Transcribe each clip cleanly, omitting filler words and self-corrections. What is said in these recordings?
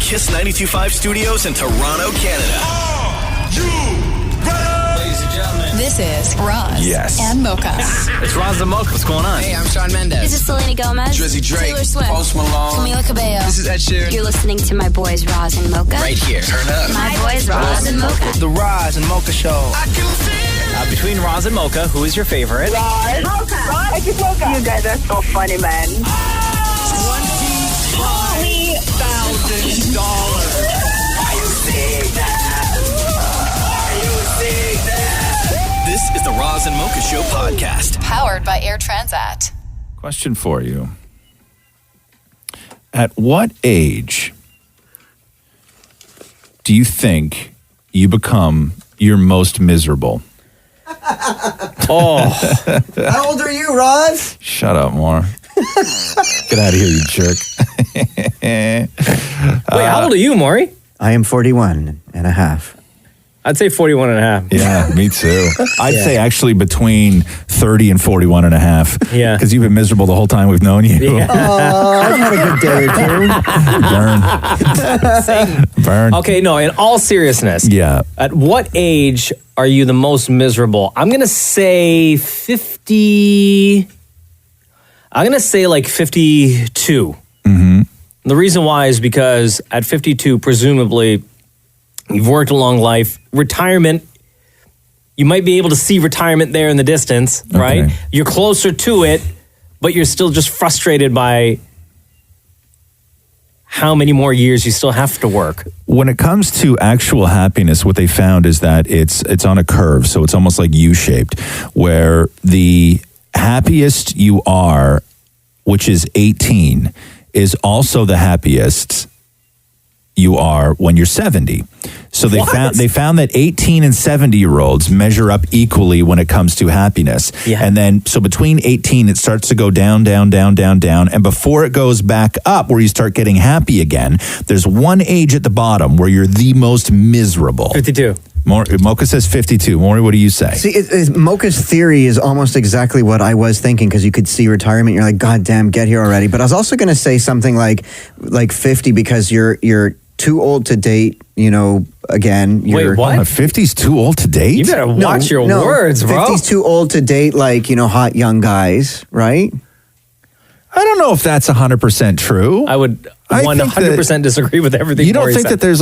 Kiss 92.5 Studios in Toronto, Canada. Are you ready? Ladies and gentlemen, this is Roz and Mocha. it's Roz Mocha. What's going on? Hey, I'm Shawn Mendes. This is Selena Gomez. Drizzy Drake. Taylor Swift. Post Malone. Camila Cabello. This is Ed Sheeran. You're listening to my boys Roz and Mocha. Right here. Turn up. My boys Roz and Mocha. The Roz and Mocha Show. I can feel Between Roz and Mocha, who is your favorite? Roz. Mocha. I just Mocha. You guys are so funny, man. $20,000. Are you seeing that? Are you seeing that? This is the Roz and Mocha Show podcast. Powered by Air Transat. Question for you. At what age do you think you become your most miserable? Oh, How old are you, Roz? Shut up, Moore. Get out of here, you jerk. wait, how old are you, Maury? I am 41 and a half. I'd say 41 and a half. Yeah, me too. I'd say actually between 30 and 41 and a half. Yeah. Because you've been miserable the whole time we've known you. Yeah. I've had a good day or two. Burn. Burn. Okay, no, in all seriousness. Yeah. At what age are you the most miserable? I'm going to say 50. I'm going to say like 52. Mm-hmm. The reason why is because at 52, presumably, you've worked a long life. Retirement, you might be able to see retirement there in the distance, right? Okay. You're closer to it, but you're still just frustrated by how many more years you still have to work. When it comes to actual happiness, what they found is that it's on a curve. So it's almost like U-shaped, where the happiest you are, which is 18, is also the happiest you are when you're 70. So they found that 18 and 70-year-olds measure up equally when it comes to happiness. Yeah. And then so between 18 it starts to go down, down, down, down, down, and before it goes back up where you start getting happy again, there's one age at the bottom where you're the most miserable. 52. Mocha says 52. Maury, what do you say? See, Mocha's theory is almost exactly what I was thinking, because you could see retirement. You're like, God damn, get here already. But I was also going to say something like 50, because you're too old to date, again. Wait, what? 50's too old to date? You better watch your words, bro. 50's too old to date, hot young guys, right? I don't know if that's 100% true. I would 100% disagree with everything You don't Maury think said. that there's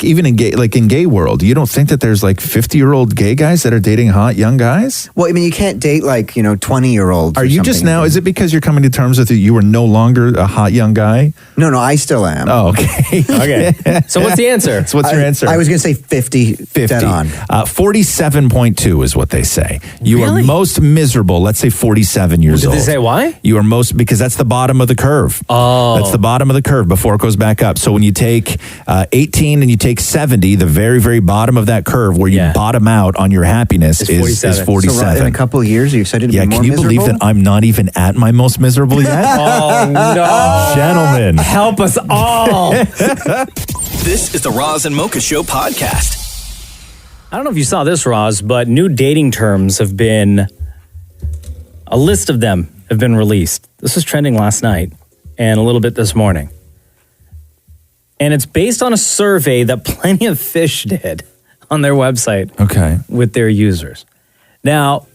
even in gay world, you don't think that there's 50-year-old gay guys that are dating hot young guys? Well, I mean, you can't date 20-year-olds. Are you just something. now, is it because you're coming to terms with it, you are no longer a hot young guy? No, I still am. Oh, okay. Okay. So what's the answer? So what's your answer? I was going to say 50. 50. Dead on. 47.2 is what they say. You Really? are most miserable, let's say 47 years Did old. they say why? You are most, because that's the bottom of the curve. Oh. That's the bottom of the curve before it goes back up. So when you take 18 and you take 70, the very, very bottom of that curve where you bottom out on your happiness is 47. So in a couple of years, are you excited to be more can you miserable? believe that I'm not even at my most miserable yet? Oh, no. Gentlemen. Help us all. This is the Roz and Mocha Show podcast. I don't know if you saw this, Roz, but new dating terms have been, a list of them have been released. This was trending last night and a little bit this morning. And it's based on a survey that Plenty of Fish did on their website with their users. Now,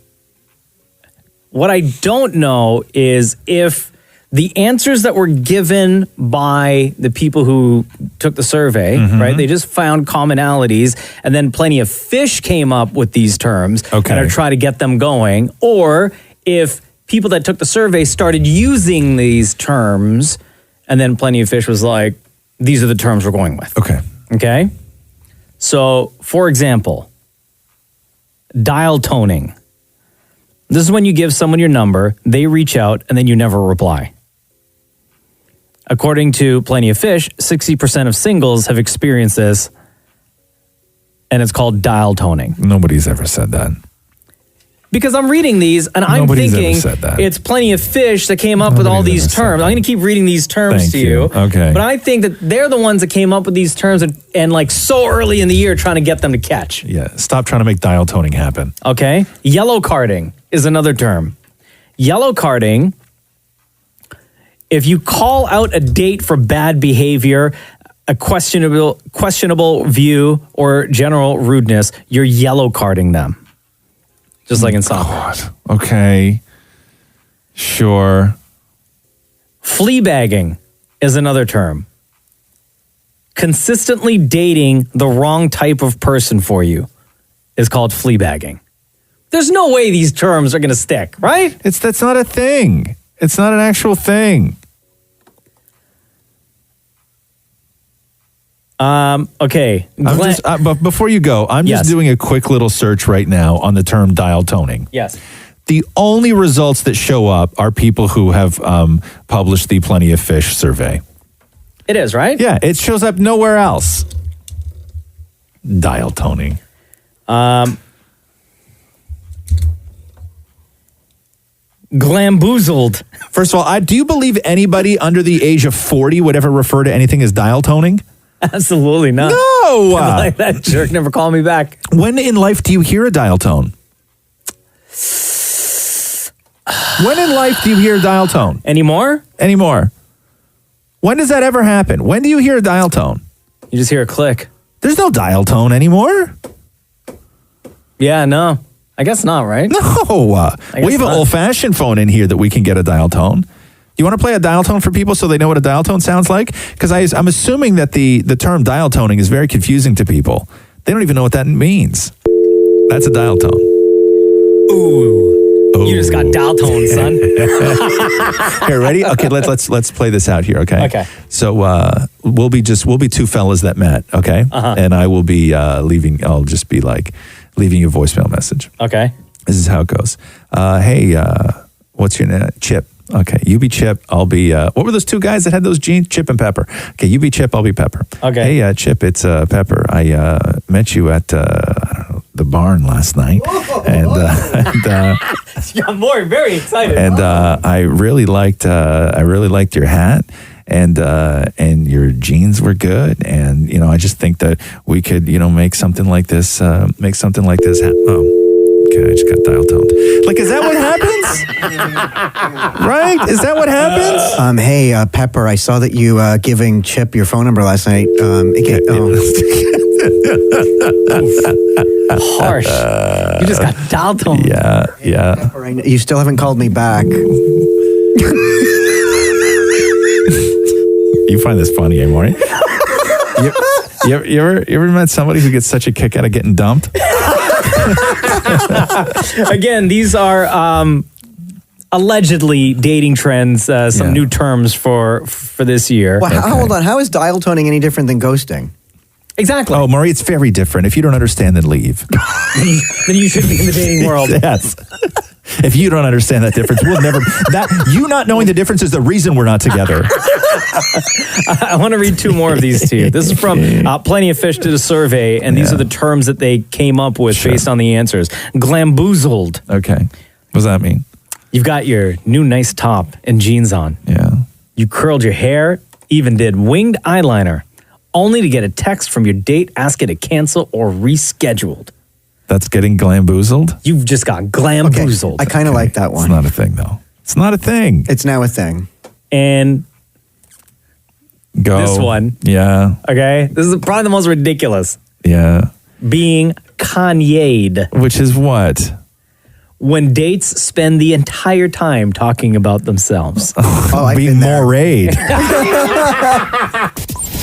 what I don't know is if the answers that were given by the people who took the survey, right? They just found commonalities, and then Plenty of Fish came up with these terms and are trying to get them going, or if people that took the survey started using these terms, and then Plenty of Fish was like, these are the terms we're going with. Okay? So, for example, dial toning. This is when you give someone your number, they reach out, and then you never reply. According to Plenty of Fish, 60% of singles have experienced this, and it's called dial toning. Nobody's ever said that. Because I'm reading these, and I'm Nobody's thinking ever said that. it's Plenty of Fish that came up with all these terms. I'm going to keep reading these terms Thank to you. you. Okay. But I think that they're the ones that came up with these terms and like so early in the year trying to get them to catch. Yeah, stop trying to make dial toning happen. Okay. Yellow carding is another term. Yellow carding, if you call out a date for bad behavior, a questionable view or general rudeness, you're yellow carding them. Just like in soccer. God. Okay. Sure. Fleabagging is another term. Consistently dating the wrong type of person for you is called fleabagging. There's no way these terms are going to stick, right? That's not a thing. It's not an actual thing. Okay. But before you go, I'm just doing a quick little search right now on the term dial toning. Yes. The only results that show up are people who have published the Plenty of Fish survey. It is, right? Yeah, it shows up nowhere else. Dial toning. Glamboozled. First of all, do you believe anybody under the age of 40 would ever refer to anything as dial toning? Absolutely not. No! Like that jerk never called me back. When in life do you hear a dial tone? When in life do you hear a dial tone? Anymore? When does that ever happen? When do you hear a dial tone? You just hear a click. There's no dial tone anymore. Yeah, no. I guess not, right? No. We have an old-fashioned phone in here that we can get a dial tone. You want to play a dial tone for people so they know what a dial tone sounds like? Because I'm assuming that the term dial toning is very confusing to people. They don't even know what that means. That's a dial tone. Ooh. You just got dial tone, son. Here, ready? Okay, let's play this out here, okay? Okay. So we'll be two fellas that met, okay? Uh-huh. And I will be leaving you a voicemail message. Okay. This is how it goes. Hey, what's your name? Chip. Okay, you be Chip, I'll be, what were those two guys that had those jeans? Chip and Pepper. Okay, you be Chip, I'll be Pepper. Okay. Hey, Chip, it's Pepper. I met you at, the barn last night. And I'm very excited. And I really liked your hat. And your jeans were good. And, I just think that we could, make something like this happen. Okay, I just got dial toned. Like, is that what happens? Right? Is that what happens? Hey, Pepper, I saw that you giving Chip your phone number last night. Harsh. You just got dial toned. Yeah. Pepper, you still haven't called me back. You find this funny, Maury? You ever met somebody who gets such a kick out of getting dumped? Again, these are allegedly dating trends, some new terms for this year. Well, hold on. How is dial toning any different than ghosting? Exactly. Oh, Maury, it's very different. If you don't understand, then leave. Then you should be in the dating world. Yes. If you don't understand that difference, we'll never. You not knowing the difference is the reason we're not together. I want to read two more of these to you. This is from Plenty of Fish did a survey, and these are the terms that they came up with based on the answers. Glamboozled. Okay. What does that mean? You've got your new nice top and jeans on. Yeah. You curled your hair, even did winged eyeliner, only to get a text from your date asking to cancel or rescheduled. That's getting glamboozled? You've just got glamboozled. Okay. I kind of like that one. It's not a thing, though. It's not a thing. It's now a thing. And go. This one. Yeah. Okay? This is probably the most ridiculous. Yeah. Being Kanye'd. Which is what? When dates spend the entire time talking about themselves. Being morayed.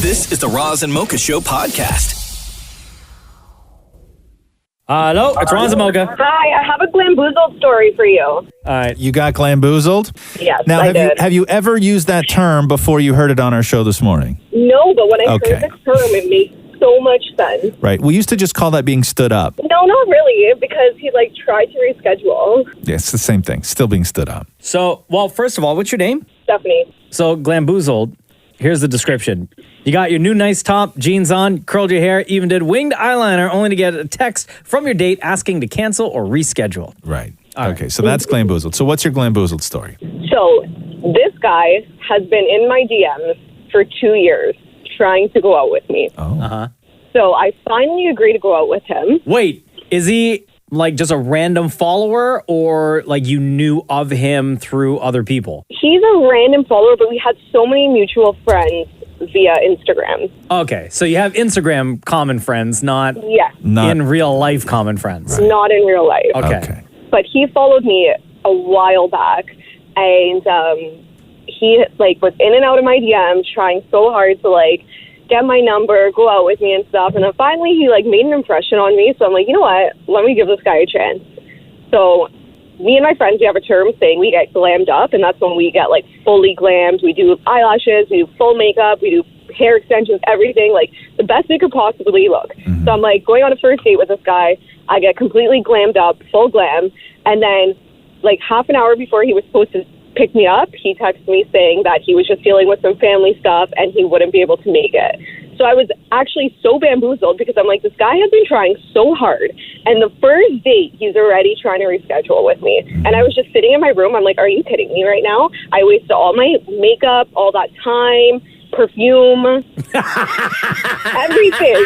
This is the Roz and Mocha Show podcast. Hello, it's Roz Mocha. Hi, I have a glamboozled story for you. All right. You got glamboozled? Yes, Now, I did. have you ever used that term before you heard it on our show this morning? No, but when I Okay. heard the term, it made so much sense. Right. We used to just call that being stood up. No, not really, because he tried to reschedule. Yeah, it's the same thing. Still being stood up. So, well, first of all, what's your name? Stephanie. So, glamboozled, here's the description. You got your new nice top, jeans on, curled your hair, even did winged eyeliner, only to get a text from your date asking to cancel or reschedule. Right. Okay, so that's glamboozled. So what's your glamboozled story? So this guy has been in my DMs for 2 years trying to go out with me. Oh. Uh-huh. So I finally agreed to go out with him. Wait, is he just a random follower, or you knew of him through other people? He's a random follower, but we had so many mutual friends via Instagram. Okay, so you have Instagram common friends, not in real life common friends. Not in real life. Okay. But he followed me a while back, and he like was in and out of my DMs, trying so hard to like get my number, go out with me and stuff. And then finally, he like made an impression on me. So I'm like, you know what? Let me give this guy a chance. So me and my friends, we have a term saying we get glammed up, and that's when we get like fully glammed. We do eyelashes, we do full makeup, we do hair extensions, everything, like the best it could possibly look. So I'm like going on a first date with this guy. I get completely glammed up, full glam, and then like half an hour before he was supposed to pick me up, he texted me saying that he was just dealing with some family stuff and he wouldn't be able to make it. So I was actually so bamboozled because I'm like, this guy has been trying so hard. And the first date, he's already trying to reschedule with me. And I was just sitting in my room. I'm like, are you kidding me right now? I wasted all my makeup, all that time, perfume, everything.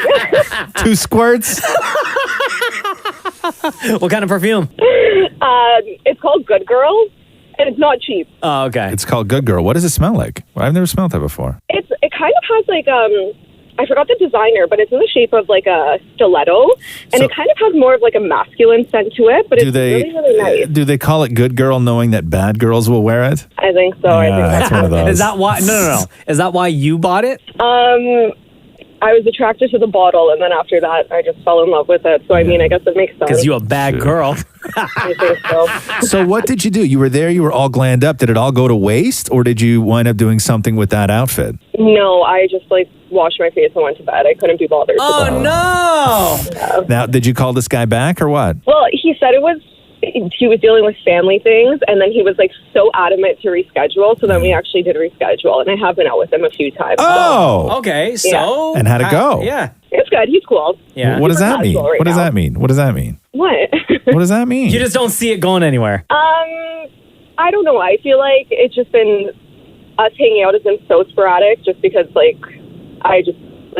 2 squirts? What kind of perfume? It's called Good Girl, and it's not cheap. Oh, okay. It's called Good Girl. What does it smell like? Well, I've never smelled that before. It kind of has like I forgot the designer, but it's in the shape of like a stiletto, and it kind of has more of like a masculine scent to it. But it's really, really nice. Do they call it Good Girl knowing that bad girls will wear it? I think so. I think that's one of those. Is that why? No. Is that why you bought it? I was attracted to the bottle, and then after that, I just fell in love with it. So, I mean, I guess it makes sense. Because you're a bad girl. I think so. So what did you do? You were there, you were all glammed up. Did it all go to waste, or did you wind up doing something with that outfit? No, I just, like, washed my face and went to bed. I couldn't be bothered. Oh, no! Yeah. Now, did you call this guy back, or what? Well, he said he was dealing with family things, and then he was like so adamant to reschedule. So then we actually did reschedule, and I have been out with him a few times. Oh, okay. So, and how'd it go? Yeah, it's good. He's cool. Yeah. What does that mean? Right What does now. that mean? What does that mean? What? What does that mean? You just don't see it going anywhere. I don't know. I feel like it's just been us hanging out has been so sporadic, just because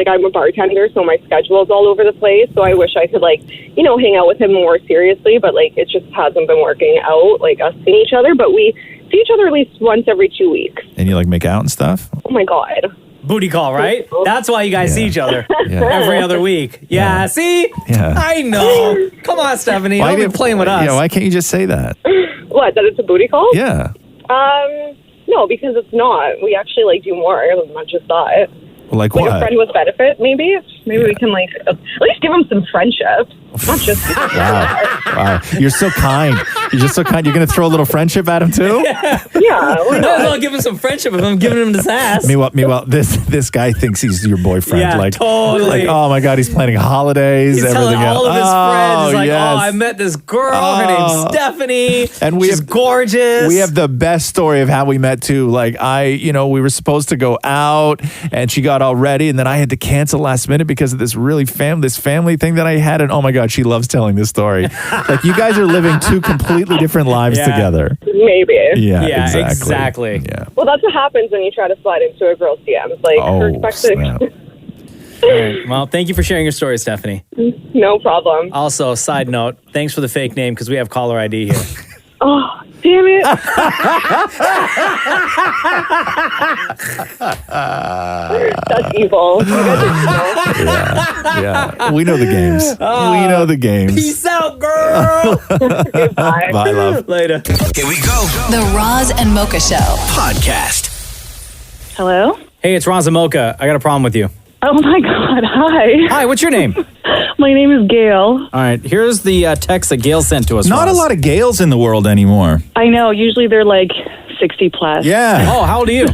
I'm a bartender, so my schedule is all over the place. So I wish I could, hang out with him more seriously, but, it just hasn't been working out, us seeing each other. But we see each other at least once every 2 weeks. And you, make out and stuff? Oh, my God. Booty call, right? That's why you guys see each other every other week. Yeah, see? Yeah. I know. Come on, Stephanie. Don't be playing with us. Yeah, why can't you just say that? What, that it's a booty call? Yeah. No, because it's not. We actually, do more than just that. Like what? what? A friend with benefit, maybe? Maybe we can, at least give him some friendship. Not just... Wow. You're so kind. You're just so kind. You're going to throw a little friendship at him, too? Yeah. I'll give him some friendship if I'm giving him this ass. Meanwhile, this guy thinks he's your boyfriend. Yeah, totally. Oh, my God, he's planning holidays, He's everything telling all of his friends, he's yes. I met this girl. Her name's Stephanie. And she's gorgeous. We have the best story of how we met, too. We were supposed to go out, and she got all ready, and then I had to cancel last minute because of this family thing that I had. And oh, my God, she loves telling this story. You guys are living 2 completely different lives together. Maybe. Yeah, exactly. Yeah. Well, that's what happens when you try to slide into a girl's DMs. Her expectations. All right. Well, thank you for sharing your story, Stephanie. No problem. Also, side note, thanks for the fake name because we have caller ID here. Oh, damn it. That's evil. You guys are evil. Yeah. We know the games. We know the games. Peace out, girl. Goodbye. Bye, love. Later. Here we go. The Roz and Mocha Show. Podcast. Hello? Hey, it's Roz Mocha. I got a problem with you. Oh, my God. Hi. Hi, what's your name? My name is Gail. All right, here's the text that Gail sent to us. Not Roz. a lot of Gales in the world anymore. I know. Usually they're 60 plus. Yeah. Oh, how old are you?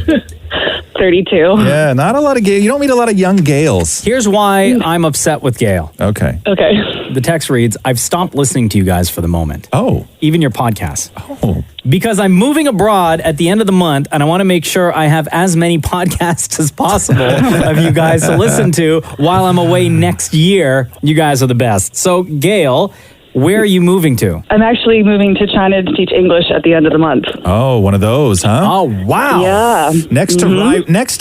32. Yeah, not a lot of Gales. You don't meet a lot of young Gales. Here's why I'm upset with Gail. Okay. Okay. The text reads, I've stopped listening to you guys for the moment. Oh. Even your podcast. Oh. Because I'm moving abroad at the end of the month, and I want to make sure I have as many podcasts as possible of you guys to listen to while I'm away next year. You guys are the best. So, Gail, where are you moving to? I'm actually moving to China to teach English at the end of the month. Oh, one of those, huh? Oh, wow. Yeah. Next to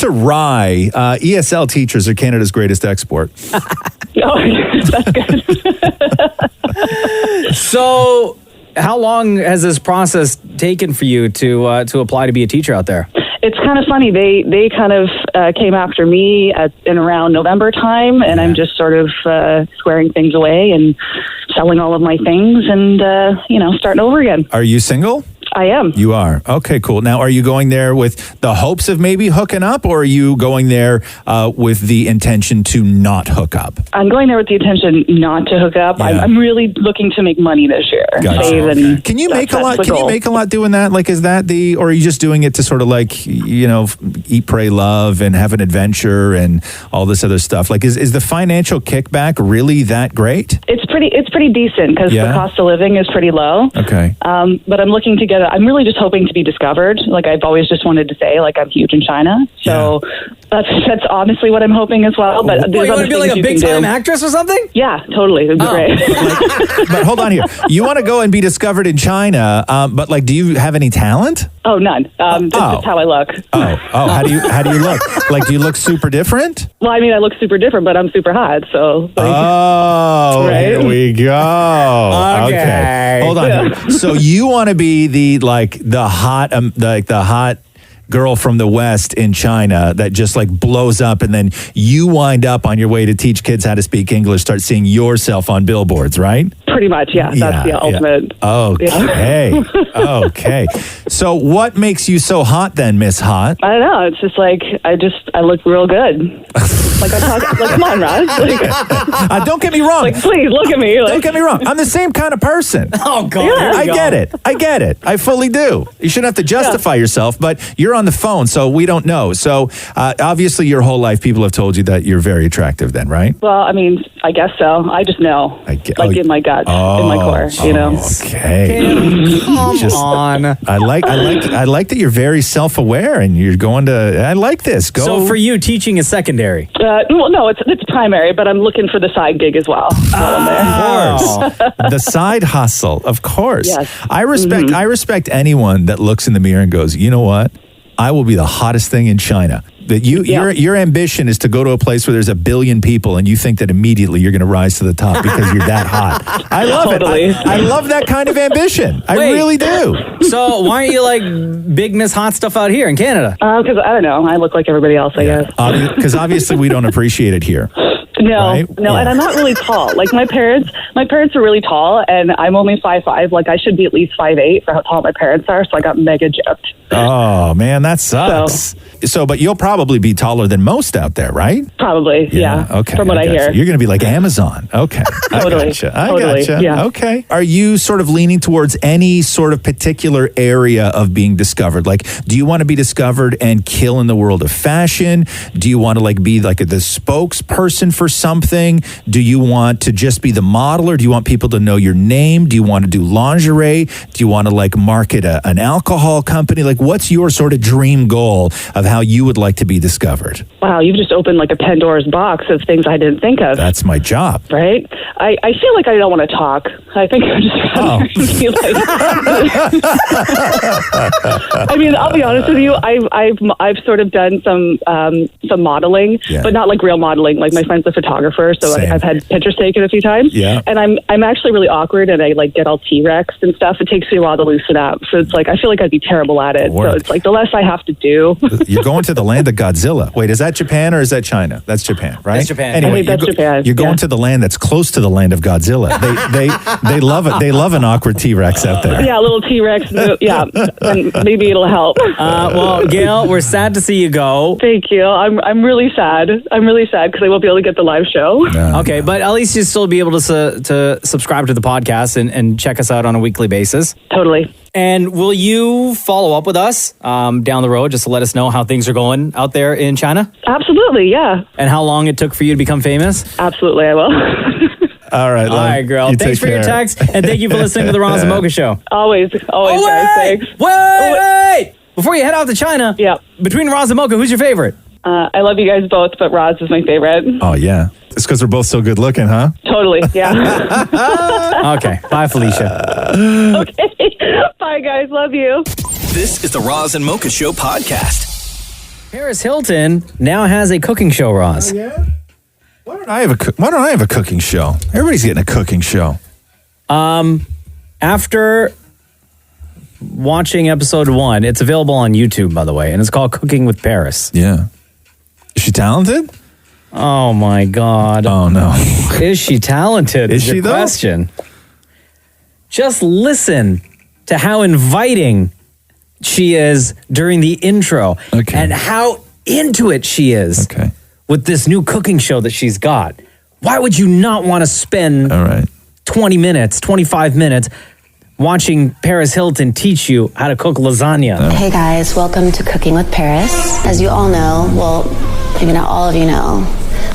Rye, ESL teachers are Canada's greatest export. Oh, that's good. So, how long has this process taken for you to apply to be a teacher out there? It's kind of funny. They kind of came after me in around November time, and I'm just sort of squaring things away and selling all of my things and, starting over again. Are you single? I am. You are. Okay, cool. Now, are you going there with the hopes of maybe hooking up, or are you going there with the intention to not hook up? I'm going there with the intention not to hook up. Yeah. I'm really looking to make money this year. Gotcha. Save and Can you make a that's lot? the Can you goal. make a lot doing that? Like, is that or are you just doing it to sort of like, eat, pray, love, and have an adventure and all this other stuff? Like, is the financial kickback really that great? It's pretty decent because the cost of living is pretty low. Okay. But I'm looking to I'm really just hoping to be discovered. Like I've always just wanted to say, like I'm huge in China. So that's honestly what I'm hoping as well. But you want to be like a big time actress or something? Yeah, totally. It'd be great. But hold on here. You want to go and be discovered in China, but like, do you have any talent? Oh, none. That's just how I look. Oh, how do you look? Like, do you look super different? Well, I mean, I look super different, but I'm super hot. So. Oh, Right? here we go. Okay. Hold on. Here. So you want to be the hot girl from the West in China that just like blows up, and then you wind up on your way to teach kids how to speak English, start seeing yourself on billboards, right? Pretty much, yeah. That's the ultimate. Okay. Okay. So what makes you so hot then, Miss Hot? I don't know. It's just like I look real good. Like I talk. Like, come on, Roz. Like, don't get me wrong. Like, please look at me. Like, Don't get me wrong. I'm the same kind of person. Oh, God. Yeah. Here we go. I get it. I fully do. You shouldn't have to justify yourself, but you're on the phone, so we don't know. So obviously your whole life people have told you that you're very attractive then, right? well, I mean, I guess so. I just know. In my gut, in my core, Okay. Come on. I like that you're very self-aware and you're going to, I like this. Go. So for you, teaching is secondary. Well, no, it's primary, but I'm looking for the side gig as well. Of course. The side hustle, of course. Yes. I respect anyone that looks in the mirror and goes, you know what? I will be the hottest thing in China. That your ambition is to go to a place where there's 1 billion people and you think that immediately you're going to rise to the top because you're that hot. I love Totally. it. I love that kind of ambition. I Wait. really do. So why aren't you like big Miss Hot stuff out here in Canada? Because I don't know. I look like everybody else, I guess. Because obviously we don't appreciate it here. No, Right? no, Yeah. and I'm not really tall. Like my parents are really tall, and I'm only 5'5". Like I should be at least 5'8" for how tall my parents are. So I got mega gypped. Oh man, that sucks. So, but you'll probably be taller than most out there, right? Probably, yeah. Okay. From what I gotcha. hear. You're going to be like Amazon. Okay. Totally, I totally, gotcha. yeah. Okay. Are you sort of leaning towards any sort of particular area of being discovered? Like, do you want to be discovered and kill in the world of fashion? Do you want to like be like the spokesperson for something? Do you want to just be the model, or do you want people to know your name? Do you want to do lingerie? Do you want to like market an alcohol company? Like, what's your sort of dream goal of how you would like to be discovered? Wow, you've just opened like a Pandora's box of things I didn't think of. That's my job. Right? I feel like I don't want to talk. I think I'm just rather be like. I mean, I'll be honest with you. I've sort of done some modeling, but not like real modeling. Like my friend's a photographer, so I've had pictures taken a few times. Yeah. And I'm actually really awkward, and I like get all T-Rex and stuff. It takes me a while to loosen up, so it's like I feel like I'd be terrible at it. So it's like the less I have to do. You're going to the land of Godzilla. Wait, is that Japan or is that China? That's Japan, right? That's Japan. Anyway, I think that's Japan. You're going to the land that's close to the land of Godzilla. They love it. They love an awkward T-Rex out there. Yeah, a little T-Rex. Yeah, and maybe it'll help. Well, Gail, we're sad to see you go. Thank you. I'm really sad. I'm really sad because I won't be able to get the live show. Okay, but at least you'll still be able to subscribe to the podcast and check us out on a weekly basis. Totally. And will you follow up with us down the road just to let us know how things are going out there in China? Absolutely, yeah. And how long it took for you to become famous? Absolutely, I will. All right, All right, girl. Thanks for your text, and thank you for listening to the Roz and Mocha Show. Always, guys. Thanks. Wait! Before you head out to China, yeah. Between Roz and Mocha, who's your favorite? I love you guys both, but Roz is my favorite. Oh, yeah. It's because we're both so good looking, huh? Totally, yeah. Okay. Bye, Felicia. Okay. Bye, guys. Love you. This is the Roz and Mocha Show podcast. Paris Hilton now has a cooking show, Roz. Oh, yeah? Why don't I have a cooking show? Everybody's getting a cooking show. After watching episode 1. It's available on YouTube, by the way, and it's called Cooking with Paris. Yeah. Is she talented? Oh my God. Oh no. Is she talented? Is she your though? Question. Just listen to how inviting she is during the intro and how into it she is with this new cooking show that she's got. Why would you not want to spend 20 minutes, 25 minutes watching Paris Hilton teach you how to cook lasagna? Hey guys, welcome to Cooking with Paris. As you all know, well, maybe not all of you know,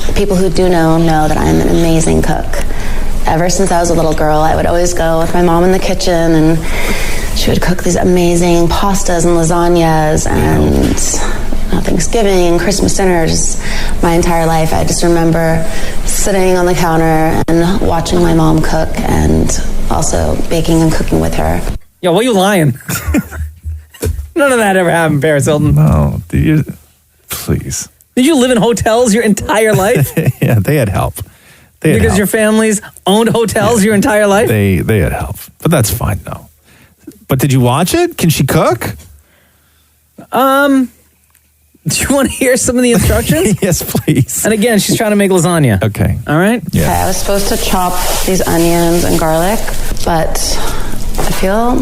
the people who do know that I'm an amazing cook. Ever since I was a little girl, I would always go with my mom in the kitchen and she would cook these amazing pastas and lasagnas and Thanksgiving and Christmas dinners. My entire life, I just remember sitting on the counter and watching my mom cook and also baking and cooking with her. Yo, what are you lying? None of that ever happened, Paris Hilton. No, please. Did you live in hotels your entire life? Yeah, they had help. Because your families owned hotels your entire life? They had help. But that's fine, though. But did you watch it? Can she cook? Do you want to hear some of the instructions? Yes, please. And again, she's trying to make lasagna. Okay. All right? Okay, I was supposed to chop these onions and garlic, but I feel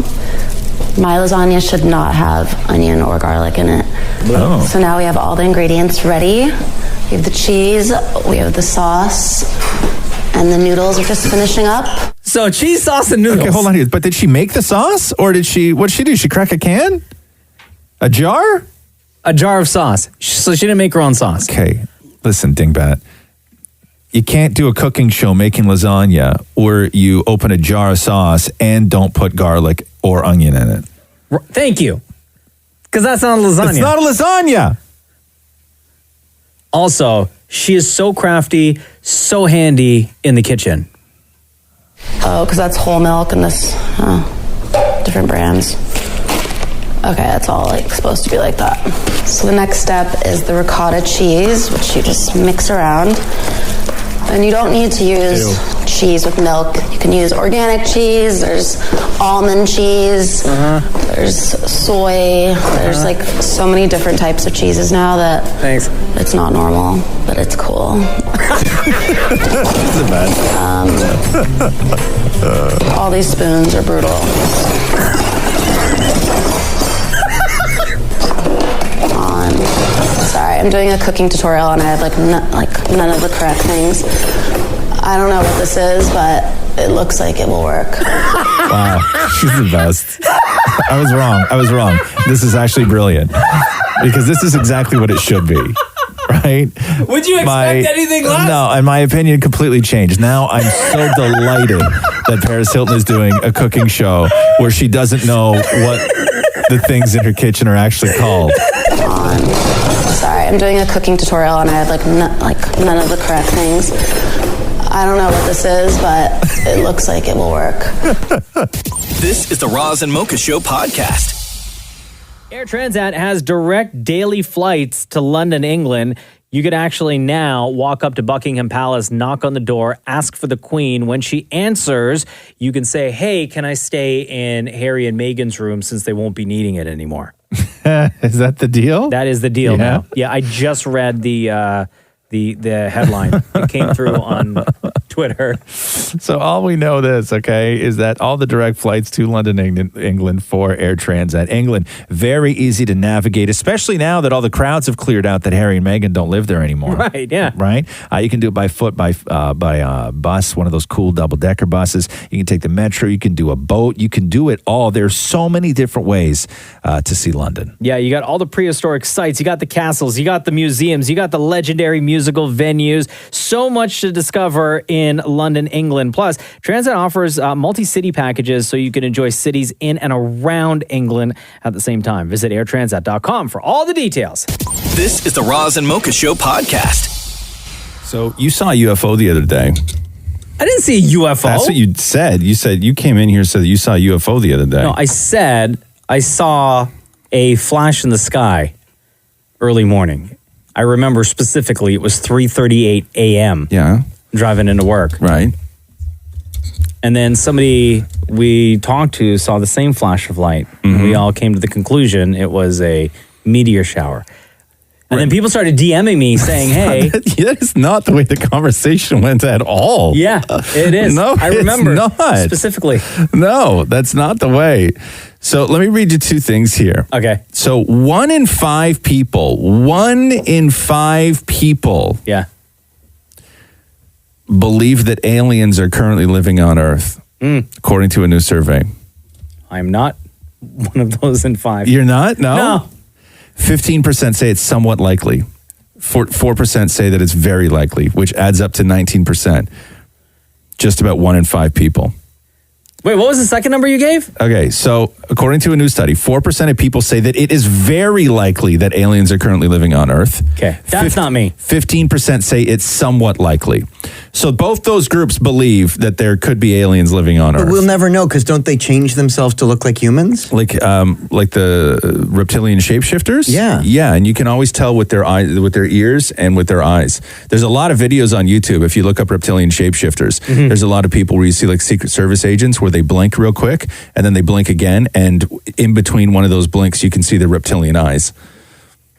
my lasagna should not have onion or garlic in it. Oh. So now we have all the ingredients ready. We have the cheese, we have the sauce, and the noodles are just finishing up. So cheese, sauce, and noodles. Okay, hold on here. But did she make the sauce? Or what did she do? She crack a can? A jar? A jar of sauce. So she didn't make her own sauce. Okay. Listen, dingbat. You can't do a cooking show making lasagna or you open a jar of sauce and don't put garlic or onion in it. Thank you. Because that's not a lasagna. It's not a lasagna. Also, she is so crafty, so handy in the kitchen. Oh, because that's whole milk and this, different brands. Okay, that's all supposed to be like that. So the next step is the ricotta cheese, which you just mix around. And you don't need to use cheese with milk. You can use organic cheese. There's almond cheese. There's soy. There's so many different types of cheeses now that it's not normal, but it's cool. All these spoons are brutal. Sorry, I'm doing a cooking tutorial and I have none of the correct things. I don't know what this is, but it looks like it will work. Wow, she's the best. I was wrong. This is actually brilliant because this is exactly what it should be, right? Would you expect anything less? No, and my opinion completely changed. Now I'm so delighted that Paris Hilton is doing a cooking show where she doesn't know what the things in her kitchen are actually called. Sorry, I'm doing a cooking tutorial and I have none of the correct things. I don't know what this is, but it looks like it will work. This is the Roz and Mocha Show podcast. Air Transat has direct daily flights to London, England. You could actually now walk up to Buckingham Palace, knock on the door, ask for the Queen. When she answers, you can say, hey, can I stay in Harry and Meghan's room since they won't be needing it anymore? Is that the deal? That is the deal now. Yeah, I just read the headline. It came through on Twitter. So all we know is that all the direct flights to London, England for Air Transat England, very easy to navigate, especially now that all the crowds have cleared out that Harry and Meghan don't live there anymore. Right, yeah. Right? You can do it by foot, by bus, one of those cool double-decker buses. You can take the metro. You can do a boat. You can do it all. There's so many different ways to see London. Yeah, you got all the prehistoric sites. You got the castles. You got the museums. You got the legendary musical venues. So much to discover in London, England. Plus, Transat offers multi-city packages so you can enjoy cities in and around England at the same time. Visit airtransat.com for all the details. This is the Roz and Mocha Show podcast. So you saw a UFO the other day. I didn't see a UFO. That's what you said. You said you came in here and said that you saw a UFO the other day. No, I said I saw a flash in the sky early morning. I remember specifically it was 3:38 a.m. Yeah. Driving into work. Right. And then somebody we talked to saw the same flash of light. Mm-hmm. We all came to the conclusion it was a meteor shower. And then people started DMing me saying, hey. That is not the way the conversation went at all. Yeah, it is. No, I remember it's not. specifically. No, that's not the way. So let me read you two things here. Okay. So 1 in 5 people, Yeah. believe that aliens are currently living on Earth, according to a new survey. I'm not one of those in 5. You're not? No? No. 15% say it's somewhat likely. 4% say that it's very likely, which adds up to 19%. Just about 1 in 5 people. Wait, what was the second number you gave? Okay, so according to a new study, 4% of people say that it is very likely that aliens are currently living on Earth. Okay, that's not me. 15% say it's somewhat likely. So both those groups believe that there could be aliens living on But Earth. we'll never know because don't they change themselves to look like humans? Like the reptilian shapeshifters? Yeah, and you can always tell with their eyes, with their ears and with their eyes. There's a lot of videos on YouTube. If you look up reptilian shapeshifters, there's a lot of people where you see like Secret Service agents where they blink real quick and then they blink again, and in between one of those blinks you can see the reptilian eyes.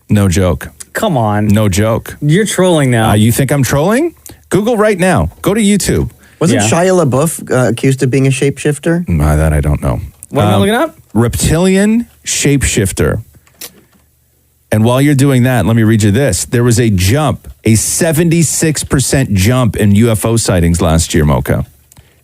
No joke. Come on. No joke. You're trolling now. You think I'm trolling? Google right now. Go to YouTube. Wasn't Shia LaBeouf accused of being a shapeshifter? That I don't know. What am I looking up? Reptilian shapeshifter. And while you're doing that, let me read you this. There was a 76% jump in UFO sightings last year, Mocha.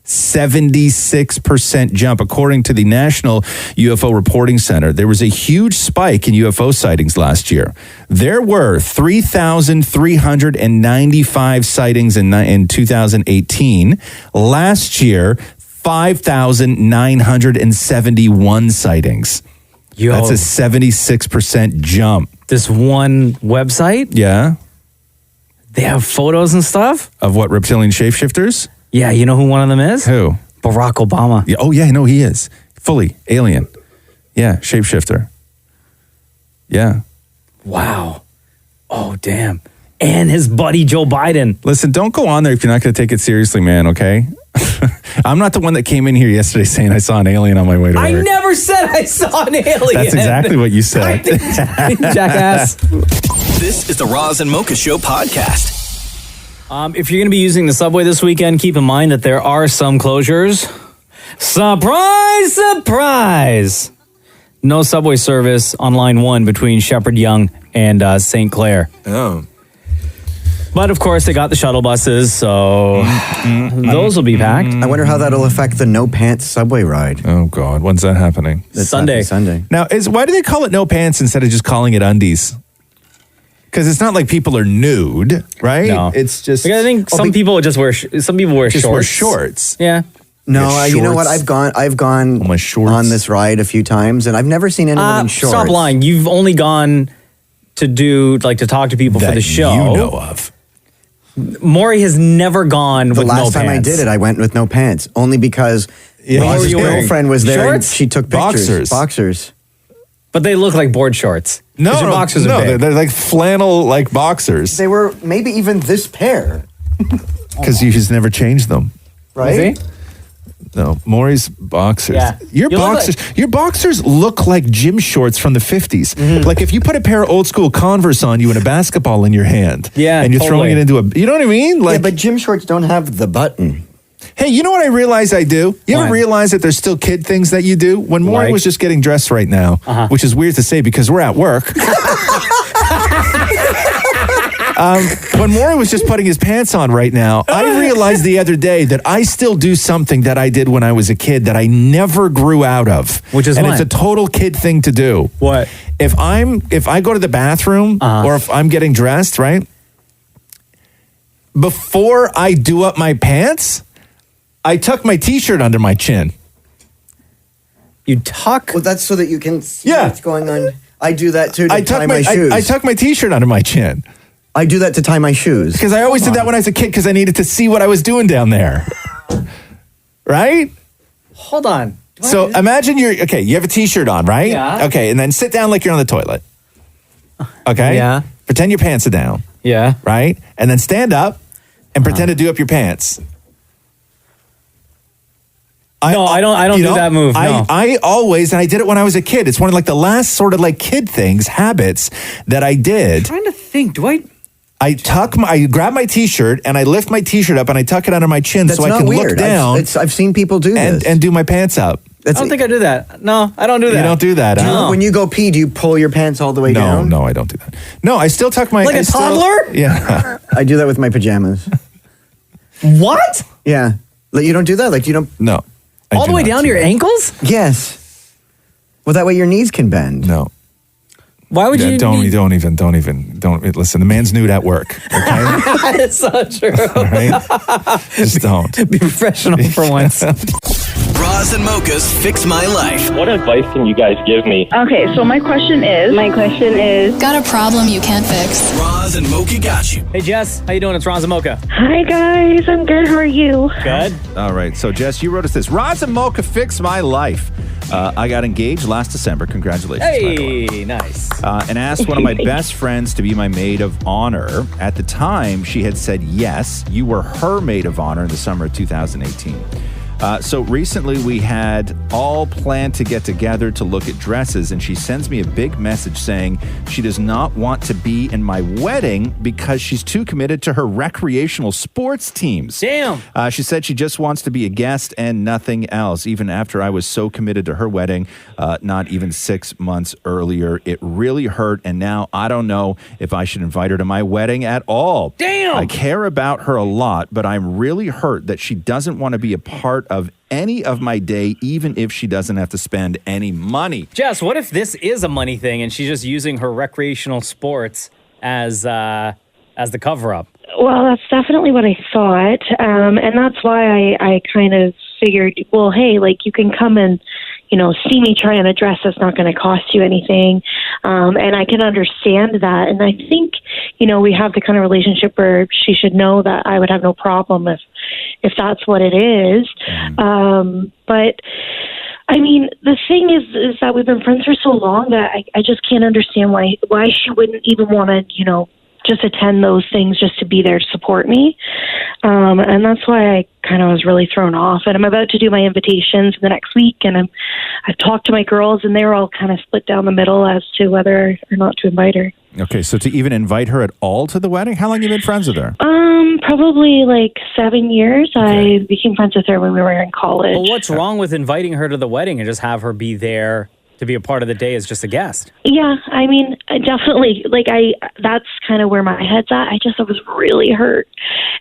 76% jump. According to the National UFO Reporting Center, there was a huge spike in UFO sightings last year. There were 3,395 sightings in 2018. Last year, 5,971 sightings. Yo. That's a 76% jump. This one website? Yeah. They have photos and stuff? Of what, reptilian shapeshifters? Yeah, you know who one of them is? Who? Barack Obama. Yeah, oh, yeah, I know he is. Fully alien. Yeah, shapeshifter. Yeah. Wow. Oh, damn. And his buddy Joe Biden. Listen, don't go on there if you're not going to take it seriously, man, okay? I'm not the one that came in here yesterday saying I saw an alien on my way to work. I never said I saw an alien. That's exactly what you said. Jackass. This is the Roz and Mocha Show podcast. If you're going to be using the subway this weekend, keep in mind that there are some closures. Surprise, surprise! No subway service on line 1 between Shepherd Young and St. Clair. Oh. But of course, they got the shuttle buses, so those will be packed. I wonder how that'll affect the no pants subway ride. Oh, God. When's that happening? It's Sunday. Sunday. Now, why do they call it no pants instead of just calling it undies? Because it's not like people are nude, right? No. It's just... I think some people just wear some people wear just shorts. wear shorts. Yeah. No, you know what? I've gone my shorts. on this ride a few times, and I've never seen anyone in shorts. Stop lying. You've only gone to talk to people for the show. you know of. Maury has never gone The with no last time I pants. did it, I went with no pants, only because Yeah, what were Roz's you wearing? girlfriend was there and Shorts? she took pictures. Boxers. But they look like board shorts. 'Cause No, your boxers are big. they're like flannel like boxers. They were maybe even this pair, Because you just never changed them. right? See? No, Maury's boxers. Yeah. Your You look boxers. Your boxers look like gym shorts from the 50s. Like if you put a pair of old school Converse on you and a basketball in your hand. Yeah, and you're throwing it totally. into a. You know what I mean? Like, Yeah, but gym shorts don't have the button. hey, you know what I realize I do? You ever What? realize that there's still kid things that you do? When Maury Like? was just getting dressed right now, which is weird to say because we're at work. When Maury was just putting his pants on right now, I realized the other day that I still do something that I did when I was a kid that I never grew out of. Which is and what? it's a total kid thing to do. What? If I go to the bathroom or if I'm getting dressed, right? Before I do up my pants, I tuck my t-shirt under my chin. You tuck? Well, that's so that you can see Yeah. what's going on. I do that too to I tie tuck my shoes. I tuck my t-shirt under my chin. I do that to tie my shoes. Because I always did that when I was a kid because I needed to see what I was doing down there. Right? Hold on. So imagine you have a t-shirt on, right? Yeah. Okay, and then sit down like you're on the toilet. Okay? Yeah. Pretend your pants are down, Yeah. right? And then stand up and pretend to do up your pants. I don't do that move. No. I always, and I did it when I was a kid. It's one of like the last sort of like kid things, habits that I did. I'm trying to think. Do I? I grab my t-shirt and I lift my t-shirt up and I tuck it under my chin so I can look down. I've seen people do this. And do my pants up. I don't think I do that. No, I don't do that. You don't do that, huh? When you go pee, do you pull your pants all the way down? No, I don't do that. No, I still tuck my... Like a toddler? Yeah. I do that with my pajamas. What? Yeah. Like, you don't do that? Like, you don't... No. All the way down to your ankles? Yes. Well, that way your knees can bend. No. Why would you? Don't listen. The man's nude at work. Okay, it's so true. All right, just don't be professional for once. Roz and Mocha's Fix My Life. What advice can you guys give me? Okay, so my question is... Got a problem you can't fix? Roz and Mocha got you. Hey Jess, how you doing? It's Roz and Mocha. Hi guys, I'm good. How are you? Good. All right. So Jess, you wrote us this. Roz and Mocha Fix My Life. I got engaged last December. Congratulations. Hey, nice. And asked one of my best friends to be my maid of honor. At the time, she had said yes. You were her maid of honor in the summer of 2018. So recently we had all planned to get together to look at dresses, and she sends me a big message saying she does not want to be in my wedding because she's too committed to her recreational sports teams. Damn. She said she just wants to be a guest and nothing else, even after I was so committed to her wedding, not even 6 months earlier. It really hurt, and now I don't know if I should invite her to my wedding at all. Damn. I care about her a lot, but I'm really hurt that she doesn't want to be a part of any of my day, even if she doesn't have to spend any money. Jess, what if this is a money thing and she's just using her recreational sports as the cover-up? Well, that's definitely what I thought. And that's why I kind of figured, well, hey, like you can come and, see me try on a dress that's not going to cost you anything. And I can understand that. And I think, we have the kind of relationship where she should know that I would have no problem if that's what it is. But I mean, the thing is that we've been friends for so long that I just can't understand why she wouldn't even want to, just attend those things just to be there to support me. And that's why I kind of was really thrown off. And I'm about to do my invitations the next week, and I've talked to my girls, and they're all kind of split down the middle as to whether or not to invite her. Okay, so to even invite her at all to the wedding? How long have you been friends with her? Probably like 7 years. Okay. I became friends with her when we were in college. Well, what's wrong with inviting her to the wedding and just have her be there to be a part of the day as just a guest? Yeah, I mean, definitely. That's kind of where my head's at. I was really hurt.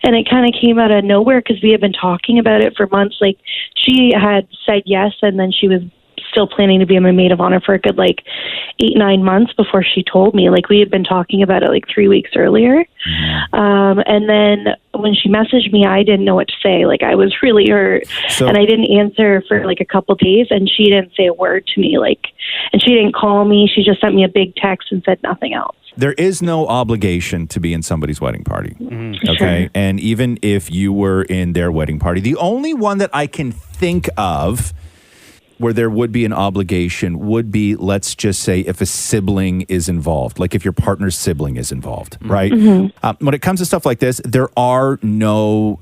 And it kind of came out of nowhere because we had been talking about it for months. Like, she had said yes, and then she was still planning to be my maid of honor for a good 8-9 months before she told me. Like, we had been talking about it 3 weeks earlier. And then when she messaged me, I didn't know what to say. I was really hurt. And I didn't answer for a couple days, and she didn't say a word to me. And she didn't call me. She just sent me a big text and said nothing else. There is no obligation to be in somebody's wedding party. Mm-hmm. Okay. Sure. And even if you were in their wedding party, the only one that I can think of where there would be an obligation would be, let's just say, if a sibling is involved, like if your partner's sibling is involved, right? Mm-hmm. When it comes to stuff like this, there's no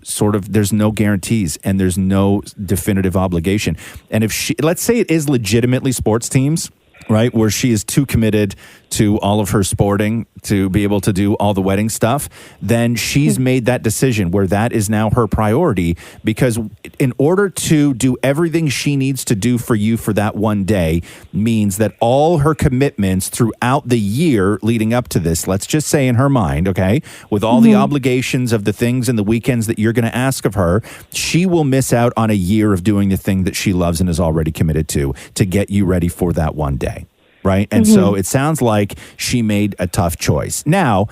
guarantees and there's no definitive obligation. And if let's say it is legitimately sports teams, right, where she is too committed to all of her sporting to be able to do all the wedding stuff, then she's made that decision where that is now her priority, because in order to do everything she needs to do for you for that one day means that all her commitments throughout the year leading up to this, let's just say in her mind, okay, with all the obligations of the things and the weekends that you're going to ask of her, she will miss out on a year of doing the thing that she loves and is already committed to get you ready for that one day. Right. And so it sounds like she made a tough choice. Now,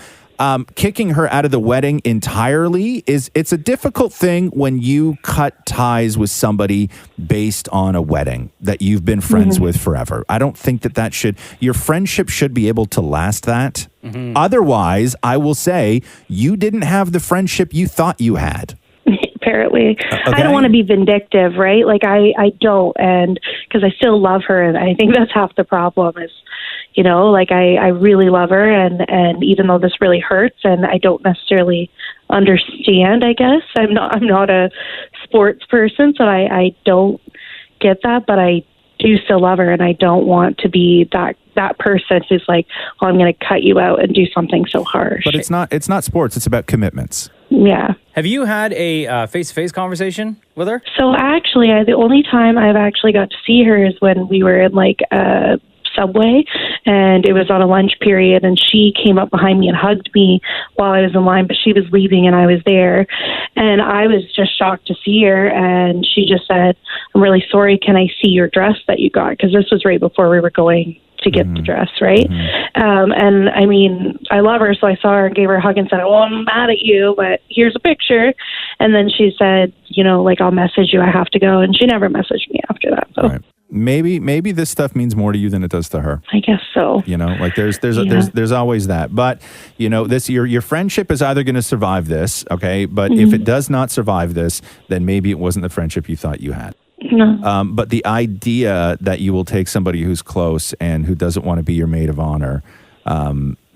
kicking her out of the wedding entirely it's a difficult thing when you cut ties with somebody based on a wedding that you've been friends with forever. I don't think your friendship should be able to last that. Otherwise, I will say you didn't have the friendship you thought you had. Apparently. Okay. I don't want to be vindictive, right? I don't, and because I still love her, and I think that's half the problem is, I really love her, and even though this really hurts, and I don't necessarily understand, I guess I'm not a sports person, so I don't get that, but I do still love her, and I don't want to be that person who's like, well, I'm going to cut you out and do something so harsh. But it's not sports. It's about commitments. Yeah. Have you had a face-to-face conversation with her? So actually, the only time I've actually got to see her is when we were in like a Subway, and it was on a lunch period, and she came up behind me and hugged me while I was in line, but she was leaving and I was there, and I was just shocked to see her, and she just said, I'm really sorry, can I see your dress that you got? Because this was right before we were going to get the dress, right? And I mean, I love her, so I saw her and gave her a hug and said, oh, I'm mad at you, but here's a picture. And then she said, you know, like, I'll message you, I have to go. And she never messaged me after that. So. Right. Maybe this stuff means more to you than it does to her. I guess so. You know, like there's always that. But you know, this your friendship is either going to survive this, okay? But if it does not survive this, then maybe it wasn't the friendship you thought you had. No. But the idea that you will take somebody who's close and who doesn't want to be your maid of honor,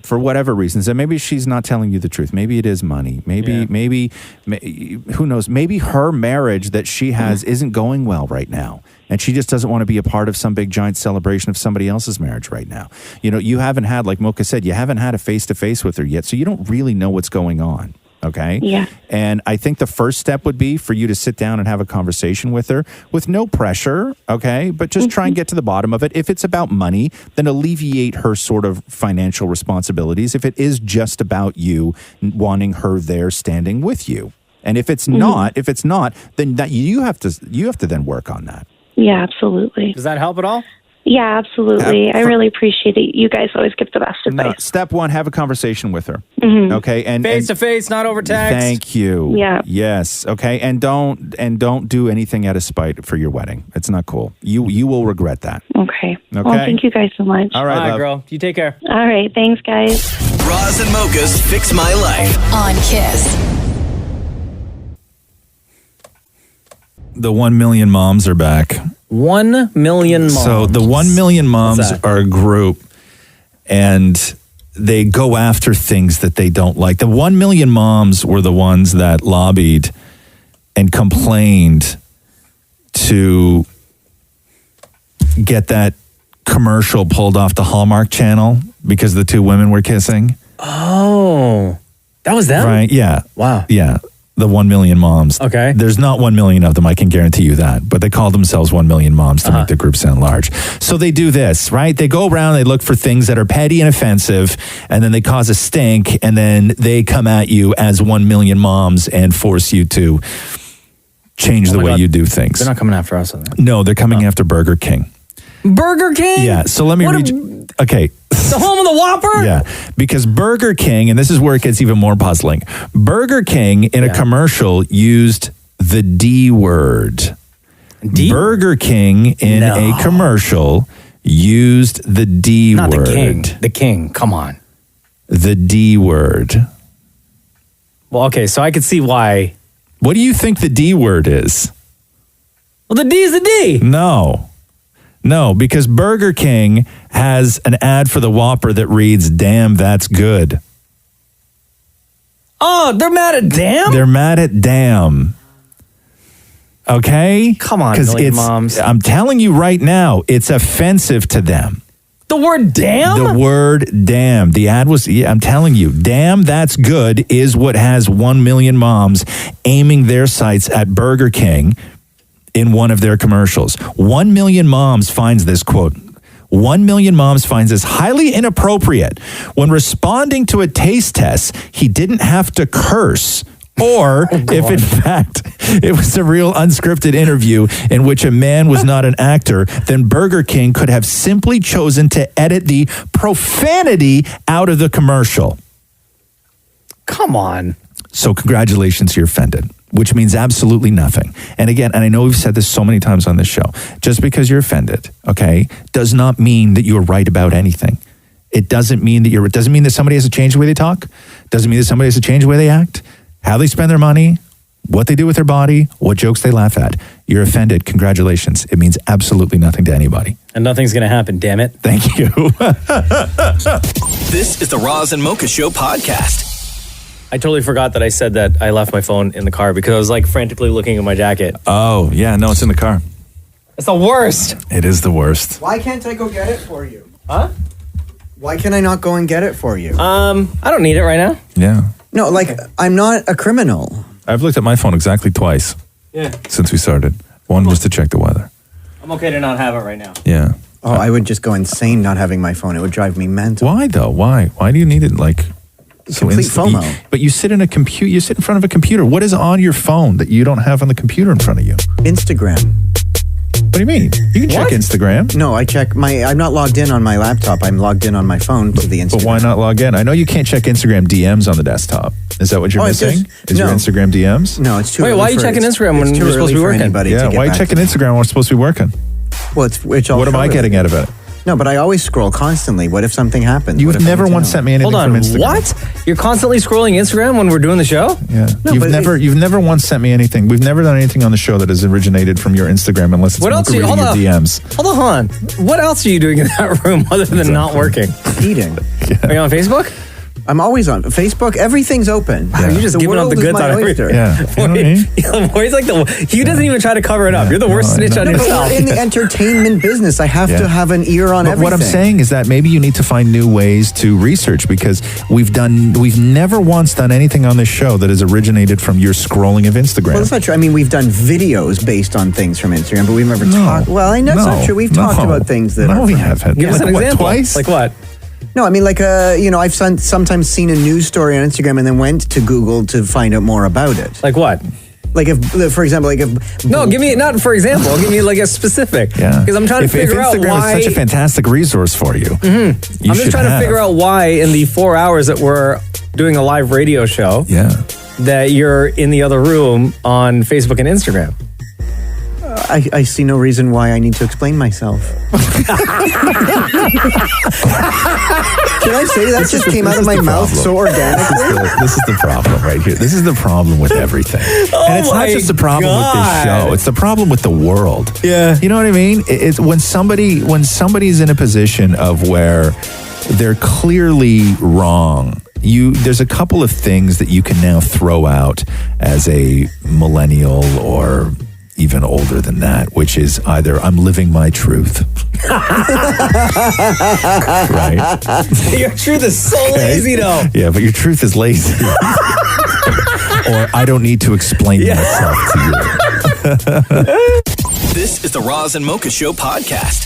for whatever reasons, and maybe she's not telling you the truth. Maybe it is money. Maybe who knows? Maybe her marriage that she has isn't going well right now, and she just doesn't want to be a part of some big giant celebration of somebody else's marriage right now. You know, you haven't had, like Mocha said, you haven't had a face-to-face with her yet, so you don't really know what's going on. Okay? Yeah. And I think the first step would be for you to sit down and have a conversation with her with no pressure, okay? But just try and get to the bottom of it. If it's about money, then alleviate her sort of financial responsibilities. If it is just about you wanting her there standing with you. And if it's not, then that you have to then work on that. Yeah, absolutely. Does that help at all? Yeah, absolutely. I really appreciate it. You guys always give the best advice. No, step one, have a conversation with her. Okay, and face to face, not over text. Thank you. Yeah. Yes. Okay, and don't do anything out of spite for your wedding. It's not cool. You will regret that. Okay. Well, thank you guys so much. All right, love. girl. You take care. All right. Thanks, guys. Roz and Mocha's Fix My Life. On Kiss. The 1 Million Moms are back. 1 million moms. So the 1 Million Moms are a group, and they go after things that they don't like. The 1 Million Moms were the ones that lobbied and complained to get that commercial pulled off the Hallmark Channel because the two women were kissing. Oh, that was them? Right, yeah. Wow. Yeah. The 1 Million Moms. Okay. There's not 1 million of them, I can guarantee you that. But they call themselves 1 Million Moms to make the group sound large. So they do this, right? They go around, they look for things that are petty and offensive, and then they cause a stink, and then they come at you as 1 Million Moms and force you to change the way you do things. They're not coming after us on that. No, they're coming after Burger King. Burger King? Yeah, so let me read you. Okay. The home of the Whopper? Yeah, because Burger King, and this is where it gets even more puzzling, Burger King in a commercial used the D word. Burger King in a commercial used the D word. Not the king. The king, come on. The D word. Well, okay, so I could see why. What do you think the D word is? Well, the D is the D. No, because Burger King has an ad for the Whopper that reads, "Damn, that's good." Oh, they're mad at damn? They're mad at damn. Okay? Come on, Million Moms. I'm telling you right now, it's offensive to them. The word damn? The word damn. The ad was, I'm telling you, damn, that's good is what has 1 Million Moms aiming their sights at Burger King in one of their commercials. 1 Million Moms finds this quote. 1 Million Moms finds this highly inappropriate. When responding to a taste test, he didn't have to curse. Or if in fact it was a real unscripted interview in which a man was not an actor, then Burger King could have simply chosen to edit the profanity out of the commercial. Come on. So congratulations, you're offended, which means absolutely nothing. And again, and I know we've said this so many times on this show, just because you're offended, okay, does not mean that you're right about anything. It doesn't mean that it doesn't mean that somebody has to change the way they talk. Doesn't mean that somebody has to change the way they act, how they spend their money, what they do with their body, what jokes they laugh at. You're offended. Congratulations. It means absolutely nothing to anybody. And nothing's going to happen, damn it. Thank you. This is the Roz and Mocha Show podcast. I totally forgot that I said that I left my phone in the car because I was like frantically looking at my jacket. Oh, yeah. No, it's in the car. It's the worst. It is the worst. Why can't I go get it for you? Huh? Why can I not go and get it for you? I don't need it right now. Yeah. No, like, I'm not a criminal. I've looked at my phone exactly twice Yeah. since we started. One was to check the weather. I'm okay to not have it right now. Yeah. Oh, I would just go insane not having my phone. It would drive me mental. Why though? Why? Why do you need it like Complete FOMO. But you sit in a computer. You sit in front of a computer. What is on your phone that you don't have on the computer in front of you? Instagram. What do you mean? You can check Instagram. No, I check I'm not logged in on my laptop. I'm logged in on my phone to the Instagram. But why not log in? I know you can't check Instagram DMs on the desktop. Is that what you're missing? Is your Instagram DMs? No, it's too Wait, early why are you for- checking it's- Instagram when it's too you're supposed to be early for working? anybody Yeah, to get why are you back checking to- Instagram when we're supposed to be working? Well, it's all What am I covered. getting out of it? No, but I always scroll constantly. What if something happens? What You've if never something's once out? sent me anything Hold on, from Instagram. what? You're constantly scrolling Instagram when we're doing the show? Yeah. No, you've but never once sent me anything. We've never done anything on the show that has originated from your Instagram unless it's What else? reading Hold your on. DMs. Hold on. What else are you doing in that room other than not working? Eating. Are you on Facebook? I'm always on Facebook. Everything's open. Wow, you're just The giving up world the is goods my on oyster. everything. Yeah. You know what I mean? He's like he doesn't even try to cover it up. You're the worst snitch on No, but yourself. we're in the entertainment business. I have Yeah. to have an ear on But everything. what I'm saying is that maybe you need to find new ways to research because we've never once done anything on this show that has originated from your scrolling of Instagram. Well, that's not true. I mean, we've done videos based on things from Instagram, but we've never talked. Well, I know it's not true. We've talked about things that. No, are we from- haven't. Give us an What, example. twice? Like what? No, I mean, like, I've sometimes seen a news story on Instagram and then went to Google to find out more about it. Like what? Like if, for example, like if. No, give me not for example. Give me like a specific. Yeah. Because I'm trying to If figure out Instagram why. is such a fantastic resource for you. I'm just trying to figure out why in the 4 hours that we're doing a live radio show, that you're in the other room on Facebook and Instagram. I see no reason why I need to explain myself. Can I say that just came out of my mouth so organically? This is the problem right here. This is the problem with everything. And it's not just the problem with this show. It's the problem with the world. Yeah. You know what I mean? It's when somebody's in a position of where they're clearly wrong. There's a couple of things that you can now throw out as a millennial or even older than that, which is either I'm living my truth. Right? Your truth is so lazy though. Yeah, but your truth is lazy. Or I don't need to explain myself to you. This is the Roz and Mocha Show podcast.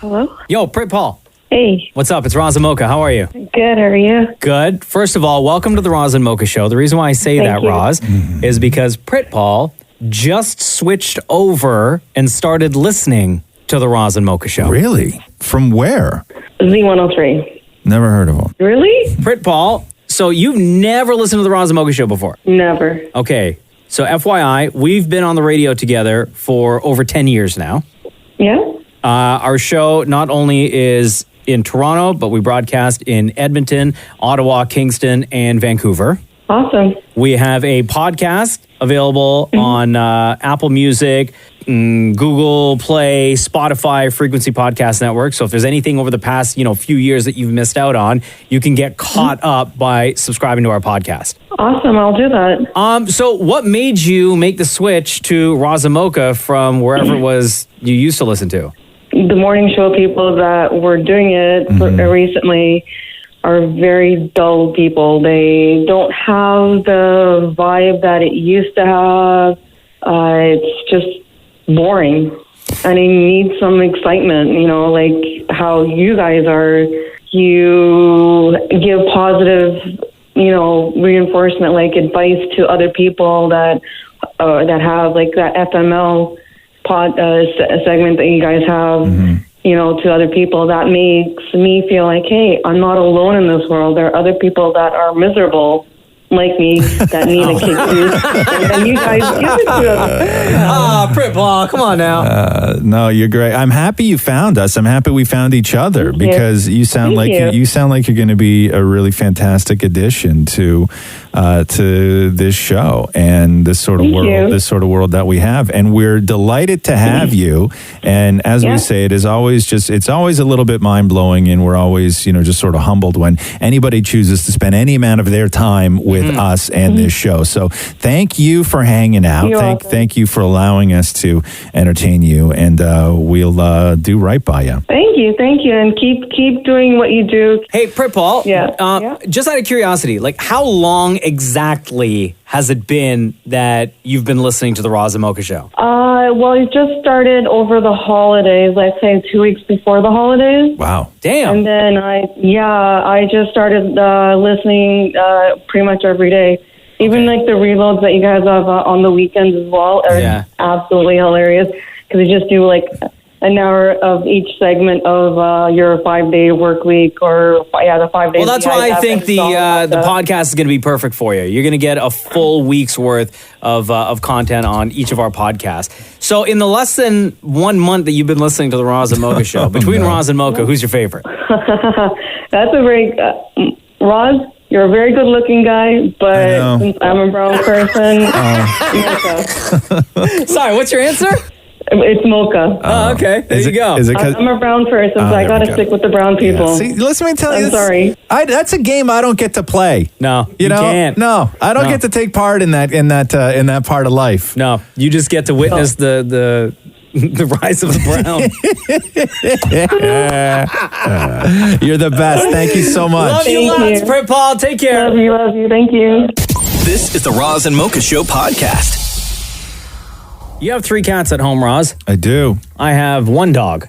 Hello? Yo, Prit Paul. Hey. What's up? It's Roz and Mocha. How are you? Good, how are you? Good. First of all, welcome to the Roz and Mocha Show. The reason why I say Thank that, you. Roz, is because Prit Paul just switched over and started listening to the Roz and Mocha Show. Really? From where? Z103. Never heard of them. Really? Prit Paul, so you've never listened to the Roz and Mocha Show before? Never. Okay. So FYI, we've been on the radio together for over 10 years now. Yeah? Our show not only is in Toronto, but we broadcast in Edmonton, Ottawa, Kingston, and Vancouver. Awesome. We have a podcast available on Apple Music, Google Play, Spotify, Frequency Podcast Network. So if there's anything over the past, few years that you've missed out on, you can get caught up by subscribing to our podcast. Awesome, I'll do that. So what made you make the switch to Roz and Mocha from wherever it was you used to listen to? The morning show people that were doing it recently are very dull people. They don't have the vibe that it used to have. It's just boring. And I need some excitement, like how you guys are. You give positive, reinforcement, like advice to other people that have like that FML segment that you guys have. To other people, that makes me feel like, hey, I'm not alone in this world. There are other people that are miserable like me that need a kick boost, and you guys give it to them. Prit Paul, come on now. No, you're great. I'm happy you found us. I'm happy we found each other because you sound Thank like you. you sound like you're going to be a really fantastic addition to to this show and this sort of world that we have. And we're delighted to have you. And as we say, it's always a little bit mind blowing, and we're always, just sort of humbled when anybody chooses to spend any amount of their time with us and this show. So thank you for hanging out. Thank you for allowing us to entertain you, and we'll do right by you. Thank you, and keep doing what you do. Hey, Pritpal. Just out of curiosity, how long exactly has it been that you've been listening to the Roz and Mocha Show? Well, it just started over the holidays. Let's say 2 weeks before the holidays. Wow, damn! And then I just started listening pretty much every day. Even the reloads that you guys have on the weekends as well are absolutely hilarious, because you just do an hour of each segment of your 5-day work week, or the 5 days. Well, that's why I think the podcast is going to be perfect for you. You're going to get a full week's worth of content on each of our podcasts. So in the less than 1 month that you've been listening to the Roz and Mocha Show, between Roz and Mocha, who's your favorite? That's a very... Roz, you're a very good-looking guy, but since I'm a brown person... Mocha. Sorry, what's your answer? It's Mocha. Oh, okay. There you go. I'm a brown person, so I got to stick with the brown people. See, listen, let me tell you. I'm sorry. That's a game I don't get to play. No, you can't. No, I don't get to take part in that part of life. No, you just get to witness the rise of the brown. You're the best. Thank you so much. Love you lots, Pritpal. Take care. Love you. Thank you. This is the Roz and Mocha Show podcast. You have 3 cats at home, Roz. I do. I have 1 dog.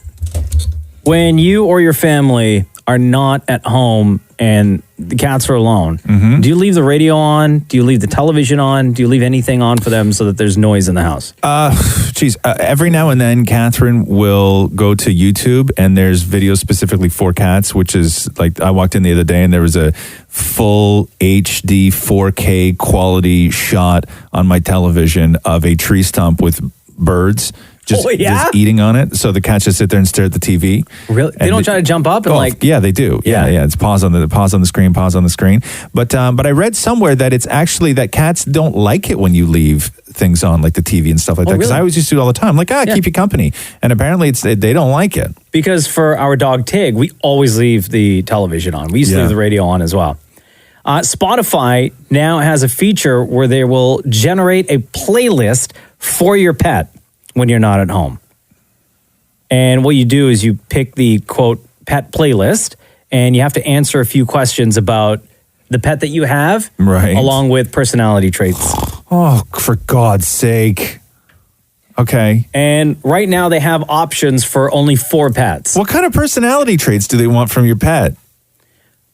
When you or your family are not at home and the cats are alone, do you leave the radio on? Do you leave the television on? Do you leave anything on for them so that there's noise in the house? Every now and then, Catherine will go to YouTube, and there's videos specifically for cats, which is I walked in the other day and there was a full HD 4K quality shot on my television of a tree stump with birds just eating on it. So the cats just sit there and stare at the TV. Really? They don't try to jump up and Yeah, they do. Yeah. It's pause on the screen. But I read somewhere that it's actually that cats don't like it when you leave things on, like the TV and stuff like that. Because I always used to do it all the time. Keep you company. And apparently they don't like it. Because for our dog Tig, we always leave the television on. We used to leave the radio on as well. Spotify now has a feature where they will generate a playlist for your pet when you're not at home. And what you do is you pick the, quote, pet playlist, and you have to answer a few questions about the pet that you have, along with personality traits. Oh, for God's sake. Okay. And right now they have options for only 4 pets. What kind of personality traits do they want from your pet?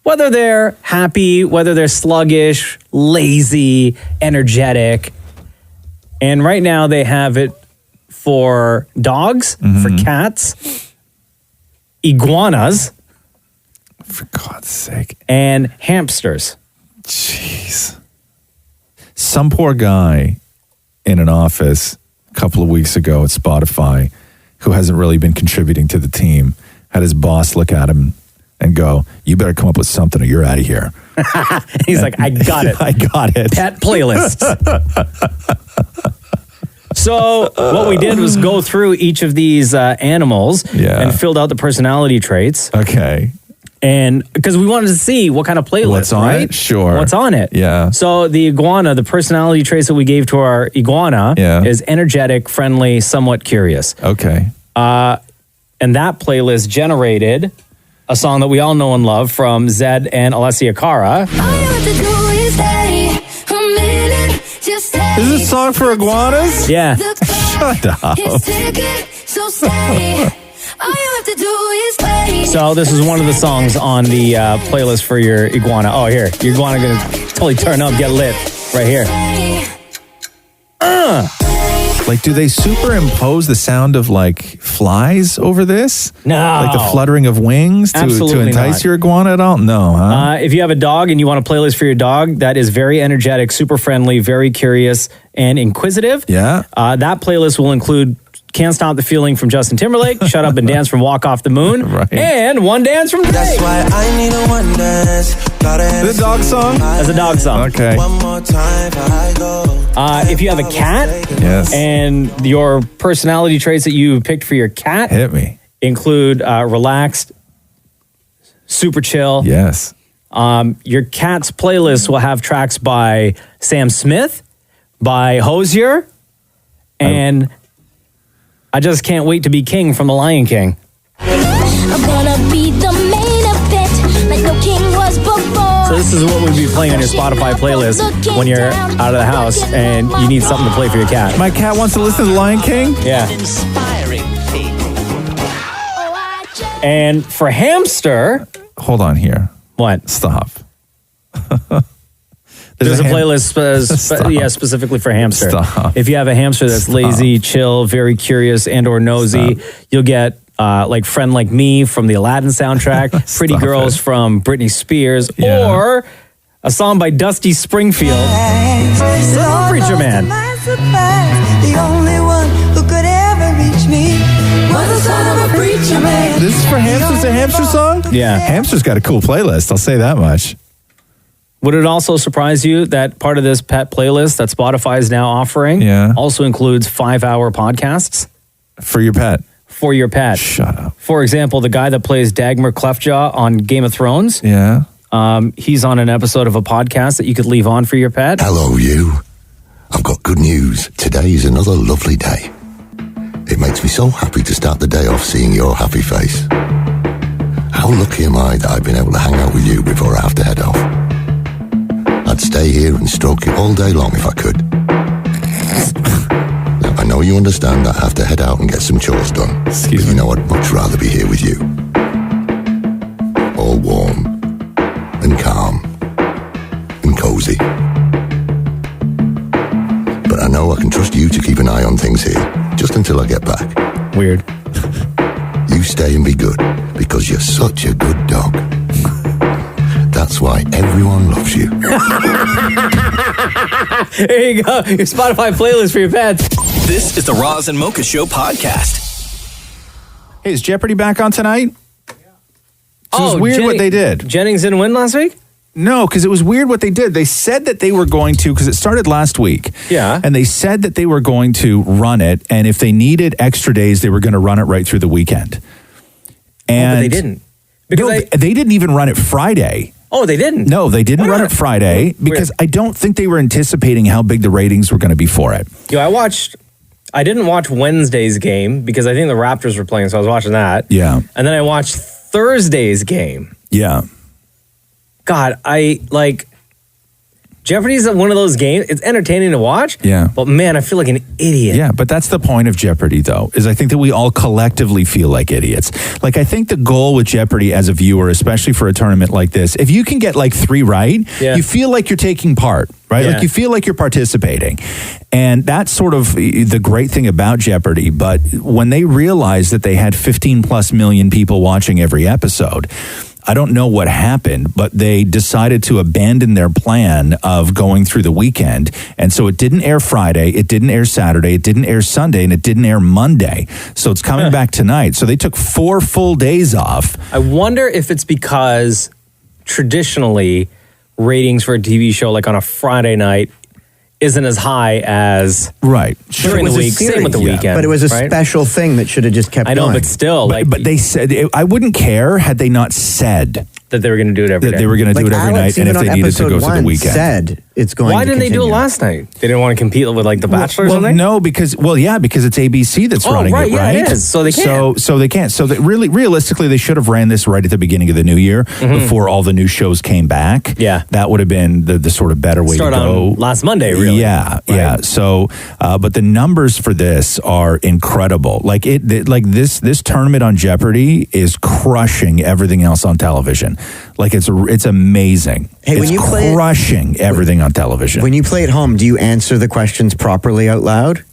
Whether they're happy, whether they're sluggish, lazy, energetic. And right now they have it for dogs, for cats, iguanas. For God's sake. And hamsters. Jeez. Some poor guy in an office a couple of weeks ago at Spotify, who hasn't really been contributing to the team, had his boss look at him and go, "You better come up with something or you're out of here." He's like, "I got it. I got it. Pet playlists." So what we did was go through each of these animals and filled out the personality traits. Okay. And because we wanted to see what kind of playlist, what's on it? Sure. What's on it? Yeah. So the iguana, the personality traits that we gave to our iguana is energetic, friendly, somewhat curious. Okay. And that playlist generated a song that we all know and love from Zed and Alessia Cara. Is this a song for iguanas? Yeah. Shut up. So this is one of the songs on the playlist for your iguana. Oh, here. Your iguana going to totally turn up, get lit. Right here. Do they superimpose the sound of flies over this? No. Like the fluttering of wings to entice your iguana at all? No, huh? If you have a dog and you want a playlist for your dog that is very energetic, super friendly, very curious, and inquisitive, that playlist will include Can't Stop the Feeling from Justin Timberlake, Shut Up and Dance from Walk Off the Moon, and One Dance from Drake. That's why I need a one dance. The dog song? That's a dog song. Okay. One more time before I go. If you have a cat, Yes. and your personality traits that you picked for your cat Hit me. include relaxed, super chill. Yes. Your cat's playlist will have tracks by Sam Smith, by Hozier, and I Just Can't Wait to Be King from The Lion King. I'm gonna be the main event, like no king was before. So this is what would be playing on your Spotify playlist when you're out of the house and you need something to play for your cat. My cat wants to listen to The Lion King? Yeah. Inspiring And for Hamster... Hold on here. What? Stop. There's a playlist specifically for Hamster. Stop. If you have a hamster that's lazy, chill, very curious, and or nosy, you'll get like Friend Like Me from the Aladdin soundtrack, Pretty Girls from Britney Spears, or a song by Dusty Springfield, Preacher Man. The only one who could ever reach me was the son of a preacher man. This is for hamsters, a hamster song? Yeah. Hamster's got a cool playlist, I'll say that much. Would it also surprise you that part of this pet playlist that Spotify is now offering also includes 5-hour podcasts? For your pet? For your pet. Shut up. For example, the guy that plays Dagmar Cleftjaw on Game of Thrones. Yeah. He's on an episode of a podcast that you could leave on for your pet. Hello, you. I've got good news. Today is another lovely day. It makes me so happy to start the day off seeing your happy face. How lucky am I that I've been able to hang out with you before I have to head off? I'd stay here and stroke you all day long if I could. Now, I know you understand that I have to head out and get some chores done. Excuse me. You know I'd much rather be here with you. All warm and calm and cozy. But I know I can trust you to keep an eye on things here, just until I get back. Weird. You stay and be good, because you're such a good dog. That's why everyone loves you. There you go. Your Spotify playlist for your pets. This is the Roz and Mocha Show podcast. Hey, is Jeopardy back on tonight? So it was weird what they did. Jennings didn't win last week? No, because it was weird what they did. They said that they were going to, because it started last week. Yeah. And they said that they were going to run it, and if they needed extra days, they were going to run it right through the weekend. And but they didn't. Because they didn't even run it Friday. Oh, they didn't? No, they didn't run it Friday because I don't think they were anticipating how big the ratings were going to be for it. I didn't watch Wednesday's game because I think the Raptors were playing, so I was watching that. Yeah. And then I watched Thursday's game. Yeah. God, Jeopardy's one of those games. It's entertaining to watch. Yeah. But man, I feel like an idiot. Yeah, but that's the point of Jeopardy, though, is I think that we all collectively feel like idiots. Like, I think the goal with Jeopardy as a viewer, especially for a tournament like this, if you can get like 3 right, you feel like you're taking part, right? Yeah. Like you feel like you're participating. And that's sort of the great thing about Jeopardy. But when they realized that they had 15 plus million people watching every episode, I don't know what happened, but they decided to abandon their plan of going through the weekend. And so it didn't air Friday, it didn't air Saturday, it didn't air Sunday, and it didn't air Monday. So it's coming back tonight. So they took 4 full days off. I wonder if it's because traditionally ratings for a TV show like on a Friday night isn't as high as during the week. Same with the weekend. But it was a special thing that should have just kept going. I know, but still. But they said, I wouldn't care had they not said that they were going to do it every day. That they were going to do it every night, and if they needed to go through the weekend. Said it's going. Why didn't they do it last night? They didn't want to compete with like The Bachelor or something? No, because it's ABC that's running it, right? Yeah, it is. So they can't. So they can't. So really, realistically, they should have ran this right at the beginning of the new year before all the new shows came back. Yeah, that would have been the sort of better way to go. On last Monday, really. Yeah, yeah. So, but the numbers for this are incredible. Like this tournament on Jeopardy is crushing everything else on television. Like it's amazing. Hey, when it's you play crushing everything on television. When you play at home, do you answer the questions properly out loud?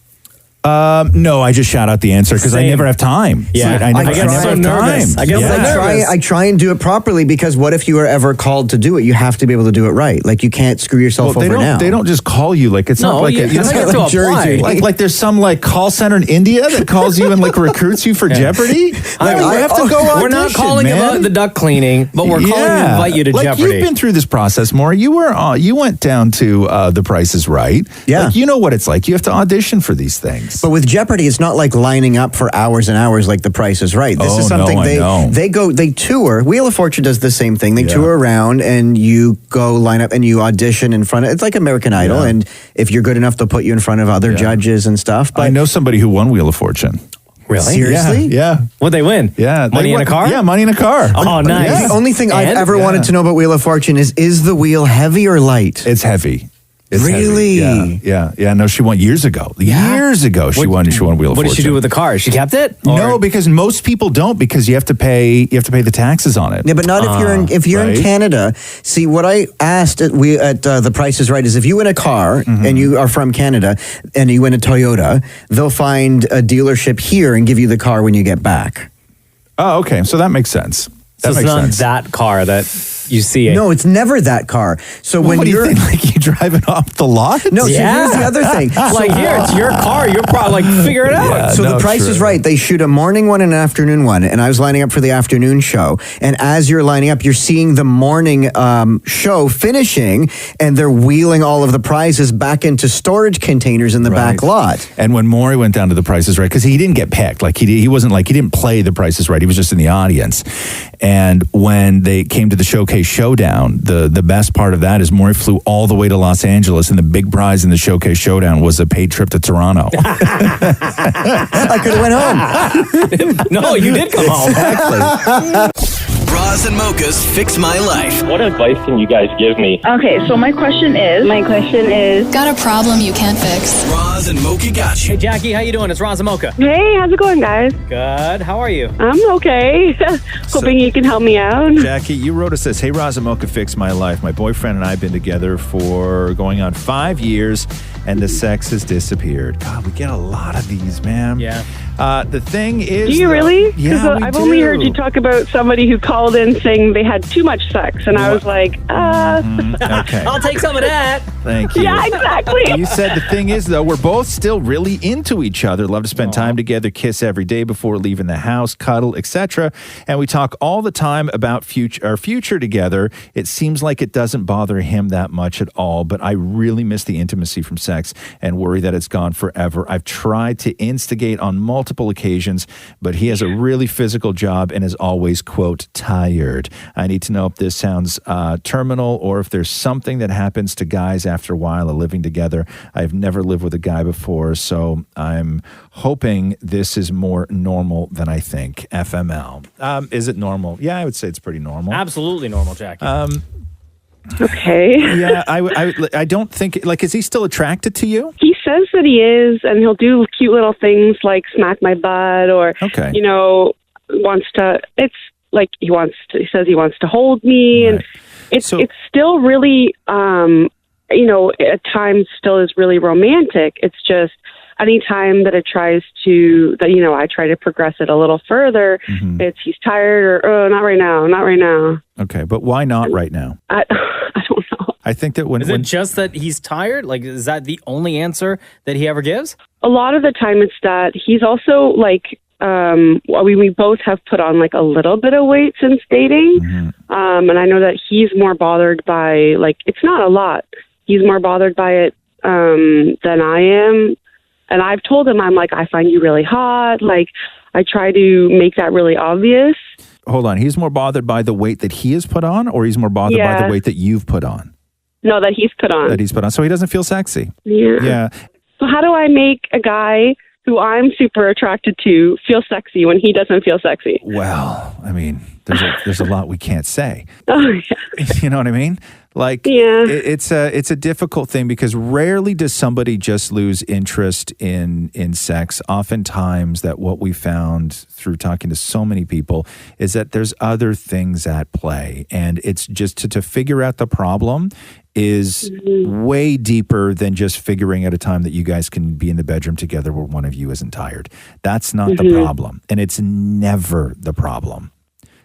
No, I just shout out the answer because I never have time. Yeah, I never have time. I try and do it properly because what if you are ever called to do it? You have to be able to do it right. Like you can't screw yourself over now. They don't just call you like it's not like it's not like jury duty. like there's some like call center in India that calls you and like recruits you for Jeopardy. I have to go audition, We're not calling about the duck cleaning, but we're calling to invite you to Jeopardy. You've been through this process, Maury. You went down to The Price is Right. Yeah, like, you know what it's like. You have to audition for these things. But with Jeopardy, it's not like lining up for hours and hours like The Price is Right. This is something they tour. Wheel of Fortune does the same thing. They tour around and you go line up and you audition in front of. It's like American Idol, and if you're good enough, they'll put you in front of other judges and stuff. But I know somebody who won Wheel of Fortune. Really? Seriously? Yeah. What'd they win? Yeah. Money in a car? Yeah, money in a car. Oh, nice. Yeah. The only thing I've ever wanted to know about Wheel of Fortune is the wheel heavy or light? It's heavy. It's really? Heavy. Yeah. No, she won years ago. Years ago, she won Wheel of Fortune. What did she do with the car? She kept it? No, because most people don't because you have to pay the taxes on it. Yeah, but not if you're in Canada. See, what I asked at The Price is Right is if you win a car and you are from Canada and you win a Toyota, they'll find a dealership here and give you the car when you get back. Oh, okay. So that makes sense. So it's not that car that you see it. No, it's never that car. So when what do you're you think, like you drive it off the lot? No, so here's the other thing. Like here, it's your car. You're probably like figure it out. Yeah, So The Price is Right. They shoot a morning one and an afternoon one, and I was lining up for the afternoon show. And as you're lining up, you're seeing the morning show finishing, and they're wheeling all of the prizes back into storage containers in the back lot. And when Maury went down to The Price is Right, because he didn't get picked, like he wasn't like he didn't play The Price is Right. He was just in the audience. And when they came to the Showcase Showdown, the best part of that is Maury flew all the way to Los Angeles, and the big prize in the Showcase Showdown was a paid trip to Toronto. I could have went home. No, you did come home. Exactly. Roz and Mocha's Fix My Life. What advice can you guys give me? Okay, so my question is... Got a problem you can't fix. Roz and Mocha got you. Hey, Jackie, how you doing? It's Roz and Mocha. Hey, how's it going, guys? Good. How are you? I'm okay. Hoping you can help me out. Jackie, you wrote us this. Hey, Roz and Mocha, Fix My Life. My boyfriend and I have been together for going on 5 years, and the sex has disappeared. God, we get a lot of these, man. Yeah. The thing is... Do you really? Yeah, I've only heard you talk about somebody who called in saying they had too much sex, and I was like, Okay. I'll take some of that. Thank you. Yeah, exactly. You said the thing is, though, we're both still really into each other. Love to spend time together, kiss every day before leaving the house, cuddle, etc. And we talk all the time about our future together. It seems like it doesn't bother him that much at all, but I really miss the intimacy from sex and worry that it's gone forever. I've tried to instigate on multiple occasions, but he has a really physical job and is always, quote, tired. I need to know if this sounds terminal or if there's something that happens to guys after a while of living together. I've never lived with a guy before, so I'm hoping this is more normal than I think. FML. Is it normal? Yeah, I would say it's pretty normal. Absolutely normal, Jackie. Okay. Yeah, I don't think, like, is he still attracted to you? He says that he is, and he'll do cute little things like smack my butt or, wants to, it's like he says he wants to hold me. Right. And it's still really, at times still is really romantic. It's just any time that I try to progress it a little further, it's he's tired or, not right now. Okay, but why not right now? I don't know. I think that Is it just that he's tired? Like, is that the only answer that he ever gives? A lot of the time it's that he's also like, we both have put on like a little bit of weight since dating. And I know that he's more bothered by, like, it's not a lot. He's more bothered by it than I am. And I've told him, I'm like, I find you really hot. Like, I try to make that really obvious. Hold on. He's more bothered by the weight that he has put on, or he's more bothered by the weight that you've put on? No, that he's put on. So he doesn't feel sexy. Yeah. So how do I make a guy who I'm super attracted to feel sexy when he doesn't feel sexy? Well, I mean, there's a lot we can't say. Oh, yeah. You know what I mean? Like, Yeah. it's a difficult thing because rarely does somebody just lose interest in sex. Oftentimes, that what we found through talking to so many people is that there's other things at play, and it's just to figure out the problem is way deeper than just figuring out a time that you guys can be in the bedroom together where one of you isn't tired. That's not the problem, and it's never the problem.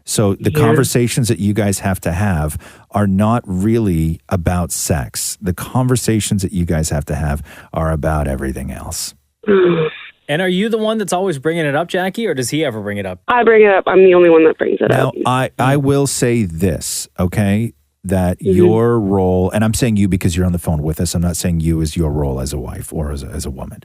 So the conversations that you guys have to have are not really about sex. The conversations that you guys have to have are about everything else. And are you the one that's always bringing it up, Jackie, or does he ever bring it up? I bring it up. I'm the only one that brings it Now, up. I will say this, okay, that your role, and I'm saying you because you're on the phone with us. I'm not saying you as your role as a wife or as a woman.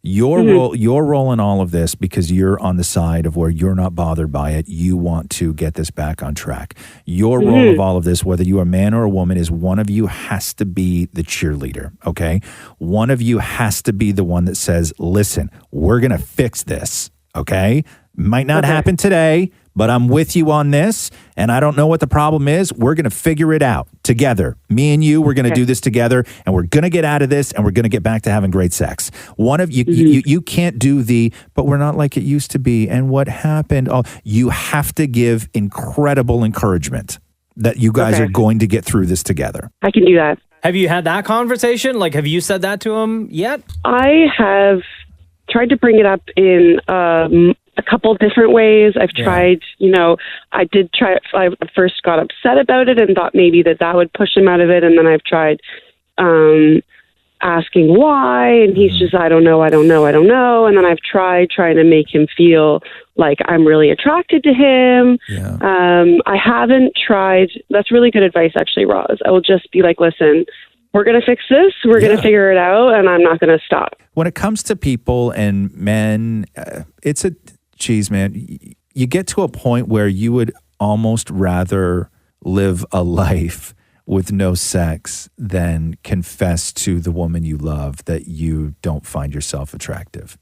Your role in all of this, because you're on the side of where you're not bothered by it, you want to get this back on track. Your role of all of this, whether you are a man or a woman, is one of you has to be the cheerleader, okay? One of you has to be the one that says, listen, we're going to fix this, okay? Might not happen today, but I'm with you on this, and I don't know what the problem is. We're going to figure it out together. Me and you, we're going to do this together, and we're going to get out of this, and we're going to get back to having great sex. One of you, you can't do but we're not like it used to be, and what happened? Oh, you have to give incredible encouragement that you guys are going to get through this together. I can do that. Have you had that conversation? Like, have you said that to him yet? I have tried to bring it up in a couple different ways. I've tried, I first got upset about it and thought maybe that would push him out of it. And then I've tried asking why, and he's just, I don't know. And then I've tried trying to make him feel like I'm really attracted to him. I haven't tried. That's really good advice, actually, Roz. I will just be like, listen, we're going to fix this. We're going to figure it out, and I'm not going to stop. When it comes to people and men, geez, man, you get to a point where you would almost rather live a life with no sex than confess to the woman you love that you don't find yourself attractive.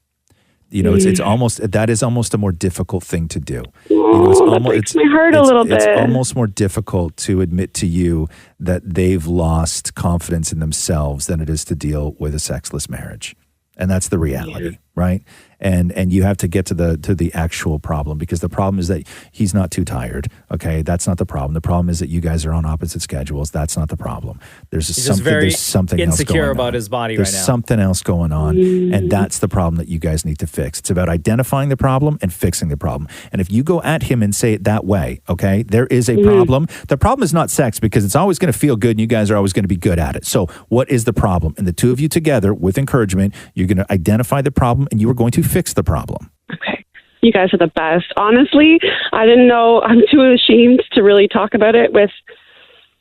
It's almost, that is almost a more difficult thing to do. That breaks my heart a little bit. It's almost more difficult to admit to you that they've lost confidence in themselves than it is to deal with a sexless marriage. And that's the reality, right? And you have to get to the actual problem, because the problem is that he's not too tired. Okay, that's not the problem. The problem is that you guys are on opposite schedules. That's not the problem. There's something insecure about his body right now. There's something else going on, and that's the problem that you guys need to fix. It's about identifying the problem and fixing the problem. And if you go at him and say it that way, okay, there is a problem. The problem is not sex, because it's always going to feel good, and you guys are always going to be good at it. So what is the problem? And the two of you together, with encouragement, you're going to identify the problem, and you are going to fix the problem. Okay. You guys are the best. Honestly, I didn't know. I'm too ashamed to really talk about it with,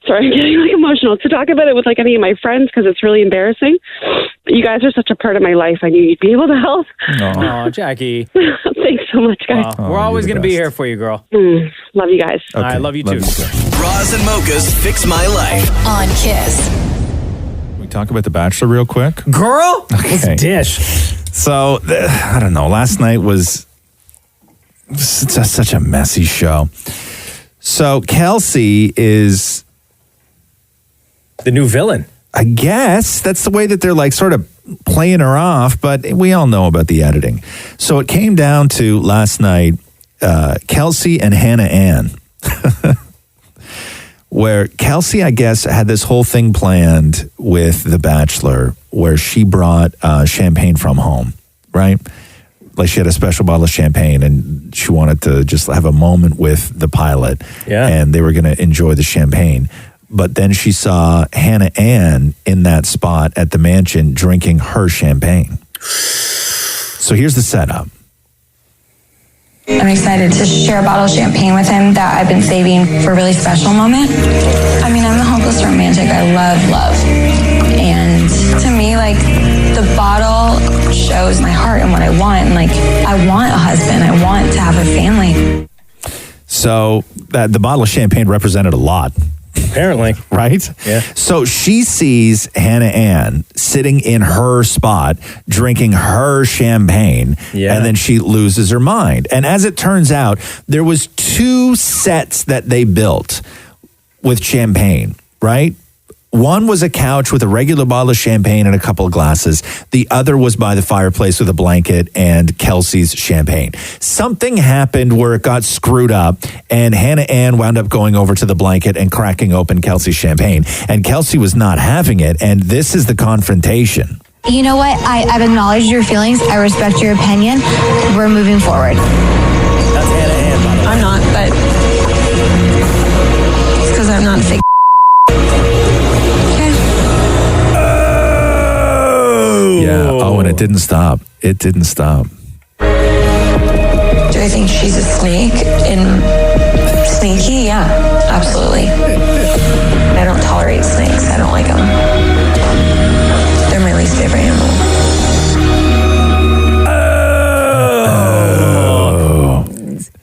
sorry, I'm getting emotional, to talk about it with any of my friends, because it's really embarrassing. But you guys are such a part of my life. I knew you'd be able to help. Oh, Jackie. Thanks so much, guys. We're always going to be here for you, girl. Love you guys. Okay. I love you too. Roz and Mocha's Fix My Life on Kiss. We talk about The Bachelor real quick? Girl, let's dish. So, I don't know. Last night was such a messy show. So, Kelsey is the new villain. I guess that's the way that they're sort of playing her off, but we all know about the editing. So, it came down to last night, Kelsey and Hannah Ann. Where Kelsey, I guess, had this whole thing planned with The Bachelor where she brought champagne from home, right? Like she had a special bottle of champagne and she wanted to just have a moment with the pilot. Yeah. And they were going to enjoy the champagne. But then she saw Hannah Ann in that spot at the mansion drinking her champagne. So here's the setup. I'm excited to share a bottle of champagne with him that I've been saving for a really special moment. I mean, I'm the hopeless romantic. I love. And to me, the bottle shows my heart and what I want. And I want a husband. I want to have a family. So the bottle of champagne represented a lot. Apparently. Right? Yeah. So she sees Hannah Ann sitting in her spot, drinking her champagne, and then she loses her mind. And as it turns out, there was 2 sets that they built with champagne, right? One was a couch with a regular bottle of champagne and a couple of glasses. The other was by the fireplace with a blanket and Kelsey's champagne. Something happened where it got screwed up, and Hannah Ann wound up going over to the blanket and cracking open Kelsey's champagne. And Kelsey was not having it, and this is the confrontation. You know what? I've acknowledged your feelings. I respect your opinion. We're moving forward. That's Hannah Ann, by the way. I'm not, but it's because I'm not a fake. Yeah. Oh, and it didn't stop. It didn't stop. Do I think she's a snake and sneaky? Yeah, absolutely. I don't tolerate snakes. I don't like them. They're my least favorite animal.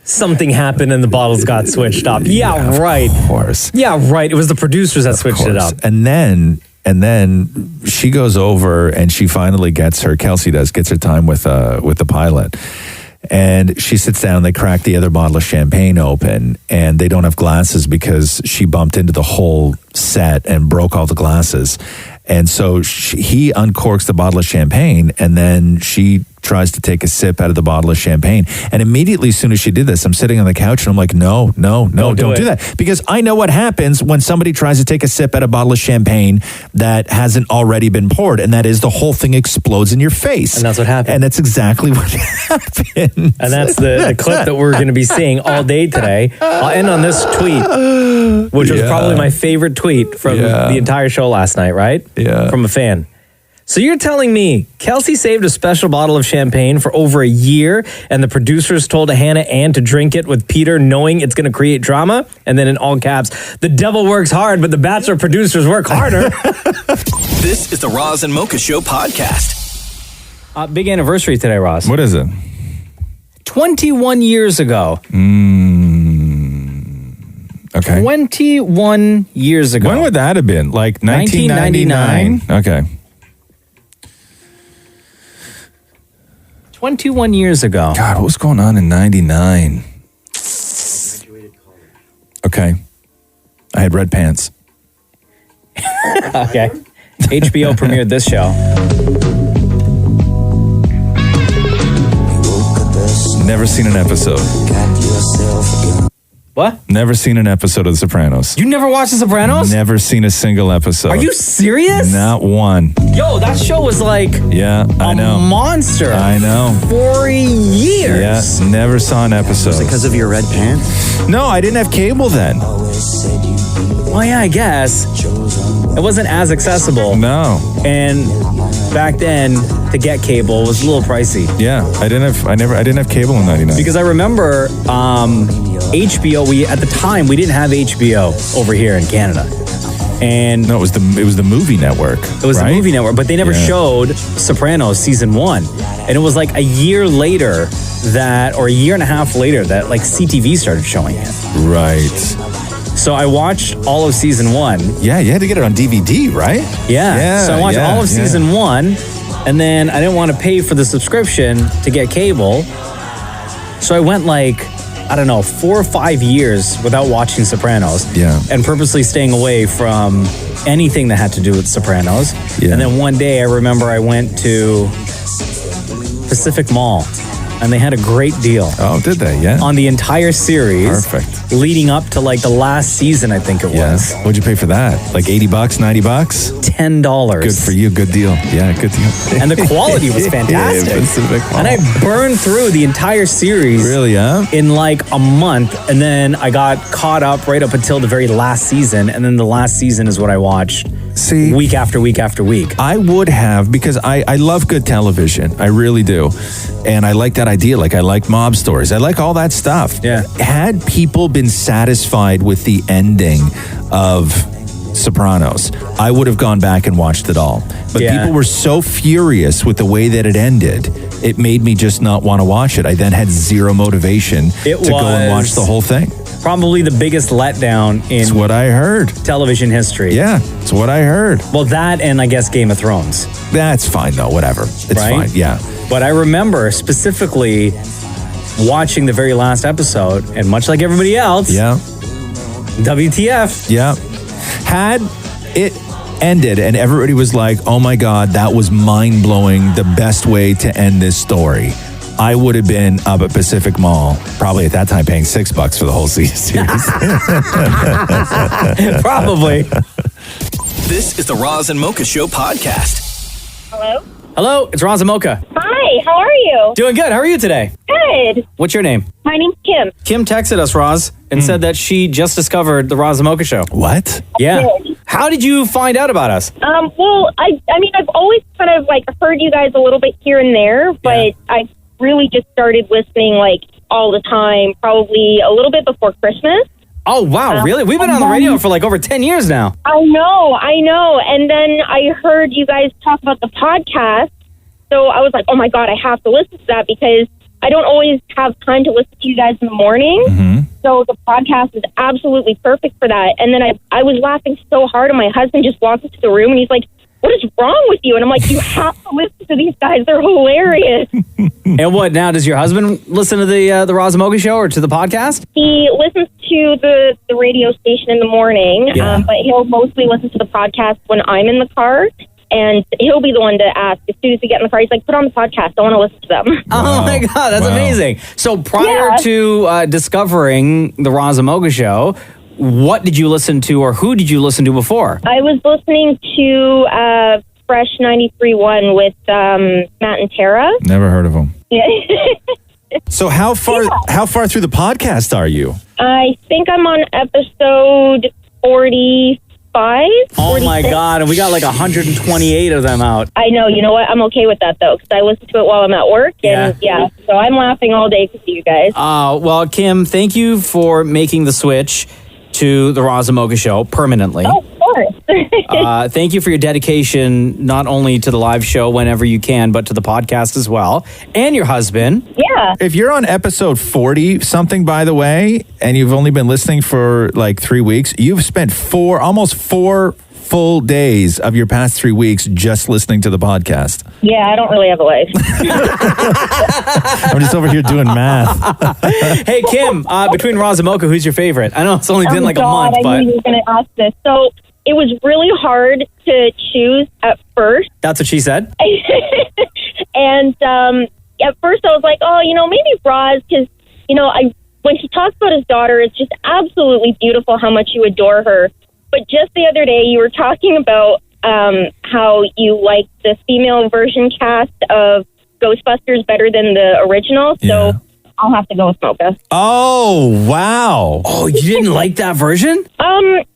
Something happened and the bottles got switched up. Yeah, right. Of course. Yeah, right. It was the producers that switched it up. And then she goes over and she finally gets her time with the pilot. And she sits down, they crack the other bottle of champagne open, and they don't have glasses because she bumped into the whole set and broke all the glasses. And so he uncorks the bottle of champagne, and then she tries to take a sip out of the bottle of champagne. And immediately, as soon as she did this, I'm sitting on the couch and I'm like, no, don't do that. Because I know what happens when somebody tries to take a sip at a bottle of champagne that hasn't already been poured. And that is the whole thing explodes in your face. And that's what happened. And that's exactly what happened. And that's the clip that we're going to be seeing all day today. I'll end on this tweet, which was probably my favorite tweet from the entire show last night, right? Yeah. From a fan. So you're telling me Kelsey saved a special bottle of champagne for over a year and the producers told Hannah Ann to drink it with Peter knowing it's going to create drama? And then in all caps, the devil works hard, but the Bachelor producers work harder. This is the Roz and Mocha Show podcast. Big anniversary today, Roz. What is it? 21 years ago. Okay. 21 years ago. When would that have been? Like 1999? Okay. 21 years ago. God, what was going on in 99? Okay. I had red pants. Okay. HBO premiered this show. Never seen an episode. What? Never seen an episode of The Sopranos. You never watched The Sopranos? Never seen a single episode. Are you serious? Not one. Yo, that show was like I know. A monster. I know. For years. Yeah, never saw an episode. Was it because of your red pants? No, I didn't have cable then. Well, yeah, I guess. It wasn't as accessible. No. And back then, to get cable was a little pricey. Yeah, I didn't have cable in 99. Because I remember HBO, at the time we didn't have HBO over here in Canada. And no, it was the movie network. It was the movie network, but they never showed Sopranos season 1. And it was like a year later or a year and a half later that like CTV started showing it. Right. So I watched all of season 1. Yeah, you had to get it on DVD, right? Yeah. So I watched all of season 1, and then I didn't want to pay for the subscription to get cable. So I went 4 or 5 years without watching Sopranos. Yeah. And purposely staying away from anything that had to do with Sopranos. Yeah. And then one day I remember I went to Pacific Mall. And they had a great deal. Oh, did they? Yeah. On the entire series. Perfect. Leading up to the last season, I think it was. What'd you pay for that? Like $80, $90? $10. Good for you. Good deal. Yeah, good deal. And the quality was fantastic. And I burned through the entire series. Really, huh? In a month. And then I got caught up right up until the very last season. And then the last season is what I watched. See, week after week after week. I would have, because I love good television. I really do. And I like that idea. I like mob stories. I like all that stuff. Yeah. Had people been satisfied with the ending of Sopranos, I would have gone back and watched it all. But people were so furious with the way that it ended, it made me just not want to watch it. I then had zero motivation to go and watch the whole thing. Probably the biggest letdown in It's what I heard. television history. Yeah, it's what I heard. Well, that and I guess Game of Thrones. That's fine though, whatever. It's Right? fine, yeah. But I remember specifically watching the very last episode, and much like everybody else, Yeah. WTF. Yeah. Had it ended and everybody was like, oh my God, that was mind-blowing, the best way to end this story, I would have been up at Pacific Mall, probably at that time paying $6 for the whole series. Probably. This is the Roz and Mocha Show podcast. Hello? Hello, it's Roz Mocha. Hi, how are you? Doing good. How are you today? Good. What's your name? My name's Kim. Kim texted us, Roz, and said that she just discovered the Roz and Mocha Show. What? Yeah. How did you find out about us? Well, I mean, I've always kind of like heard you guys a little bit here and there, but I really just started listening like all the time, probably a little bit before Christmas. Oh, wow, really? We've been on the radio for like over 10 years now. I know. And then I heard you guys talk about the podcast. So I was like, oh my God, I have to listen to that because I don't always have time to listen to you guys in the morning. Mm-hmm. So the podcast is absolutely perfect for that. And then I was laughing so hard and my husband just walked into the room and he's like, what is wrong with you? And I'm like, you have to listen to these guys. They're hilarious. And what now? Does your husband listen to the Roz and Mocha Show or to the podcast? He listens to the radio station in the morning, but he'll mostly listen to the podcast when I'm in the car. And he'll be the one to ask as soon as we get in the car. He's like, put on the podcast. I want to listen to them. Oh, my God. That's amazing. So prior to discovering the Roz and Mocha Show, what did you listen to or who did you listen to before? I was listening to Fresh 93.1 with Matt and Tara. Never heard of them. Yeah. So how far through the podcast are you? I think I'm on episode 45. Oh, my God. And we got like 128 of them out. I know. You know what? I'm okay with that, though, because I listen to it while I'm at work. And, so I'm laughing all day to see you guys. Well, Kim, thank you for making the switch to the Roz and Mocha Show permanently. Oh, of course. Thank you for your dedication, not only to the live show whenever you can, but to the podcast as well. And your husband. Yeah. If you're on episode 40 something, by the way, and you've only been listening for like 3 weeks, you've spent almost four full days of your past 3 weeks just listening to the podcast. Yeah, I don't really have a life. I'm just over here doing math. Hey, Kim, between Roz and Mocha, who's your favorite? I know it's only been like a month, but I knew you were going to ask this. So it was really hard to choose at first. That's what she said. And at first I was like, oh, maybe Roz, because, when he talks about his daughter, it's just absolutely beautiful how much you adore her. But just the other day, you were talking about how you like the female version cast of Ghostbusters better than the original. So I'll have to go with Mocha. Oh, wow. Oh, you didn't like that version?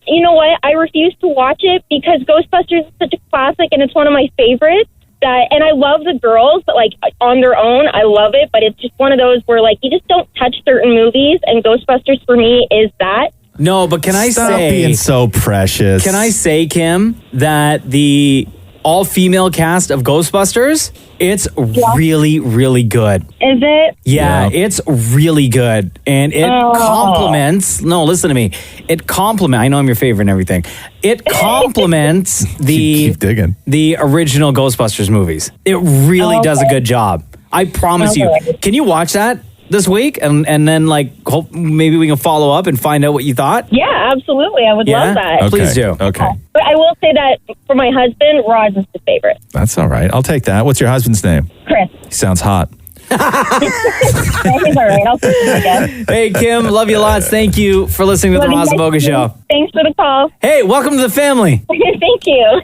You know what? I refuse to watch it because Ghostbusters is such a classic and it's one of my favorites. And I love the girls, but like on their own, I love it. But it's just one of those where like you just don't touch certain movies, and Ghostbusters for me is that. No, but can I Stop say... being so precious. Can I say, Kim, that the all-female cast of Ghostbusters, it's really, really good. Is it? Yeah, it's really good. And it complements... No, listen to me. It complements... I know I'm your favorite and everything. It complements Keep digging. the original Ghostbusters movies. It really does a good job. I promise you. Can you watch that this week and then hope maybe we can follow up and find out what you thought? Yeah, absolutely. I would love that. Okay. Please do. Okay. But I will say that for my husband, Roz is his favorite. That's all right. I'll take that. What's your husband's name? Chris. He sounds hot. He's all right. I'll take him again. Hey, Kim, love you lots. Thank you for listening to the Roz and Mocha Show. Thanks for the call. Hey, welcome to the family. Thank you.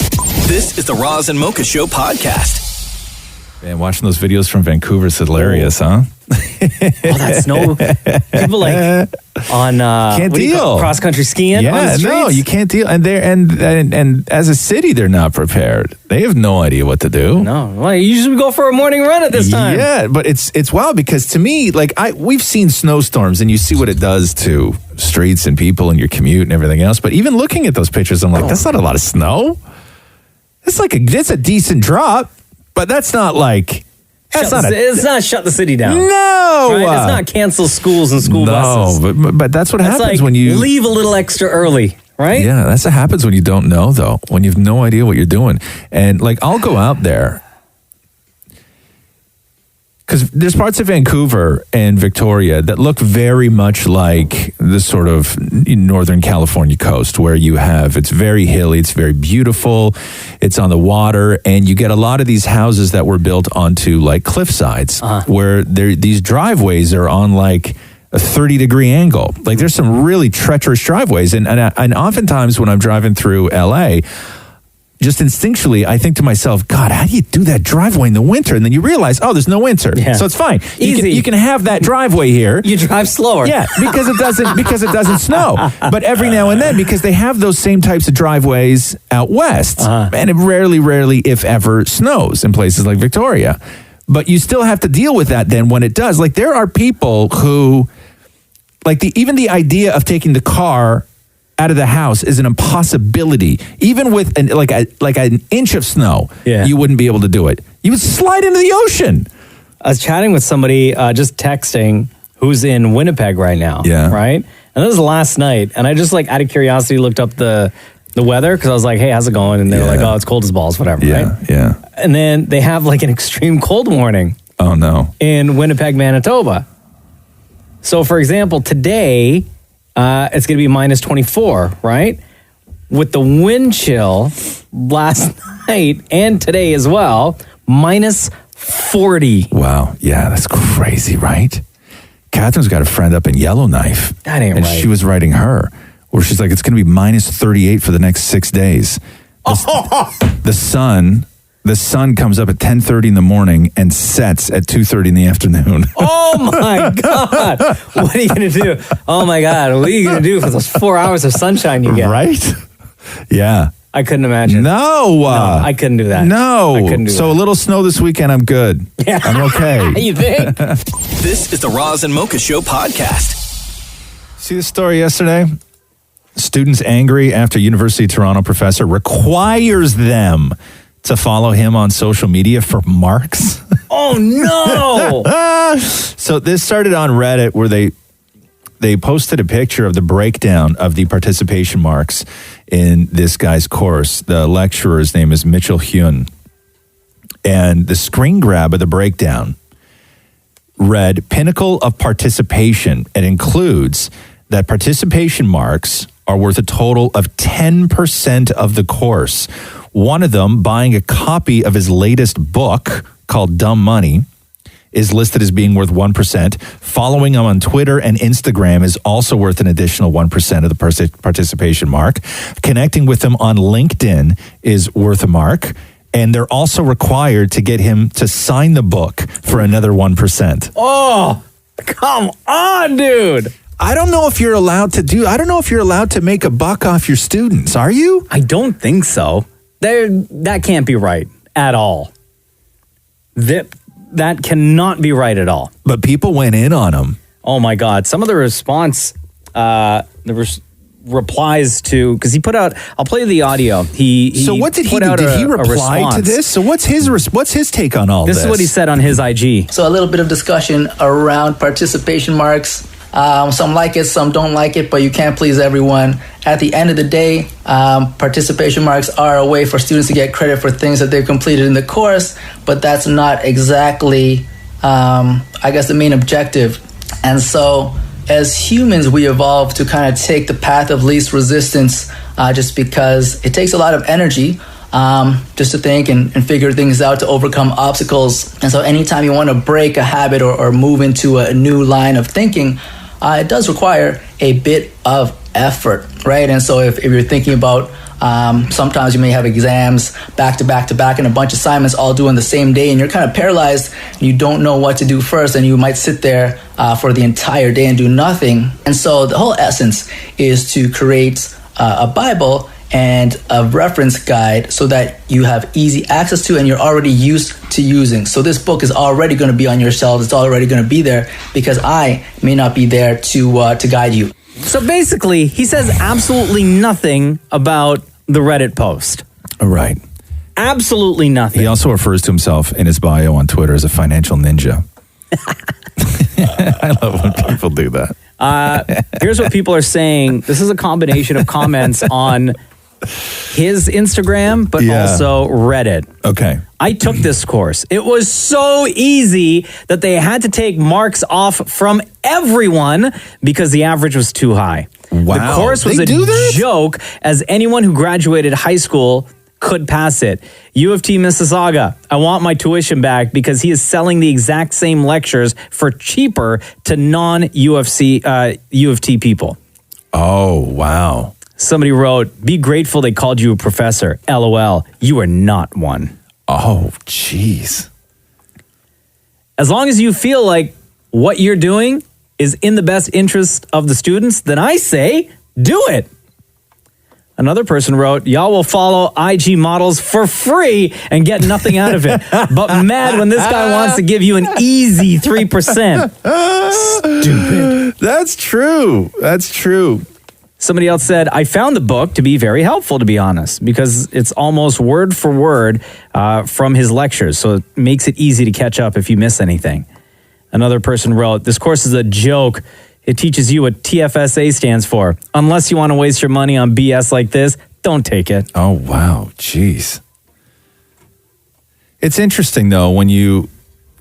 This is the Roz and Mocha Show podcast. Man, watching those videos from Vancouver is hilarious, huh? That snow. People on can't deal cross country skiing. On the streets. No, you can't deal. And they're and as a city, they're not prepared. They have no idea what to do. No, well, you usually go for a morning run at this time. Yeah, but it's wild because to me, we've seen snowstorms and you see what it does to streets and people and your commute and everything else. But even looking at those pictures, I'm like, that's not a lot of snow. It's it's a decent drop, but that's not like. It's not shut the city down. No, right? It's not cancel schools and school buses. No, but that's what happens like when you leave a little extra early, right? Yeah, that's what happens when you don't know, though. When you have no idea what you're doing, and I'll go out there because because there's parts of Vancouver and Victoria that look very much like the sort of Northern California coast where it's very hilly, it's very beautiful, it's on the water, and you get a lot of these houses that were built onto like cliff sides where these driveways are on like a 30-degree angle. Like there's some really treacherous driveways. And oftentimes when I'm driving through LA, just instinctually, I think to myself, God, how do you do that driveway in the winter? And then you realize, there's no winter. Yeah. So it's fine. Easy. You can have that driveway here. You drive slower. Yeah, because it doesn't snow. But every now and then, because they have those same types of driveways out west, and it rarely, if ever, snows in places like Victoria. But you still have to deal with that then when it does. Like there are people who, like even the idea of taking the car out of the house is an impossibility. Even with an inch of snow, you wouldn't be able to do it. You would slide into the ocean. I was chatting with somebody, just texting, who's in Winnipeg right now. Yeah. Right? And this was last night. And I just out of curiosity looked up the weather because I was like, hey, how's it going? And they were like, it's cold as balls, whatever. Yeah, right? yeah. And then they have like an extreme cold warning. Oh, no. In Winnipeg, Manitoba. So, for example, today, it's going to be minus 24, right? With the wind chill last night and today as well, minus 40. Wow. Yeah, that's crazy, right? Catherine's got a friend up in Yellowknife. That ain't and right. She was writing her, where she's like, it's going to be minus 38 for the next 6 days. The sun comes up at 10:30 in the morning and sets at 2:30 in the afternoon. Oh my God. What are you going to do? Oh my God. What are you going to do for those 4 hours of sunshine you get? Right? Yeah. I couldn't imagine. No, I couldn't do that. No. I couldn't do so that. A little snow this weekend, I'm good. Yeah. I'm okay. You think? This is the Roz and Mocha Show podcast. See the story yesterday? Students angry after University of Toronto professor requires them to follow him on social media for marks. Oh, no. So this started on Reddit where they posted a picture of the breakdown of the participation marks in this guy's course. The lecturer's name is Mitchell Hyun. And the screen grab of the breakdown read, pinnacle of participation. It includes that participation marks are worth a total of 10% of the course. One of them, buying a copy of his latest book called Dumb Money, is listed as being worth 1%. Following him on Twitter and Instagram is also worth an additional 1% of the participation mark. Connecting with him on LinkedIn is worth a mark. And they're also required to get him to sign the book for another 1%. Oh, come on, dude. I don't know if you're allowed to make a buck off your students, are you? I don't think so. That can't be right at all. That cannot be right at all. But people went in on him. Oh my God. Some of the response, replies to, because he put out, I'll play the audio. So what did he do? Did he reply to this? So what's his take on all this? This is what he said on his IG. So a little bit of discussion around participation marks. Some like it, some don't like it, but you can't please everyone. At the end of the day, participation marks are a way for students to get credit for things that they've completed in the course, but that's not exactly, the main objective. And so as humans, we evolved to kind of take the path of least resistance just because it takes a lot of energy just to think and figure things out, to overcome obstacles. And so anytime you want to break a habit or move into a new line of thinking, it does require a bit of effort, right? And so if you're thinking about sometimes you may have exams back to back and a bunch of assignments all due on the same day, and you're kind of paralyzed and you don't know what to do first, and you might sit there for the entire day and do nothing. And so the whole essence is to create a Bible and a reference guide so that you have easy access to and you're already used to using. So this book is already going to be on your shelves. It's already going to be there because I may not be there to guide you. So basically, he says absolutely nothing about the Reddit post. Right. Absolutely nothing. He also refers to himself in his bio on Twitter as a financial ninja. I love when people do that. Here's what people are saying. This is a combination of comments on his Instagram, but also Reddit. Okay. I took this course. It was so easy that they had to take marks off from everyone because the average was too high. Wow. The course was They a do that? joke, as anyone who graduated high school could pass it. U of T Mississauga, I want my tuition back because he is selling the exact same lectures for cheaper to non-U of T people. Oh, wow. Somebody wrote, be grateful they called you a professor. LOL, you are not one. Oh, jeez. As long as you feel like what you're doing is in the best interest of the students, then I say do it. Another person wrote, y'all will follow IG models for free and get nothing out of it. But mad when this guy wants to give you an easy 3%. Stupid. That's true. That's true. Somebody else said, I found the book to be very helpful, to be honest, because it's almost word for word from his lectures. So it makes it easy to catch up if you miss anything. Another person wrote, this course is a joke. It teaches you what TFSA stands for. Unless you want to waste your money on BS like this, don't take it. Oh, wow. Jeez. It's interesting, though, when you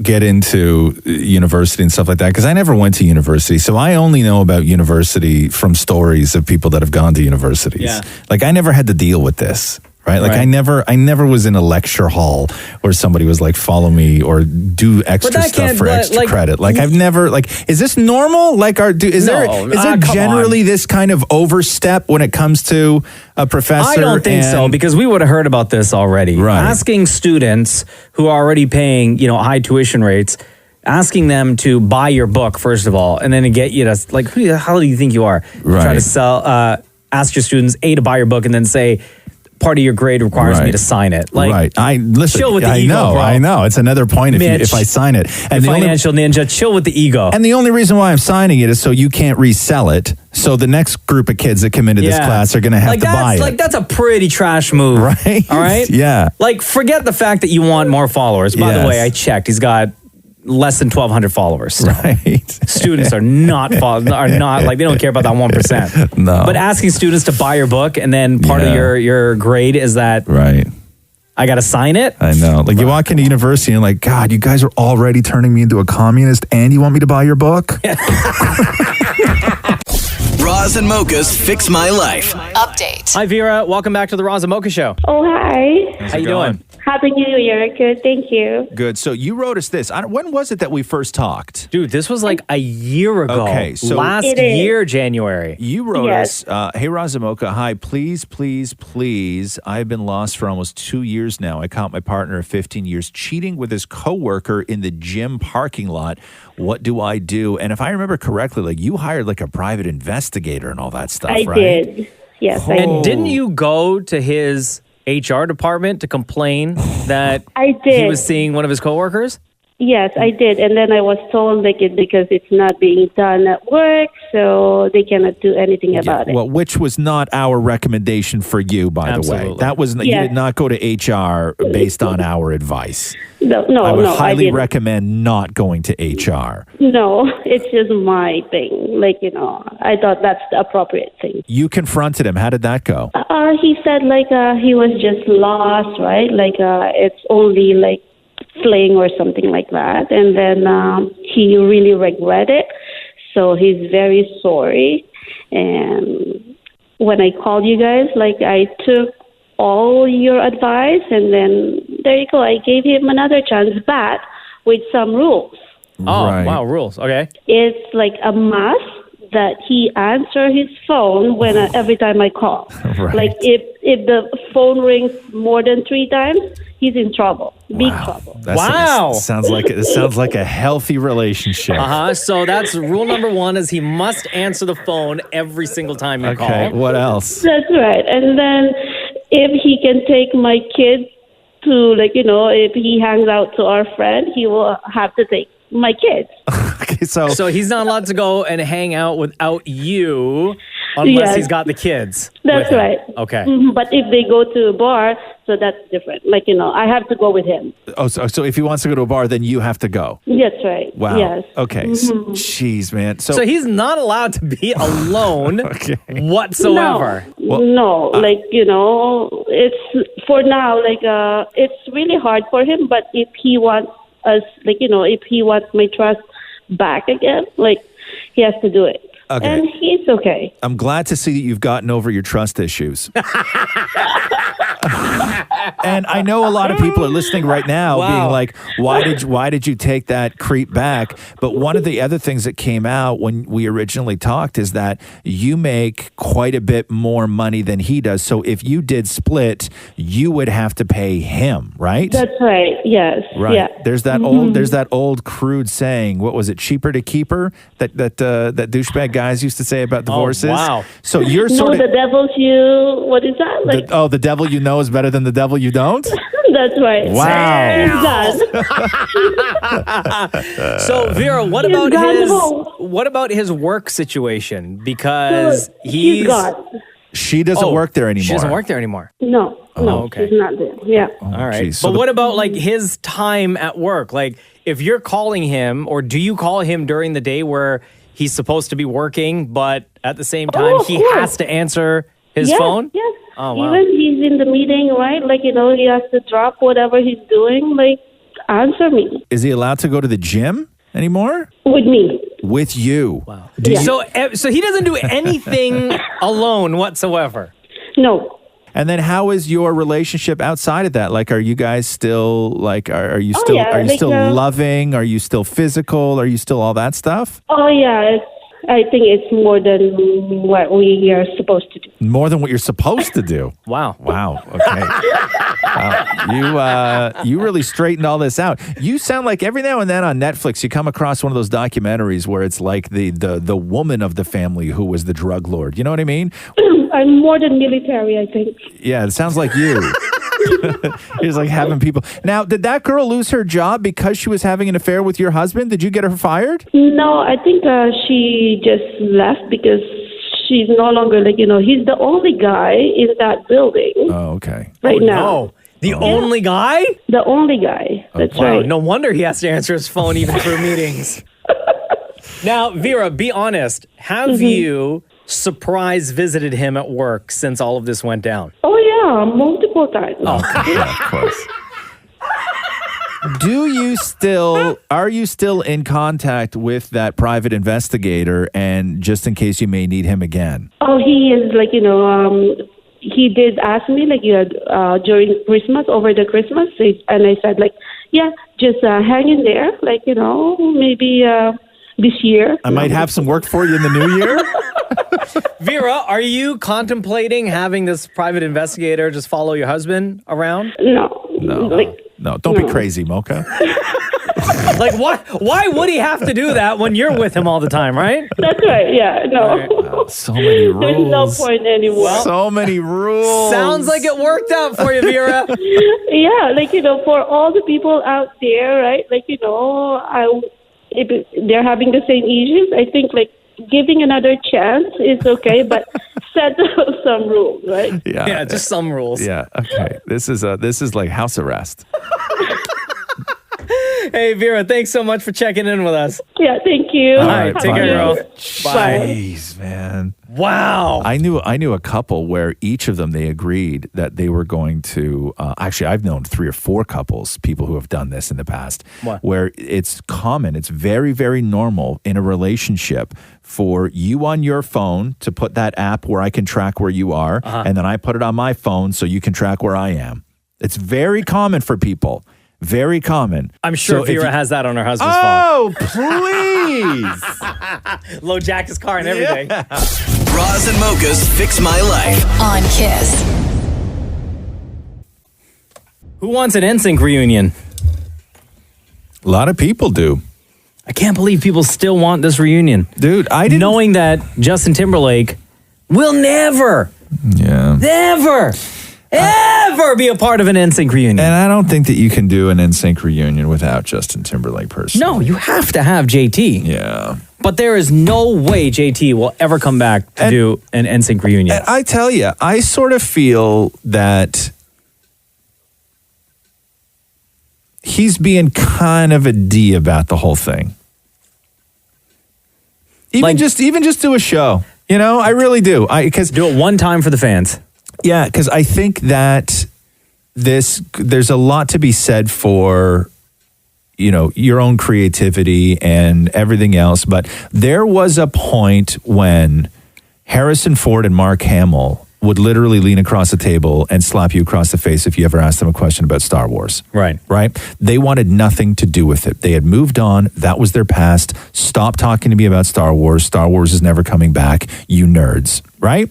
get into university and stuff like that, because I never went to university, so I only know about university from stories of people that have gone to universities. Yeah. Like, I never had to deal with this. Right? Like, Right. I never was in a lecture hall where somebody was like, follow me or do extra that stuff can't- for but, extra like- credit. Like, I've never, like, is this normal? Like, is there come generally this kind of overstep when it comes to a professor? I don't think so, and- because we would have heard about this already. Right. Asking students who are already paying, high tuition rates, asking them to buy your book, first of all, and then to get you to, like, who the hell do you think you are? Right. Try to sell, ask your students, A, to buy your book, and then say, part of your grade requires me Right. to sign it. Like, right. chill with the I ego, know, bro. I know. It's another point Mitch, if I sign it. And the financial ninja, chill with the ego. And the only reason why I'm signing it is so you can't resell it. So the next group of kids that come into this class are going to have to buy it. Like, that's a pretty trash move. Right? All right? Yeah. Like, forget the fact that you want more followers. By the Yes. way, I checked. He's got less than 1,200 followers. So. Right. Students are not like, they don't care about that 1%. No. But asking students to buy your book and then part of your grade is that Right. I got to sign it. I know. Like, you walk into university and you're like, God, you guys are already turning me into a communist and you want me to buy your book? Roz and Mocha's Fix My Life. Update. Hi, Vera. Welcome back to the Roz and Mocha Show. Oh, hi. How you doing? Happy New Year. Good, thank you. Good. So you wrote us this. When was it that we first talked? Dude, this was like a year ago. Okay, so last It is. year, January. You wrote Yes. us, hey, Roz and Mocha, hi, please, please, please. I've been lost for almost 2 years now. I caught my partner of 15 years cheating with his coworker in the gym parking lot. What do I do? And if I remember correctly, like, you hired like a private investigator and all that stuff, I right? did. Yes, I And did. didn't you go to his HR department to complain that I he did. was seeing one of his coworkers? Yes, I did. And then I was told like it because it's not being done at work, so they cannot do anything about it. Well, which was not our recommendation for you, by the way. Absolutely. That was you Yes. did not go to HR based on our advice. No, I would I highly didn't. recommend not going to HR. No, it's just my thing. Like, I thought that's the appropriate thing. You confronted him. How did that go? He said he was just lost, right? It's only like slang or something like that. And then he really regretted it. So he's very sorry. And when I called you guys, I took all your advice, and then there you go. I gave him another chance back with some rules. Oh, wow, rules. Okay. It's like a must that he answer his phone every time I call. Right. Like if the phone rings more than 3 times, he's in trouble. Big trouble. Wow. Sounds like a healthy relationship. So that's rule number 1 is he must answer the phone every single time you Okay. call. What else? That's right. And then if he can take my kid to, if he hangs out to our friend, he will have to take my kids. Okay, so he's not allowed to go and hang out without you. Unless Yes. he's got the kids. That's with him. right. Okay. Mhm. But if they go to a bar, so that's different. Like, I have to go with him. Oh, so if he wants to go to a bar, then you have to go. That's right. Wow. Yes. Okay. Mhm. Jeez, man. So he's not allowed to be alone whatsoever. No, it's for now, it's really hard for him, but if he wants us, if he wants my trust back again, he has to do it. Okay. And he's okay. I'm glad to see that you've gotten over your trust issues. And I know a lot of people are listening right now being like, why did you take that creep back? But one of the other things that came out when we originally talked is that you make quite a bit more money than he does. So if you did split, you would have to pay him, right? That's right. Yes. Right. Yeah. There's that old crude saying, what was it, cheaper to keep her? That douchebag guys used to say about divorces. wow. So you're No, sort of the devil's what is that? the devil you know is better than the devil you don't? That's right. Wow. He's gone. So Vera, what He's about gone home. what about his work situation? Because He's gone. She doesn't work there anymore. She doesn't work there anymore. No, okay. he's not there. Yeah. All right. geez. So But what about his time at work? Like if you're calling him, or do you call him during the day where he's supposed to be working, but at the same time he has to answer his phone? Yes. Oh, wow. Even he's in the meeting, right? He has to drop whatever he's doing. Answer me. Is he allowed to go to the gym anymore? With me. With you? Wow. So he doesn't do anything alone whatsoever? No. And then how is your relationship outside of that? Are you guys still are you still loving? Are you still physical? Are you still all that stuff? Oh, yeah. I think it's more than what we are supposed to do. More than what you're supposed to do. Wow. Okay. You really straightened all this out. You sound like every now and then on Netflix you come across one of those documentaries where it's like the woman of the family who was the drug lord. You know what I mean? I'm more than military, I think. Yeah, it sounds like you. He's having people. Now, did that girl lose her job because she was having an affair with your husband? Did you get her fired? No, I think she just left because she's no longer he's the only guy in that building. Oh, okay. Right now. No. The only guy? The only guy. That's Wow, right. no wonder he has to answer his phone even through meetings. Now, Vera, be honest. Have you surprise visited him at work since all of this went down? Oh, yeah, multiple times. Oh, yeah, of course. Are you still in contact with that private investigator, and just in case you may need him again? Oh, he is he did ask me during Christmas, over the Christmas, and I said yeah, just hang in there, maybe this year. I might have some work for you in the new year. Vera, are you contemplating having this private investigator just follow your husband around? No, don't be crazy, Mocha. Why would he have to do that when you're with him all the time, right? That's right, yeah, no. Right. Wow, so many rules. There's no point anymore. So many rules. Sounds like it worked out for you, Vera. Yeah, for all the people out there, right? If they're having the same issues, I think giving another chance is okay, but set some rules, right? Yeah, just some rules. Yeah, okay. This is like house arrest. Hey, Vera, thanks so much for checking in with us. Yeah, thank you. All right, take care, girl. Bye. Jeez, man. Wow. I knew a couple where each of them, they agreed that they were going to, actually, I've known 3 or 4 couples, people who have done this in the past, where it's common, it's very, very normal in a relationship for you on your phone to put that app where I can track where you are, and then I put it on my phone so you can track where I am. It's very common for people. Very common. I'm sure Vera has that on her husband's phone. Oh, please. Load jack his car and everything. Roz and Mocha's Fix My Life. On Kiss. Who wants an NSYNC reunion? A lot of people do. I can't believe people still want this reunion. Dude, I didn't... Knowing that Justin Timberlake will never ever be a part of an NSYNC reunion. And I don't think that you can do an NSYNC reunion without Justin Timberlake personally. No, you have to have JT. Yeah. But there is no way JT will ever come back to do an NSYNC reunion. And I tell you, I sort of feel that he's being kind of a D about the whole thing. Even just do a show. You know, I really do. Because do it one time for the fans. Yeah, because I think that there's a lot to be said for, you know, your own creativity and everything else. But there was a point when Harrison Ford and Mark Hamill would literally lean across the table and slap you across the face if you ever asked them a question about Star Wars. Right. Right? They wanted nothing to do with it. They had moved on. That was their past. Stop talking to me about Star Wars. Star Wars is never coming back. You nerds. Right?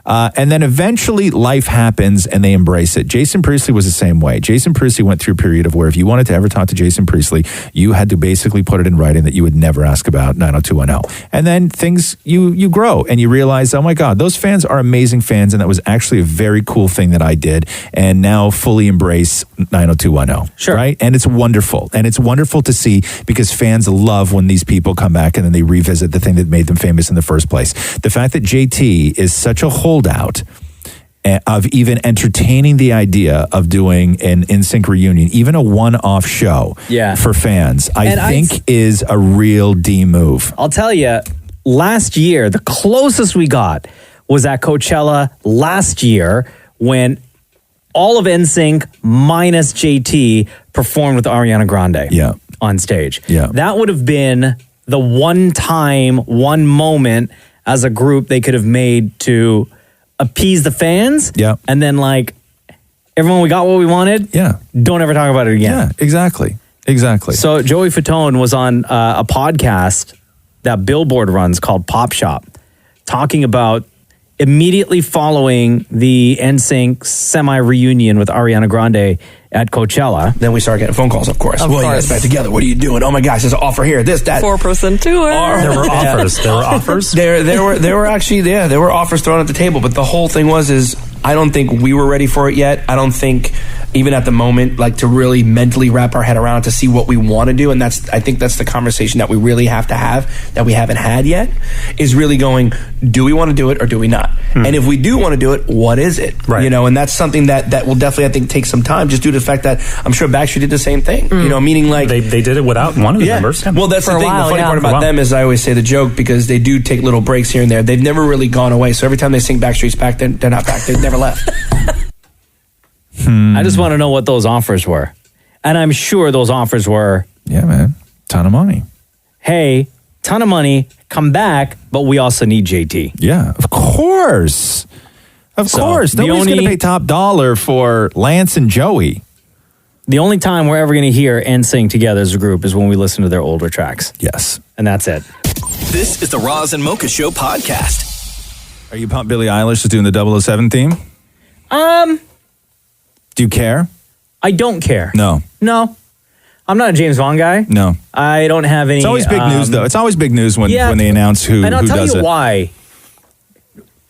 And then eventually life happens and they embrace it. Jason Priestley was the same way. Jason Priestley went through a period of where if you wanted to ever talk to Jason Priestley, you had to basically put it in writing that you would never ask about 90210. And then things, you grow and you realize, oh my God, those fans are amazing fans. And that was actually a very cool thing that I did. And now fully embrace 90210. Sure. Right? And it's wonderful. And it's wonderful to see because fans love when these people come back and then they revisit the thing that made them famous in the first place. The fact that JT is such a holdout of even entertaining the idea of doing an NSYNC reunion, even a one-off show for fans, I think is a real D move. I'll tell you, last year, the closest we got was at Coachella last year when all of NSYNC minus JT performed with Ariana Grande on stage. Yeah. That would have been the one moment as a group they could have made to appease the fans. Yeah. And then like, everyone, we got what we wanted. Yeah. Don't ever talk about it again. Yeah, exactly. Exactly. So Joey Fatone was on a podcast that Billboard runs called Pop Shop, talking about immediately following the NSYNC semi-reunion with Ariana Grande at Coachella. Then we start getting phone calls, of course. Of You course. guys back together. What are you doing? Oh my gosh, there's an offer here. This, that. 4% tour. There were offers. There were offers. There were actually, there were offers thrown at the table, but the whole thing is I don't think we were ready for it yet. I don't think even at the moment, like to really mentally wrap our head around it, to see what we want to do. And I think that's the conversation that we really have to have that we haven't had yet, is really going, do we want to do it or do we not? And if we do want to do it, what is it? Right. You know, and that's something that will definitely, I think, take some time, just due to the fact that I'm sure Backstreet did the same thing. You know, meaning like they did it without one of the members. Well, that's For the a thing. while, The funny yeah. part For a about while. them is I always say the joke, because they do take little breaks here and there. They've never really gone away. So every time they sing Backstreet's back, they're not back. They've never left. I just want to know what those offers were. And I'm sure those offers were, yeah, man, ton of money. Hey, ton of money, come back, but we also need JT. Yeah, of course. Of course. Nobody's going to pay top dollar for Lance and Joey. The only time we're ever going to hear NSYNC together as a group is when we listen to their older tracks. Yes. And that's it. This is the Roz and Mocha Show podcast. Are you pumped Billie Eilish is doing the 007 theme? Do you care? I don't care. No. No. I'm not a James Bond guy. No. I don't have any. It's always big news, though. It's always big news when they announce who does it. And I'll tell you why.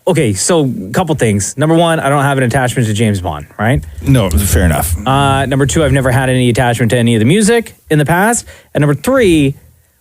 Okay, so a couple things. Number one, I don't have an attachment to James Bond, right? No, fair enough. Number two, I've never had any attachment to any of the music in the past. And number three,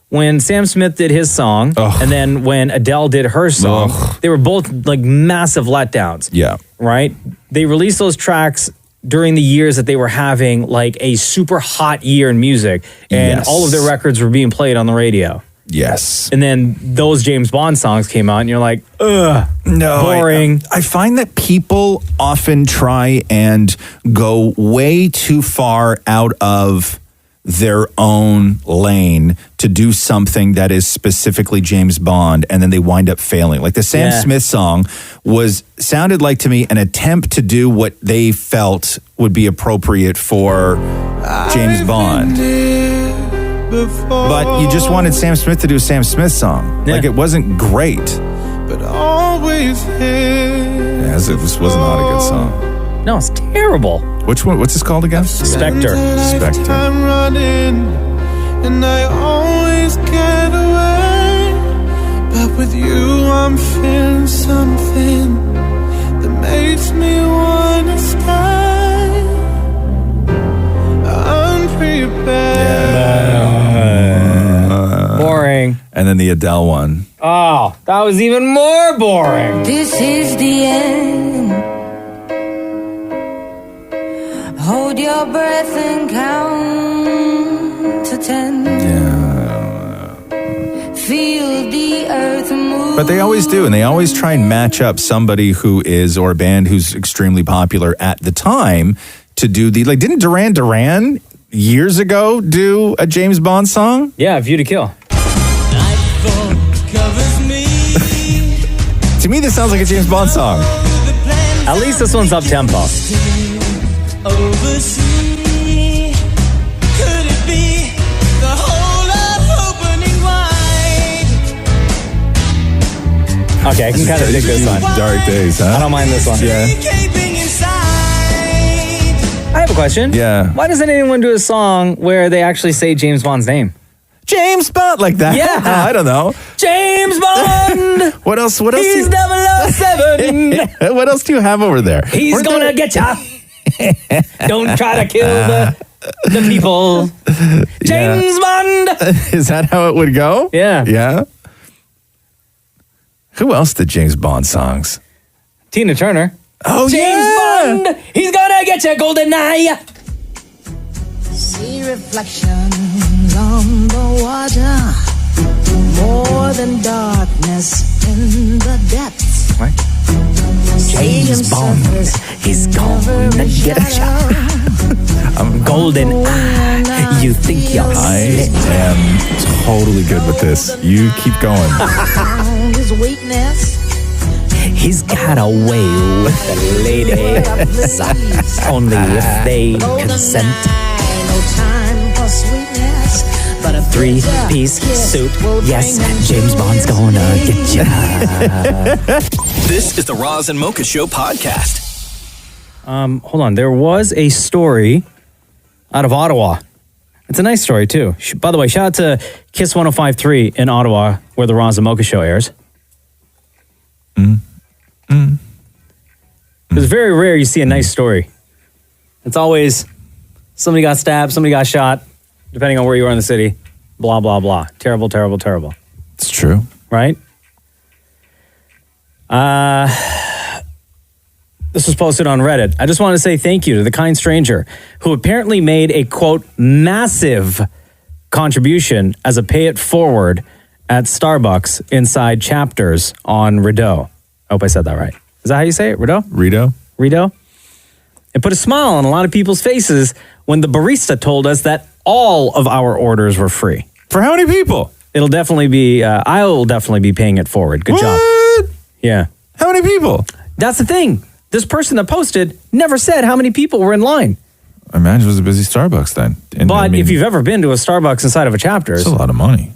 when Sam Smith did his song, and then when Adele did her song, they were both like massive letdowns. Yeah. Right? They released those tracks during the years that they were having like a super hot year in music, and all of their records were being played on the radio. Yes. And then those James Bond songs came out and you're like, ugh, no, boring. I find that people often try and go way too far out of their own lane to do something that is specifically James Bond, and then they wind up failing. Like the Sam Smith song sounded like to me an attempt to do what they felt would be appropriate for James Bond. But you just wanted Sam Smith to do a Sam Smith song. Like it wasn't great. But always here. Yeah, this was not a good song. No, it's terrible. Which one? What's this called again? Spectre. Spectre. I'm running, and I always get away. But with you, I'm feeling something that makes me wanna stay. Unprepared. Boring. And then the Adele one. Oh, that was even more boring. This is the end. Hold your breath and count to 10. Feel the earth move. But they always do, and they always try and match up somebody who is, or a band who's extremely popular at the time to do the, like, didn't Duran Duran years ago do a James Bond song? Yeah, View to Kill. To me, this sounds like a James Bond song. At least this one's up tempo. Okay, I can kind of dig this one. Dark Days, huh? I don't mind this one. Yeah. I have a question. Yeah. Why doesn't anyone do a song where they actually say James Bond's name? James Bond, like that? Yeah. I don't know. James Bond! What else? What else? He's 007! What else do you have over there? He's gonna get ya! Don't try to kill the people. James Bond! Is that how it would go? Yeah. Yeah? Who else did James Bond songs? Tina Turner. Oh, James Bond! He's gonna get ya, golden eye! See reflections on the water. More than darkness in the depths. What? James Bond, he's gonna get a shot. I'm golden eye. You think you're I am totally good with this. You keep going. his weakness. He's got away with the ladies. Only if they consent. No time for sweetness, but a 3-piece suit. Yes, James Bond's gonna get ya. This is the Roz and Mocha Show podcast. Hold on. There was a story out of Ottawa. It's a nice story, too. By the way, shout out to Kiss 105.3 in Ottawa, where the Roz and Mocha Show airs. It's very rare you see a nice story. It's always somebody got stabbed, somebody got shot, depending on where you are in the city. Blah, blah, blah. Terrible, terrible, terrible. It's true. Right? This was posted on Reddit. I just want to say thank you to the kind stranger who apparently made a, quote, massive contribution as a pay it forward at Starbucks inside Chapters on Rideau. I hope I said that right. Is that how you say it? Rideau? Rideau? It put a smile on a lot of people's faces when the barista told us that all of our orders were free. For how many people? It'll definitely be, I will definitely be paying it forward. Good job. Yeah. How many people? That's the thing. This person that posted never said how many people were in line. I imagine it was a busy Starbucks then. And, But if you've ever been to a Starbucks inside of a Chapters, it's a lot of money.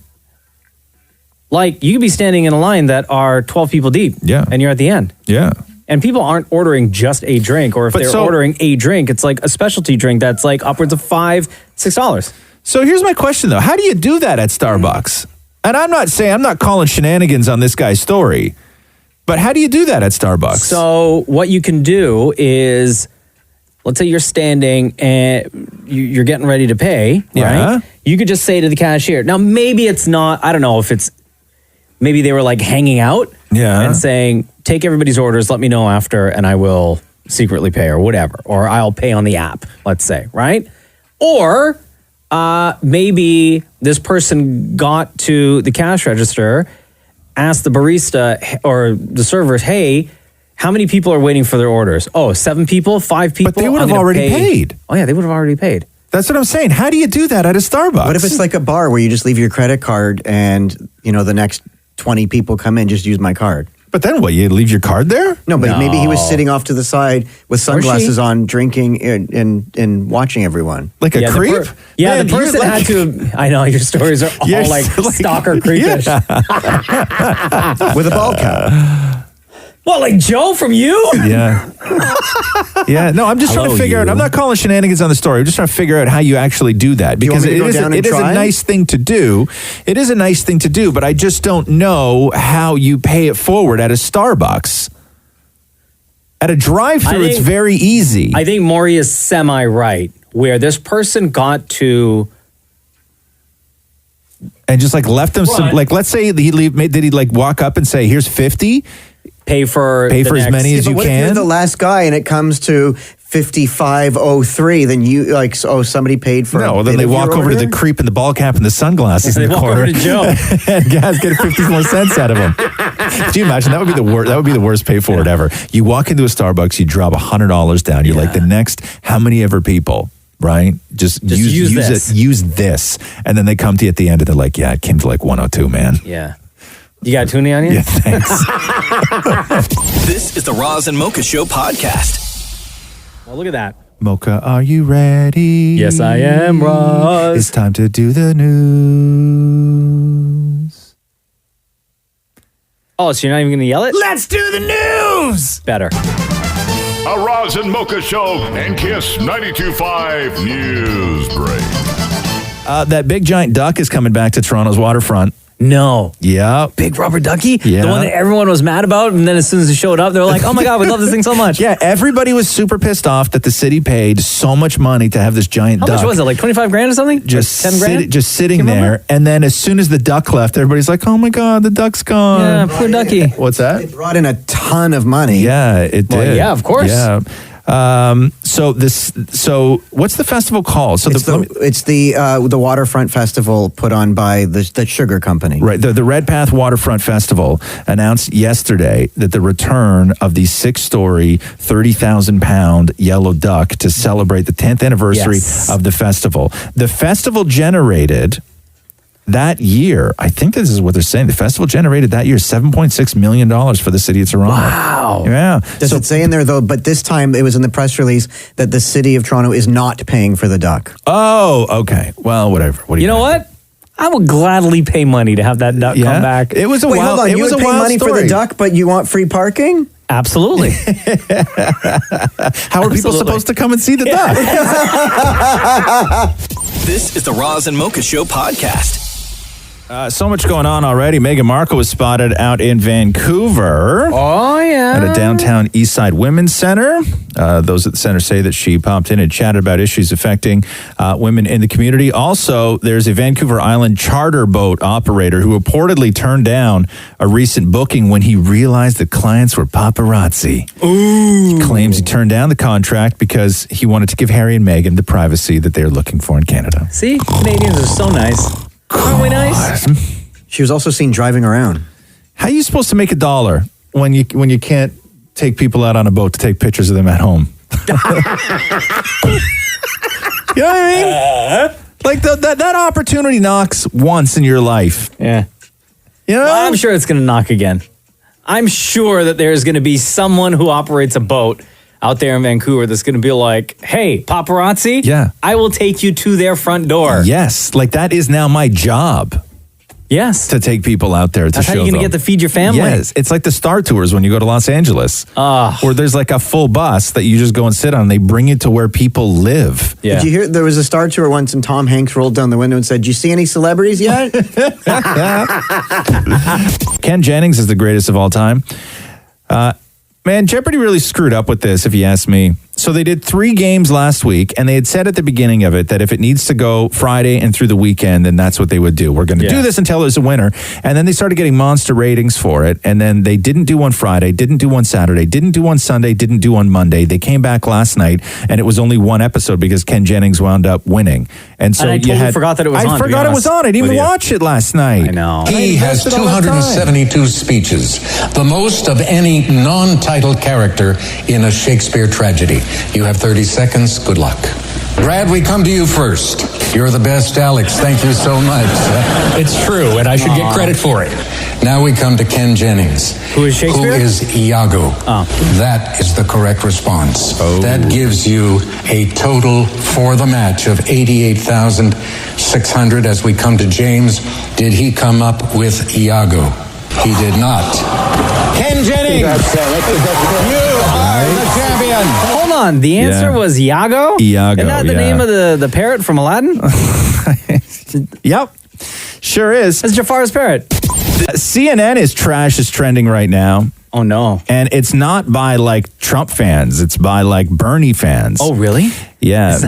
Like, you could be standing in a line that are 12 people deep. Yeah. And you're at the end. Yeah. And people aren't ordering just a drink, or if they're ordering a drink, it's like a specialty drink that's like upwards of $5, $6. So here's my question, though. How do you do that at Starbucks? And I'm not calling shenanigans on this guy's story, but how do you do that at Starbucks? So what you can do is, let's say you're standing and you're getting ready to pay, Yeah. right? You could just say to the cashier, now maybe it's not, I don't know if it's, maybe they were like hanging out and saying, take everybody's orders, let me know after, and I will secretly pay or whatever, or I'll pay on the app, let's say, right? Or maybe this person got to the cash register, asked the barista or the servers, hey, how many people are waiting for their orders? Oh, 7 people, 5 people? But they would have already paid. Oh, yeah, they would have already paid. That's what I'm saying. How do you do that at a Starbucks? What if it's like a bar where you just leave your credit card and, you know, the next 20 people come in, just use my card? But then what, you leave your card there? No, but maybe he was sitting off to the side with sunglasses on, drinking and watching everyone. Like a creep? The person had to, I know, your stories are all Yes, like like- stalker creepish. With a ball cap. What, like Joe from You? Yeah. Yeah, no, I'm just trying to figure out. I'm not calling shenanigans on the story. I'm just trying to figure out how you actually do that. Do you want Because me to go down and it is a try? nice thing to do. It is a nice thing to do, but I just don't know how you pay it forward at a Starbucks. At a drive-thru, it's very easy. I think Maury is semi-right, where this person got to and just like left them some, like, let's say did he like walk up and say, here's 50? Pay for as many as but you what if can. you're the last guy and it comes to 5503, then you like, somebody paid for. No, then they walk over to the creep in the ball cap and the sunglasses in the walk corner. over to Joe. And guys get 50 more cents out of him. Can you imagine? That would be the worst. That would be the worst pay forward ever. You walk into a Starbucks, you drop $100 down. You're like, the next how many ever people, right? Just use this. it. Use this, and then they come to you at the end, and they're like, yeah, it came to like 102, man. Yeah. You got Toonie on you? Yeah, thanks. This is the Roz and Mocha Show podcast. Well, look at that. Mocha, are you ready? Yes, I am, Roz. It's time to do the news. Oh, so you're not even going to yell it? Let's do the news! Better. A Roz and Mocha Show and Kiss 92.5 News Break. That big giant duck is coming back to Toronto's waterfront. No. Yeah. Big rubber ducky? Yeah. The one that everyone was mad about, and then as soon as it showed up, they were like, oh my God, we love this thing so much. Yeah, everybody was super pissed off that the city paid so much money to have this giant How duck. much was it, like 25 grand or something? Just, like 10 grand? just sitting there, and then as soon as the duck left, everybody's like, oh my God, the duck's gone. Yeah, poor ducky. What's that? It brought in a ton of money. Yeah, it did. Well, yeah, of course. Yeah. So what's the festival called? So It's the waterfront festival put on by the sugar company. Right. The Red Path Waterfront Festival announced yesterday that the return of the 6-story, 30,000-pound yellow duck to celebrate the 10th anniversary of the festival. The festival generated that year, I think this is what they're saying, the festival generated that year $7.6 million for the city of Toronto. Wow. Yeah. Does it say in there, though, but this time it was in the press release that the city of Toronto is not paying for the duck. Oh, okay. Well, whatever. What do You know what? I would gladly pay money to have that duck come back. It was a Wait, wild, hold on. it You was would a pay wild money story. for the duck, but you want free parking? Absolutely. How are people supposed to come and see the duck? This is the Roz and Mocha Show podcast. So much going on already. Meghan Markle was spotted out in Vancouver. Oh, yeah. At a downtown Eastside Women's Center. Those at the center say that she popped in and chatted about issues affecting women in the community. Also, there's a Vancouver Island charter boat operator who reportedly turned down a recent booking when he realized the clients were paparazzi. Ooh. He claims he turned down the contract because he wanted to give Harry and Meghan the privacy that they're looking for in Canada. See? Canadians are so nice. Aren't we nice? She was also seen driving around. How are you supposed to make $1 when you can't take people out on a boat to take pictures of them at home? You know what I mean? Like that opportunity knocks once in your life. Yeah. You know? Well, I'm sure it's going to knock again. I'm sure that there's going to be someone who operates a boat out there in Vancouver that's going to be like, hey, paparazzi, yeah, I will take you to their front door. Yes, like that is now my job. Yes. To take people out there to That's show how you're going to them. get to feed your family. Yes. It's like the Star Tours when you go to Los Angeles. Where there's like a full bus that you just go and sit on. And they bring you to where people live. Did you hear there was a Star Tour once and Tom Hanks rolled down the window and said, "Do you see any celebrities yet?" Ken Jennings is the greatest of all time. Man, Jeopardy really screwed up with this, if you ask me. So they did 3 games last week, and they had said at the beginning of it that if it needs to go Friday and through the weekend, then that's what they would do. We're going to do this until there's a winner. And then they started getting monster ratings for it, and then they didn't do one Friday, didn't do one Saturday, didn't do one Sunday, didn't do one Monday. They came back last night, and it was only one episode because Ken Jennings wound up winning. And so And I totally forgot that it was on, I to be forgot it was honest on. I didn't with even you. watch it last night. I know. He has 272 speeches, the most of any non-title character in a Shakespeare tragedy. You have 30 seconds. Good luck. Brad, we come to you first. You're the best, Alex. Thank you so much. It's true, and I should get credit for it. Now we come to Ken Jennings. Who is Shakespeare? Who is Iago. That is the correct response. That gives you a total for the match of 88,600. As we come to James, did he come up with Iago? He did not. Ken Jennings, you are the champion. Hold on. The answer was Iago? Iago, Isn't that the name of the parrot from Aladdin? Yep. Sure is. That's Jafar's parrot. CNN is trash is trending right now. Oh, no. And it's not by like Trump fans. It's by like Bernie fans. Oh, really? Yeah.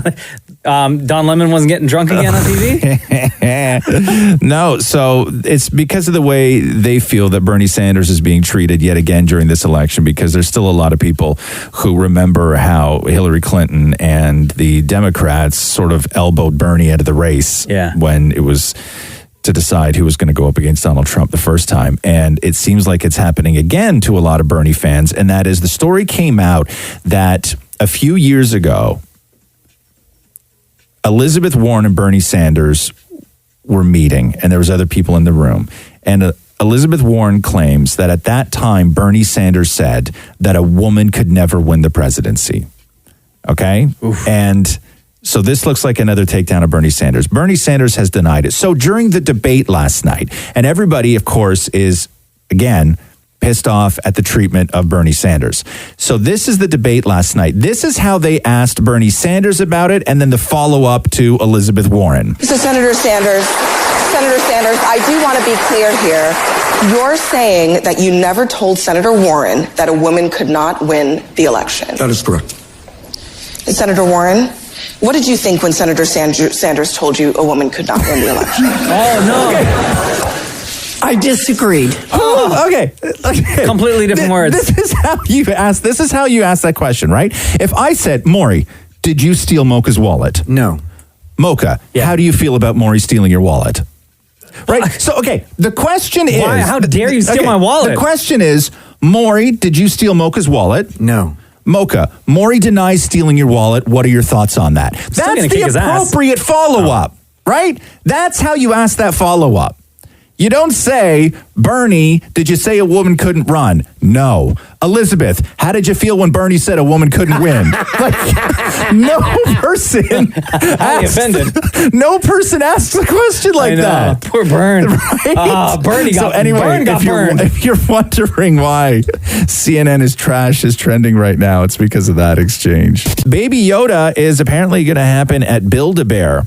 Don Lemon wasn't getting drunk again on TV? No, so it's because of the way they feel that Bernie Sanders is being treated yet again during this election, because there's still a lot of people who remember how Hillary Clinton and the Democrats sort of elbowed Bernie out of the race when it was to decide who was going to go up against Donald Trump the first time. And it seems like it's happening again to a lot of Bernie fans. And that is, the story came out that a few years ago, Elizabeth Warren and Bernie Sanders were meeting, and there was other people in the room. And Elizabeth Warren claims that at that time, Bernie Sanders said that a woman could never win the presidency. Okay? And so this looks like another takedown of Bernie Sanders. Bernie Sanders has denied it. So during the debate last night, and everybody, of course, is, again, pissed off at the treatment of Bernie Sanders. So this is the debate last night. This is how they asked Bernie Sanders about it, and then the follow-up to Elizabeth Warren. So Senator Sanders, I do want to be clear here. You're saying that you never told Senator Warren that a woman could not win the election. That is correct. And Senator Warren, what did you think when Senator Sanders told you a woman could not win the election? Oh, no. Okay. I disagreed. Oh, okay. Completely different words. This is how you ask. This is how you ask that question, right? If I said, Maury, did you steal Mocha's wallet? No. Mocha, how do you feel about Maury stealing your wallet? Right. So, okay. The question is, why? How dare you steal my wallet? The question is, Maury, did you steal Mocha's wallet? No. Mocha, Maury denies stealing your wallet. What are your thoughts on that? That's the appropriate follow-up, right? That's how you ask that follow-up. You don't say, Bernie, did you say a woman couldn't run? No. Elizabeth, how did you feel when Bernie said a woman couldn't win? Like, no person no person asks a question like that. Poor Bern. Right? Bernie got, Bern got burned. If you're wondering why CNN is trash is trending right now, it's because of that exchange. Baby Yoda is apparently going to happen at Build-A-Bear.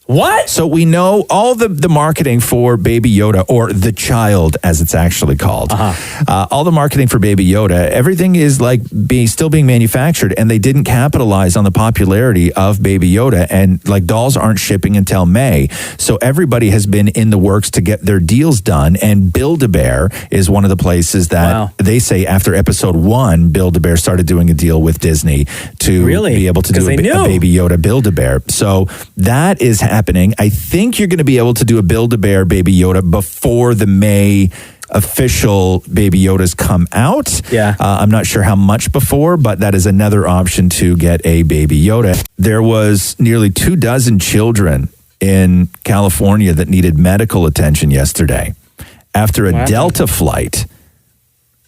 What? So we know all the marketing for Baby Yoda, or the child as it's actually called. All the marketing for Baby Yoda, everything is like still being manufactured, and they didn't capitalize on the popularity of Baby Yoda, and like dolls aren't shipping until May. So everybody has been in the works to get their deals done, and Build-A-Bear is one of the places that they say after episode 1, Build-A-Bear started doing a deal with Disney to be able to do a Baby Yoda Build-A-Bear. So that is happening. I think you're going to be able to do a Build-A-Bear Baby Yoda before the May official Baby Yodas come out. Yeah. I'm not sure how much before, but that is another option to get a Baby Yoda. There was nearly 24 children in California that needed medical attention yesterday after a Delta flight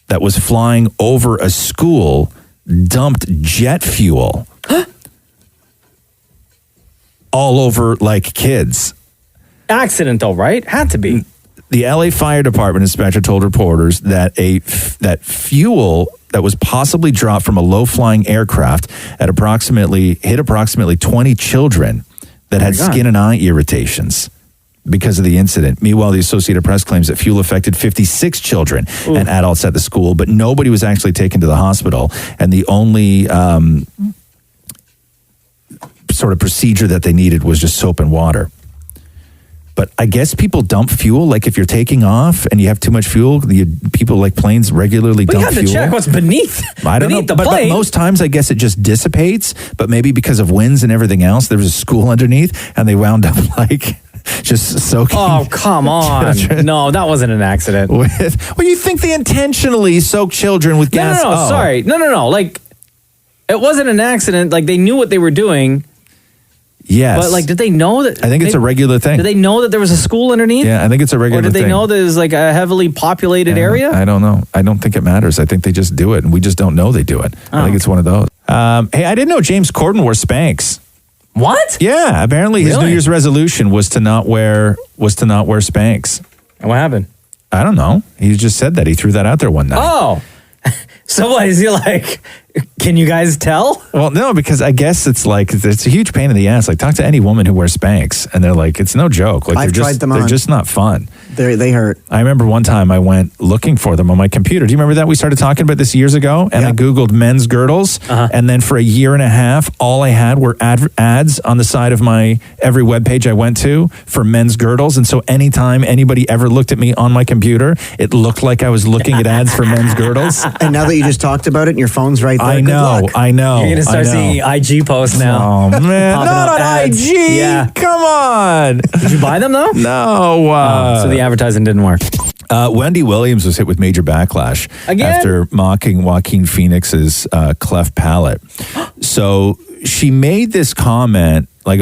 that was flying over a school dumped jet fuel all over like kids. Accident though, right? Had to be. The LA Fire Department inspector told reporters that that fuel that was possibly dropped from a low-flying aircraft hit approximately 20 children that had skin and eye irritations because of the incident. Meanwhile, the Associated Press claims that fuel affected 56 children and adults at the school, but nobody was actually taken to the hospital, and the only sort of procedure that they needed was just soap and water. But I guess people dump fuel, like if you're taking off and you have too much fuel, people like planes regularly dump fuel. We have to check what's beneath. I don't know, but most times I guess it just dissipates, but maybe because of winds and everything else, there was a school underneath and they wound up like just soaking. Oh, come on. No, that wasn't an accident. Well, you think they intentionally soak children with gas? No, sorry. No. Like, it wasn't an accident. Like, they knew what they were doing. Yes. But, like, did they know that? I think it's a regular thing. Did they know that there was a school underneath? Yeah, I think it's a regular thing. Or did they know that it was, like, a heavily populated area? I don't know. I don't think it matters. I think they just do it, and we just don't know they do it. I think it's one of those. Hey, I didn't know James Corden wore Spanx. What? Yeah, apparently his New Year's resolution was to not wear Spanx. And what happened? I don't know. He just said that. He threw that out there one night. Oh. So what, is he like, can you guys tell? Well, no, because I guess it's a huge pain in the ass. Like, talk to any woman who wears Spanx, and they're like, it's no joke. Like, I've tried them on. They're just not fun. They hurt. I remember one time I went looking for them on my computer. Do you remember that? We started talking about this years ago, and I Googled men's girdles, and then for a year and a half, all I had were ads on the side of my every webpage I went to for men's girdles. And so anytime anybody ever looked at me on my computer, it looked like I was looking at ads for men's girdles. And now that you just talked about it and your phone's right there, I know. You're going to start seeing IG posts now. Oh, man. Popping Not up on ads. IG. Yeah. Come on. Did you buy them, though? No. So the advertising didn't work. Wendy Williams was hit with major backlash after mocking Joaquin Phoenix's cleft palate. So she made this comment like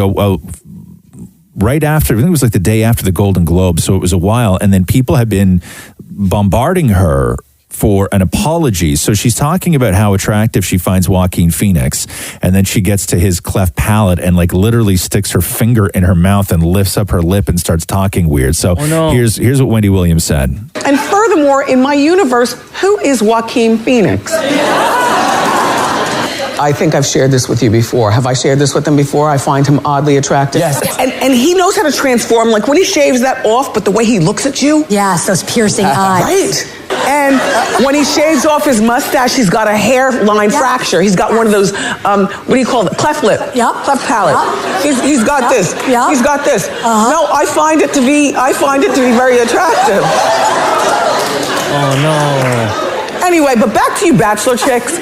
right after, I think it was like the day after the Golden Globe, so it was a while, and then people have been bombarding her for an apology. So she's talking about how attractive she finds Joaquin Phoenix, and then she gets to his cleft palate and like literally sticks her finger in her mouth and lifts up her lip and starts talking weird. So here's what Wendy Williams said. And furthermore, in my universe, who is Joaquin Phoenix? I think I've shared this with you before. Have I shared this with him before? I find him oddly attractive. Yes. And he knows how to transform. Like when he shaves that off, but the way he looks at you. Yes, those piercing eyes. Right. And when he shaves off his mustache, he's got a hairline fracture. He's got one of those, what do you call it? Cleft lip. Yep. Cleft palate. Yep. He's got this. Yep. He's got this. No, I find it to be very attractive. Oh, no. Anyway, but back to you, Bachelor chicks.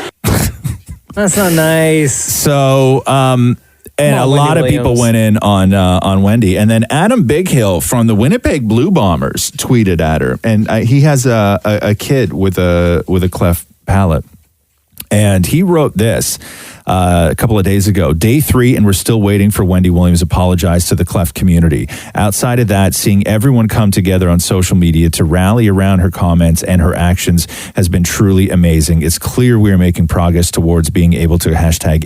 That's not nice. So, and a lot of people went in on Wendy, and then Adam Bighill from the Winnipeg Blue Bombers tweeted at her, and he has a kid with a cleft palate, and he wrote this a couple of days ago, day 3, and we're still waiting for Wendy Williams to apologize to the cleft community. Outside of that, seeing everyone come together on social media to rally around her comments and her actions has been truly amazing. It's clear we are making progress towards being able to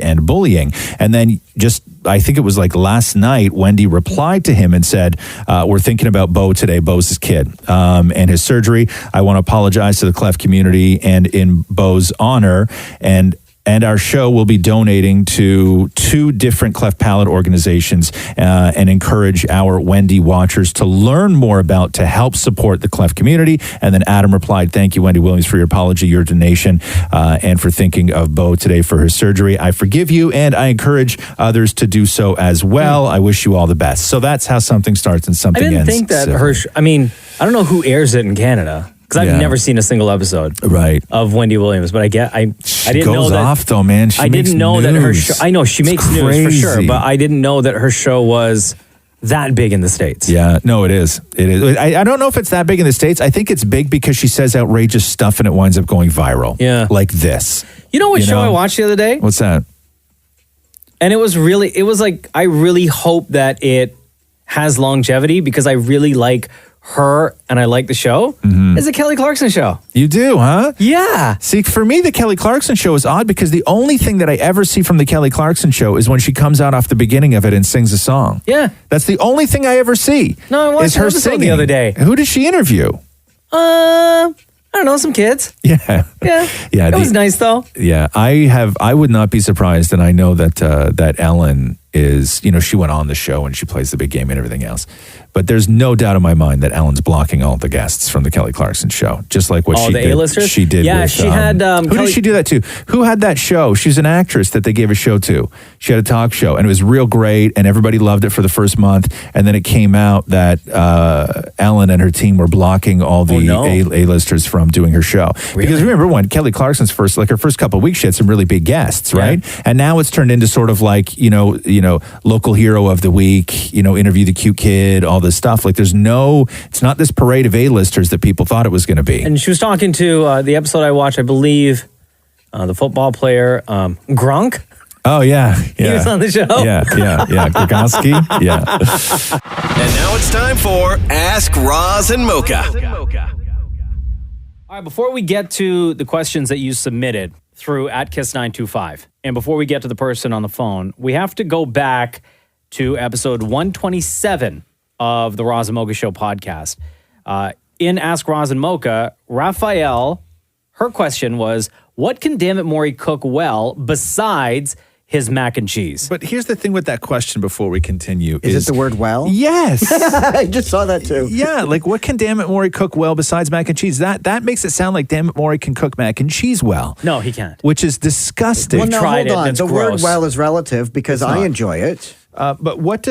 #end bullying. And then just, I think it was like last night, Wendy replied to him and said, we're thinking about Bo today. Bo's his kid and his surgery. I want to apologize to the cleft community and in Bo's honor, and our show will be donating to 2 different cleft palate organizations and encourage our Wendy watchers to learn more about to help support the cleft community. And then Adam replied, thank you, Wendy Williams, for your apology, your donation, and for thinking of Bo today for her surgery. I forgive you, and I encourage others to do so as well. I wish you all the best. So that's how something starts and something ends. I didn't think that I don't know who airs it in Canada. Because I've never seen a single episode of Wendy Williams, but I didn't know that. Off though, man. She didn't know news. that her show. I know she makes news for sure, but I didn't know that her show was that big in the States. Yeah, no, it is. It is. I don't know if it's that big in the States. I think it's big because she says outrageous stuff and it winds up going viral. Yeah, like this. You know what show I watched the other day? What's that? And it was like I really hope that it has longevity because I really like her and I like the show. It's a Kelly Clarkson show. You do, huh? Yeah. See, for me, the Kelly Clarkson show is odd because the only thing that I ever see from the Kelly Clarkson show is when she comes out off the beginning of it and sings a song. Yeah. That's the only thing I ever see. No, I watched her singing the other day. Who did she interview? I don't know, some kids. Yeah. Yeah. Yeah. It was nice though. Yeah. I would not be surprised, and I know that Ellen is, she went on the show and she plays the big game and everything else. But there's no doubt in my mind that Ellen's blocking all the guests from the Kelly Clarkson show, just like what she the did. A-listers? She did. Yeah, with, she had. who did she do that to? Who had that show? She's an actress that they gave a show to. She had a talk show, and it was real great, and everybody loved it for the first month. And then it came out that Ellen and her team were blocking all the A-listers from doing her show. Really? Because remember when Kelly Clarkson's her first couple of weeks, she had some really big guests, right? And now it's turned into sort of like local hero of the week, interview the cute kid, all this stuff. Like it's not this parade of A-listers that people thought it was going to be. And she was talking to the episode I watched, I believe, the football player, Gronk. Oh, yeah. He was on the show. Yeah. Gronkowski. Yeah. And now it's time for Ask Roz and Mocha. All right, before we get to the questions that you submitted through @Kiss925, and before we get to the person on the phone, we have to go back to episode 127 of the Roz and Mocha Show podcast. In Ask Roz and Mocha, Raphael, her question was, what can Dammit Maury cook well besides his mac and cheese. But here's the thing with that question before we continue. Is it the word well? Yes. I just saw that too. Yeah, like what can Dammit Maury cook well besides mac and cheese? That makes it sound like Dammit Maury can cook mac and cheese well. No, he can't. Which is disgusting. Well, no, hold on. The word well is relative because It's I not. enjoy it. But what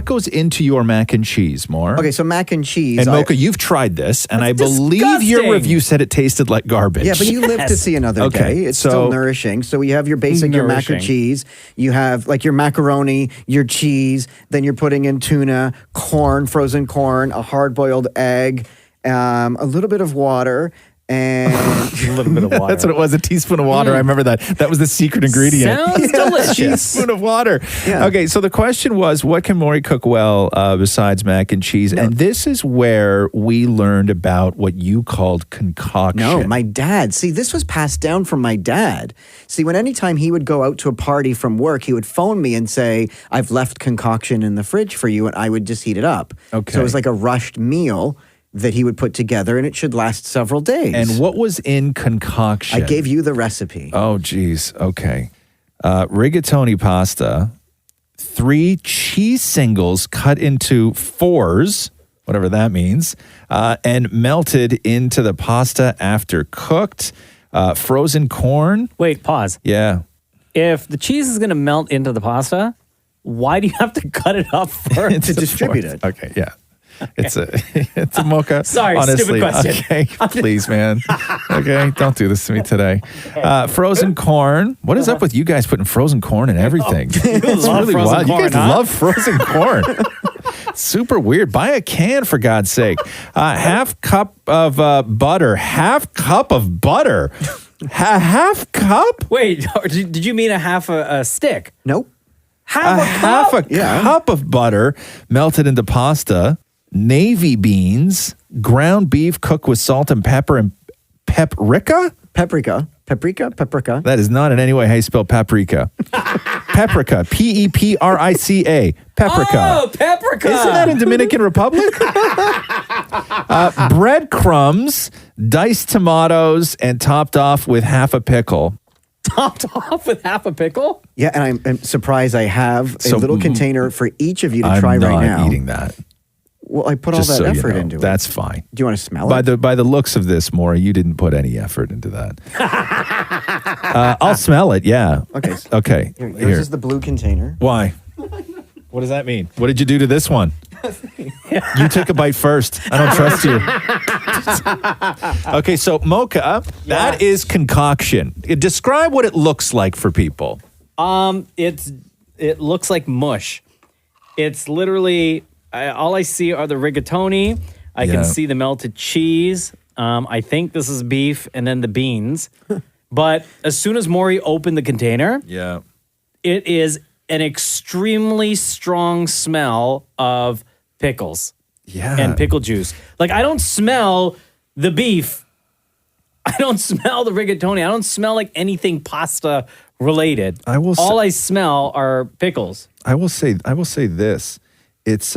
goes into your mac and cheese, More? Okay, so mac and cheese. And Mocha, you've tried this, and I That's believe your disgusting. review said it tasted like garbage. Yeah, but you live to see another day. It's still nourishing. So you have your basic, your mac and Nourishing. cheese. You have like your macaroni, your cheese. Then you're putting in tuna, corn, frozen corn, a hard-boiled egg, a little bit of water, and a little bit of water. That's what it was, a teaspoon of water. I remember that. That was the secret ingredient. Sounds delicious. A teaspoon of water. Okay, so the question was, what can Maury cook well besides mac and cheese? And this is where we learned about what you called concoction. No, my dad. See, this was passed down from my dad. See, when anytime he would go out to a party from work, he would phone me and say, I've left concoction in the fridge for you, and I would just heat it up. Okay. So it was like a rushed meal that he would put together, and it should last several days. And what was in concoction? I gave you the recipe. Oh, geez. Okay. Rigatoni pasta, 3 cheese singles cut into 4s, whatever that means, and melted into the pasta after cooked. Frozen corn. Wait, pause. Yeah. If the cheese is going to melt into the pasta, why do you have to cut it up first? To distribute it. Okay, yeah. It's a Mocha. Sorry, honestly. stupid question. Okay, please, man. Okay, don't do this to me today. Frozen corn. What is up with you guys putting frozen corn in everything? It's love really frozen wild. corn, You guys huh? love frozen corn. Super weird. Buy a can for God's sake. Half cup of butter. Half cup of butter. Half cup? Wait, did you mean a half a stick? Nope. Half a cup? Cup of butter melted into pasta. Navy beans, ground beef cooked with salt and pepper and paprika? Paprika. That is not in any way how you spell paprika. Paprika. Peprica. Paprika. Oh, paprika. Isn't that in Dominican Republic? Breadcrumbs, diced tomatoes, and topped off with half a pickle. Topped off with half a pickle? Yeah, and I'm surprised I have a So, little container for each of you to I'm try right not now. eating that. Well, I put all Just that so you effort know. into it. That's fine. Do you want to smell By it? the looks of this, Maury, you didn't put any effort into that. I'll smell it. Yeah. Okay. Okay. Here, yours is the blue container. Why? What does that mean? What did you do to this one? You took a bite first. I don't trust you. Okay, so Mocha, that is concoction. Describe what it looks like for people. It looks like mush. It's literally all I see are the rigatoni. I Yeah. can see the melted cheese. I think this is beef, and then the beans. But as soon as Maury opened the container, Yeah. it is an extremely strong smell of pickles. Yeah. And pickle juice. Like, I don't smell the beef. I don't smell the rigatoni. I don't smell like anything pasta related. All I smell are pickles. I will say this. It's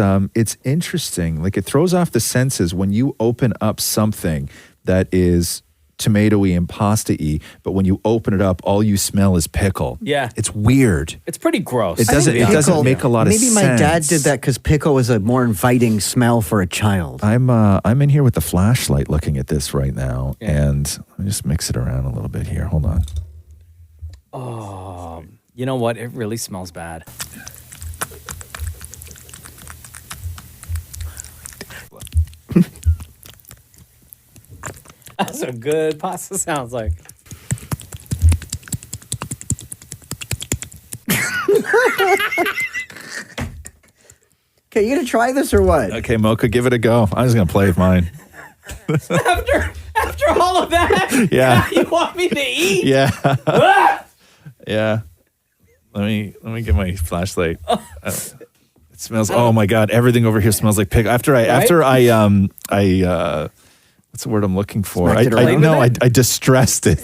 interesting. Like, it throws off the senses when you open up something that is tomatoey and pasta-y, but when you open it up, all you smell is pickle. Yeah. It's weird. It's pretty gross. It doesn't make a lot of Maybe sense. my dad did that because pickle was a more inviting smell for a child. I'm in here with the flashlight looking at this right now, and let me just mix it around a little bit here. Hold on. Oh, you know what? It really smells bad. That's what good pasta sounds like. Okay, you gonna try this or what? Okay, Mocha, give it a go. I'm just gonna play with mine. After all of that, Yeah. you want me to eat? Yeah. Ah! Yeah. Let me get my flashlight. It smells. Oh my god! Everything over here smells like pickle. After I what's the word I'm looking for? Smacked it around I distressed it.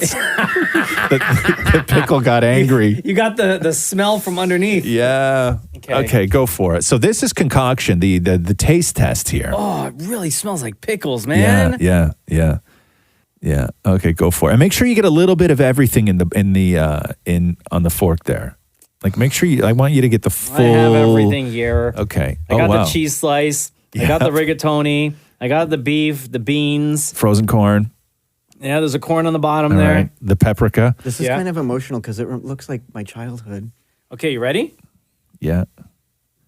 the pickle got angry. You got the smell from underneath. Yeah. Okay, go for it. So this is concoction, the taste test here. Oh, it really smells like pickles, man. Yeah. Okay, go for it. And make sure you get a little bit of everything on the fork there. Like, make sure I want you to get the full. I have everything here. Okay. I got wow. the cheese slice. I got the rigatoni. I got the beef, the beans. Frozen corn. Yeah, there's a corn on the bottom All there. right. The paprika. This is kind of emotional because it looks like my childhood. Okay, you ready? Yeah.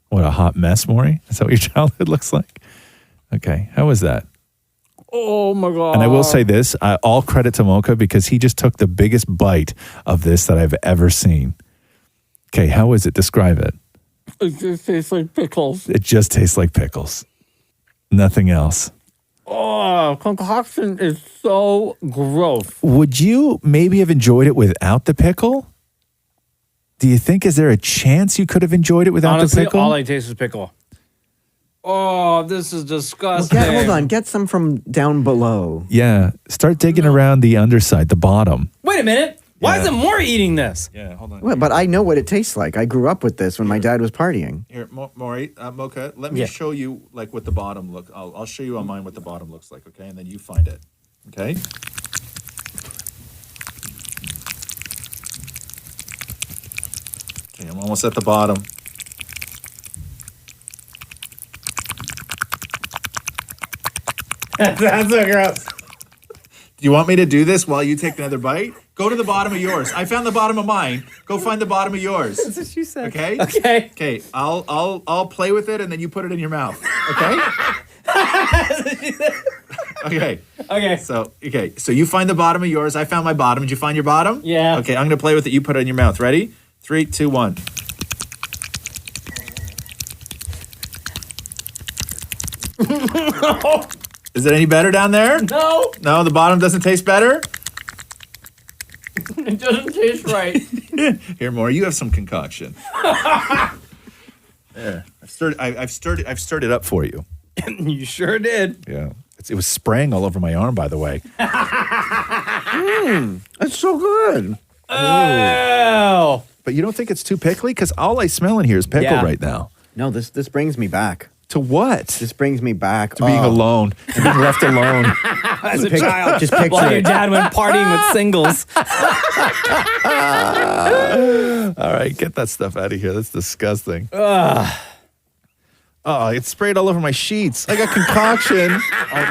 What, a hot mess, Maury? Is that what your childhood looks like? Okay. How was that? Oh my God. And I will say this, all credit to Mocha because he just took the biggest bite of this that I've ever seen. Okay, how is it? Describe it. It just tastes like pickles. It just tastes like pickles. Nothing else. Oh, concoction is so gross. Would you maybe have enjoyed it without the pickle? Do you think, is there a chance you could have enjoyed it without Honestly, the pickle? all I taste is pickle. Oh, this is disgusting. Hold on, get some from down below. Yeah, start digging around the underside, the bottom. Wait a minute. Why Yeah. isn't Maury eating this? Yeah, hold on. Well, but I know what it tastes like. I grew up with this when my dad was partying. Here, Maury, Mocha, let me show you like what the bottom look. I'll show you on mine what the bottom looks like, okay? And then you find it, okay? Okay, I'm almost at the bottom. That's so gross. Do you want me to do this while you take another bite? Go to the bottom of yours. I found the bottom of mine. Go find the bottom of yours. That's what she said. Okay? Okay. Okay, I'll play with it and then you put it in your mouth. Okay? Okay. Okay. So you find the bottom of yours. I found my bottom. Did you find your bottom? Yeah. Okay, I'm gonna play with it. You put it in your mouth. Ready? 3, 2, 1. Is it any better down there? No. No, the bottom doesn't taste better? It doesn't taste right. Here, Maury, you have some concoction. There. I've stirred it up for you. You sure did. Yeah. It was spraying all over my arm, by the way. That's so good. Oh. But you don't think it's too pickly? Because all I smell in here is pickle Yeah. right now. No, this brings me back. To what? This brings me back To being alone. To being left alone. As a Pic- child. just picture While your it. dad went partying with singles. All right, get that stuff out of here. That's disgusting. Oh, it's sprayed all over my sheets. I got concoction.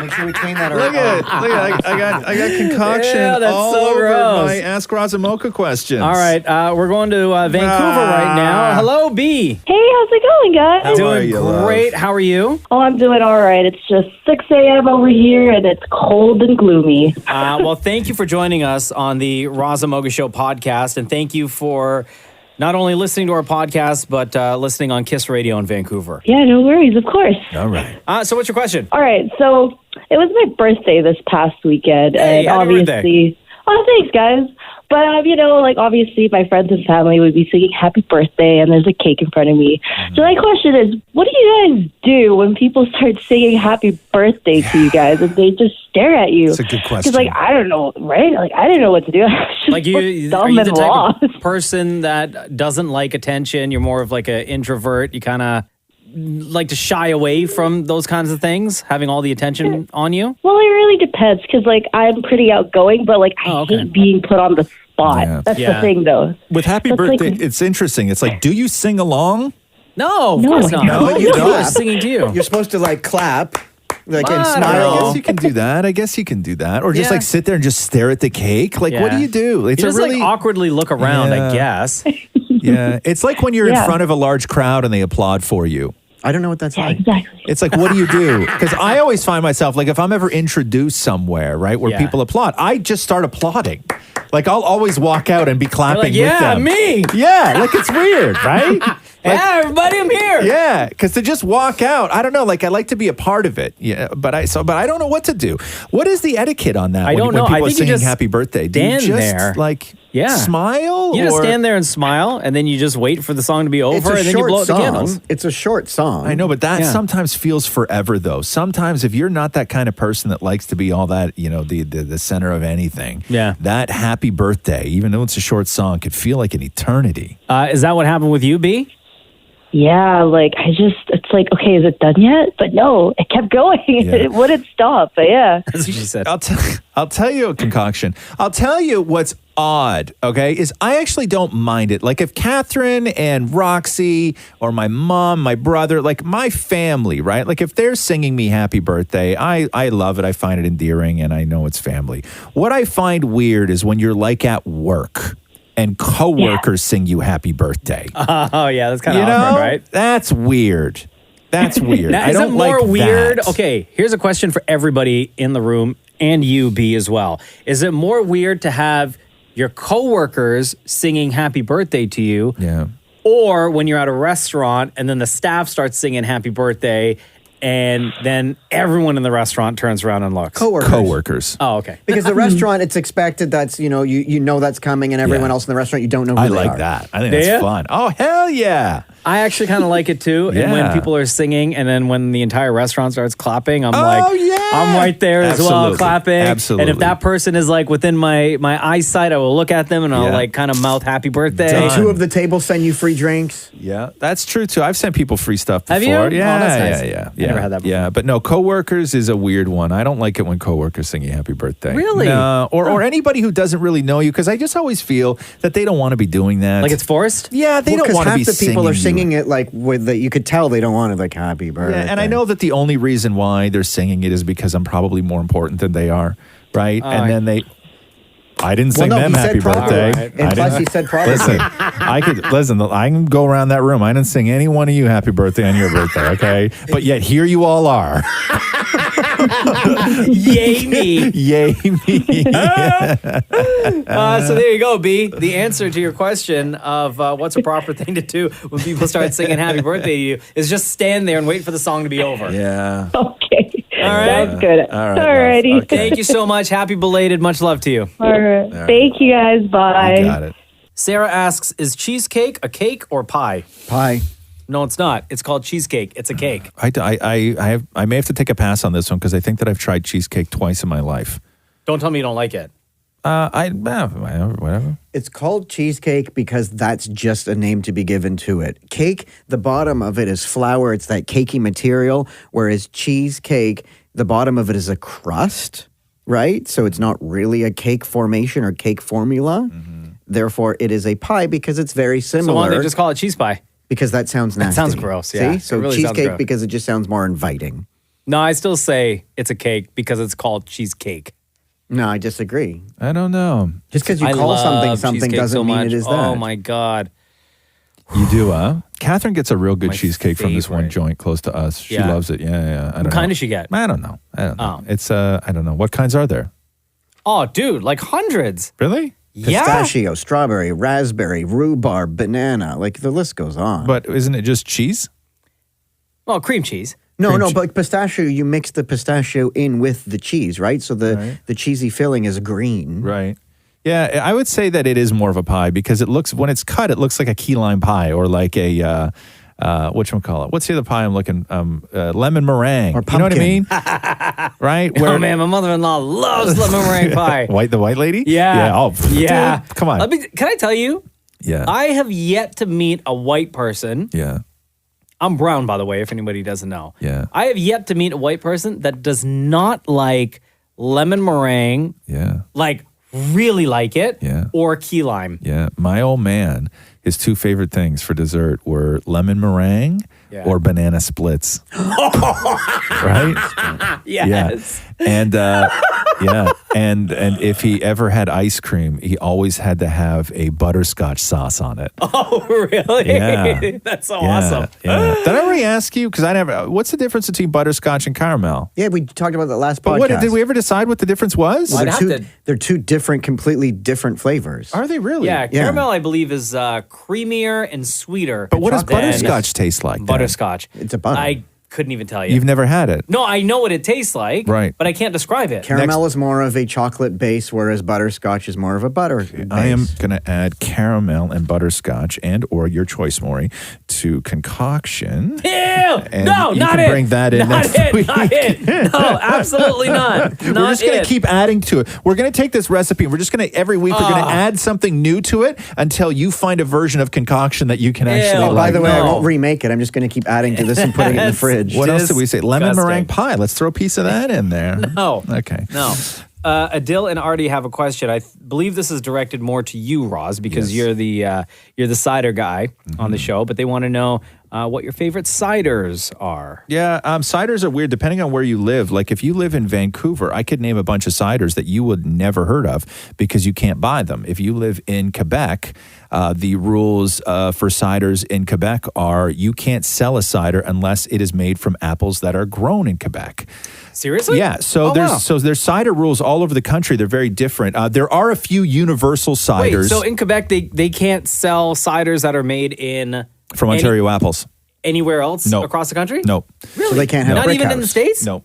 Make sure we clean that. Look at it. I got concoction Yeah, that's all so over gross. my Ask Roz and Mocha questions. All right, we're going to Vancouver right now. Hello, B. Hey, how's it going, guys? How are Doing you, love? great. How are you? Oh, I'm doing all right. It's just 6 a.m. over here, and it's cold and gloomy. Well, thank you for joining us on the Roz and Mocha Show podcast, and thank you for not only listening to our podcast, but listening on Kiss Radio in Vancouver. Yeah, no worries, of course. All right. So what's your question? All right, so it was my birthday this past weekend, Hey, and happy birthday. obviously, oh, thanks, guys. But obviously, my friends and family would be singing "Happy Birthday," and there's a cake in front of me. So my question is, what do you guys do when people start singing "Happy Birthday" to you guys, and they just stare at you? That's a good question. Because, I don't know, right? I didn't know what to do. I was just Like are are you the type of person that doesn't like attention? You're more of like an introvert. You kind of like to shy away from those kinds of things, having all the attention on you? Well, it really depends because, I'm pretty outgoing, but, I hate being put on the spot. Yeah. That's Yeah. the thing, though. With Happy That's Birthday, like- it's interesting. It's like, do you sing along? No, of No, course not. no, you I don't. was singing to you. You're supposed to clap, and I smile. I guess you can do that. Or just Yeah. sit there and just stare at the cake. What Yeah. do you do? It's You a just really awkwardly look around, Yeah. I guess. yeah. It's like when you're in Yeah. front of a large crowd and they applaud for you. I don't know what that's like. Exactly. It's like, what do you do? Because I always find myself, if I'm ever introduced somewhere, right, where Yeah. people applaud, I just start applauding. I'll always walk out and be clapping You're like, with yeah, them. me. Yeah, it's weird, right? Yeah, everybody, I'm here. Yeah, because to just walk out, I don't know. I like to be a part of it. Yeah, but I don't know what to do. What is the etiquette on that? I don't know. When I people are think you singing just "Happy Birthday," do you stand just there. smile? You just or- stand there and smile, and then you just wait for the song to be over, and then you blow out the candles. It's a short song. I know, but that Yeah. sometimes feels forever, though. Sometimes, if you're not that kind of person that likes to be all that, the center of anything, that "Happy Birthday," even though it's a short song, could feel like an eternity. Is that what happened with you, B? yeah, like it's like, okay, is it done yet? But no, it kept going. Yeah. It wouldn't stop. But yeah. That's what she said. I'll tell you a concoction. I'll tell you what's odd, okay, is I actually don't mind it. Like if Catherine and Roxy or my mom, my brother, like my family, right? Like if they're singing me happy birthday, I love it. I find it endearing and I know it's family. What I find weird is when you're like at work and coworkers sing you happy birthday. Oh, yeah, that's kind of awkward, right? That's weird. That's weird. Now, I is don't it more like weird? that. Okay, here's a question for everybody in the room and you, B, as well. Is it more weird to have your coworkers singing happy birthday to you? Yeah. Or when you're at a restaurant and then the staff starts singing happy birthday and then everyone in the restaurant turns around and looks? Coworkers. Oh, okay. Because the restaurant, it's expected that's, you know that's coming, and everyone else in the restaurant, you don't know who I they like are. that. I think that's fun. Oh, hell yeah. I actually kind of like it too. And when Yeah. people are singing and then when the entire restaurant starts clapping, I'm yeah. I'm right there as well, Absolutely. clapping. Absolutely. And if that person is like within my eyesight, I will look at them and I'll Yeah. like kind of mouth happy birthday. And two of the tables send you free drinks. Yeah, that's true too. I've sent people free stuff before. Have you? Oh, Yeah, that's nice. yeah. I never had that before. Yeah, but no, coworkers is a weird one. I don't like it when coworkers sing you happy birthday. Really? No, or anybody who doesn't really know you, because I just always feel that they don't want to be doing that. Like it's forced? Yeah, they don't Because want to half be the people are singing singing it like with the, you could tell they don't want it like happy birthday. Yeah, and I know that the only reason why they're singing it is because I'm probably more important than they are, right? And then I didn't sing them he said happy probably. birthday. And I plus didn't- he said probably. Listen, I can go around that room. I didn't sing any one of you happy birthday on your birthday, okay? But yet here you all are. Yay me. Yay me. So there you go, B. The answer to your question of what's a proper thing to do when people start singing happy birthday to you is just stand there and wait for the song to be over. Yeah. Okay. All right. That's good. All right, Alrighty. love. Okay. Thank you so much. Happy belated. Much love to you. All right. Thank you guys. Bye. You got it. Sarah asks, is cheesecake a cake or pie? Pie. No, it's not. It's called cheesecake. It's a cake. I may have to take a pass on this one because I think that I've tried cheesecake twice in my life. Don't tell me you don't like it. Whatever. It's called cheesecake because that's just a name to be given to it. Cake, the bottom of it is flour. It's that cakey material, whereas cheesecake, the bottom of it is a crust, right? So it's not really a cake formation or cake formula. Therefore, it is a pie because it's very similar. So why don't they just call it cheese pie? Because that sounds nasty. That sounds gross, yeah. See? It So really sounds cheesecake gross. because it just sounds more inviting. No, I still say it's a cake because it's called cheesecake. No, I disagree. I don't know. Just because you I call something love something cheesecake doesn't so mean much. it is that. Oh my God. You do, huh? Catherine gets a real good My cheesecake from this one favorite. joint close to us. She Yeah. loves it. Yeah. I don't What kind know. does she get? I don't know. Oh. It's I don't know. What kinds are there? Oh, dude, like hundreds. Really? Yeah. Pistachio, strawberry, raspberry, rhubarb, banana. Like the list goes on. But isn't it just cheese? Well, cream cheese. No, but pistachio, you mix the pistachio in with the cheese, right? So the cheesy filling is green. Right. Yeah, I would say that it is more of a pie because it looks, when it's cut, it looks like a key lime pie or like a, whatchamacallit? What's the other pie I'm looking, lemon meringue. Or You know what I mean? pumpkin. Right? Oh man, my mother-in-law loves lemon meringue pie. The white lady? Yeah. Yeah. Oh, yeah. dude, come on. Can I tell you? Yeah. I have yet to meet a white person. Yeah. I'm brown, by the way, if anybody doesn't know. Yeah. I have yet to meet a white person that does not like lemon meringue. Yeah. Like really like it. Yeah. Or key lime. Yeah. My old man, his two favorite things for dessert were lemon meringue or banana splits. Right? Yes. Yeah. And and if he ever had ice cream, he always had to have a butterscotch sauce on it. Oh, really? Yeah. That's so awesome. Yeah. Did I already ask you? Because I never. What's the difference between butterscotch and caramel? Yeah, we talked about that last But podcast. what did we ever decide what the difference was? Well, they're two different, completely different flavors. Are they really? Yeah, caramel, I believe, is creamier and sweeter. But what does than butterscotch taste like? then? Butterscotch. It's a butter. Couldn't even tell you. You've never had it. No, I know what it tastes like. Right. But I can't describe it. Caramel is more of a chocolate base, whereas butterscotch is more of a butter base. I am going to add caramel and butterscotch and or your choice, Maury, to concoction. Ew! And No, you not can it. bring that in Not next it. week. Not it. No, absolutely not. We're Not just going it. to keep adding to it. We're going to take this recipe and we're just going to, every week, we're going to add something new to it until you find a version of concoction that you can actually like. By the way, I won't remake it. I'm just going to keep adding to this and putting it in the fridge. What else did we say? Lemon disgusting. meringue pie. Let's throw a piece of that in there. No. Okay. No. Adil and Artie have a question. I believe this is directed more to you, Roz, because you're the cider guy on the show. But they want to know what your favorite ciders are. Yeah, ciders are weird depending on where you live. Like if you live in Vancouver, I could name a bunch of ciders that you would never heard of because you can't buy them. If you live in Quebec, the rules for ciders in Quebec are you can't sell a cider unless it is made from apples that are grown in Quebec. Seriously? Yeah. So there's cider rules all over the country. They're very different. There are a few universal ciders. Wait, so in Quebec, they can't sell ciders that are made in from Ontario apples. Anywhere else across the country? No. Really? So they can't have Not brick even house. in the States? No.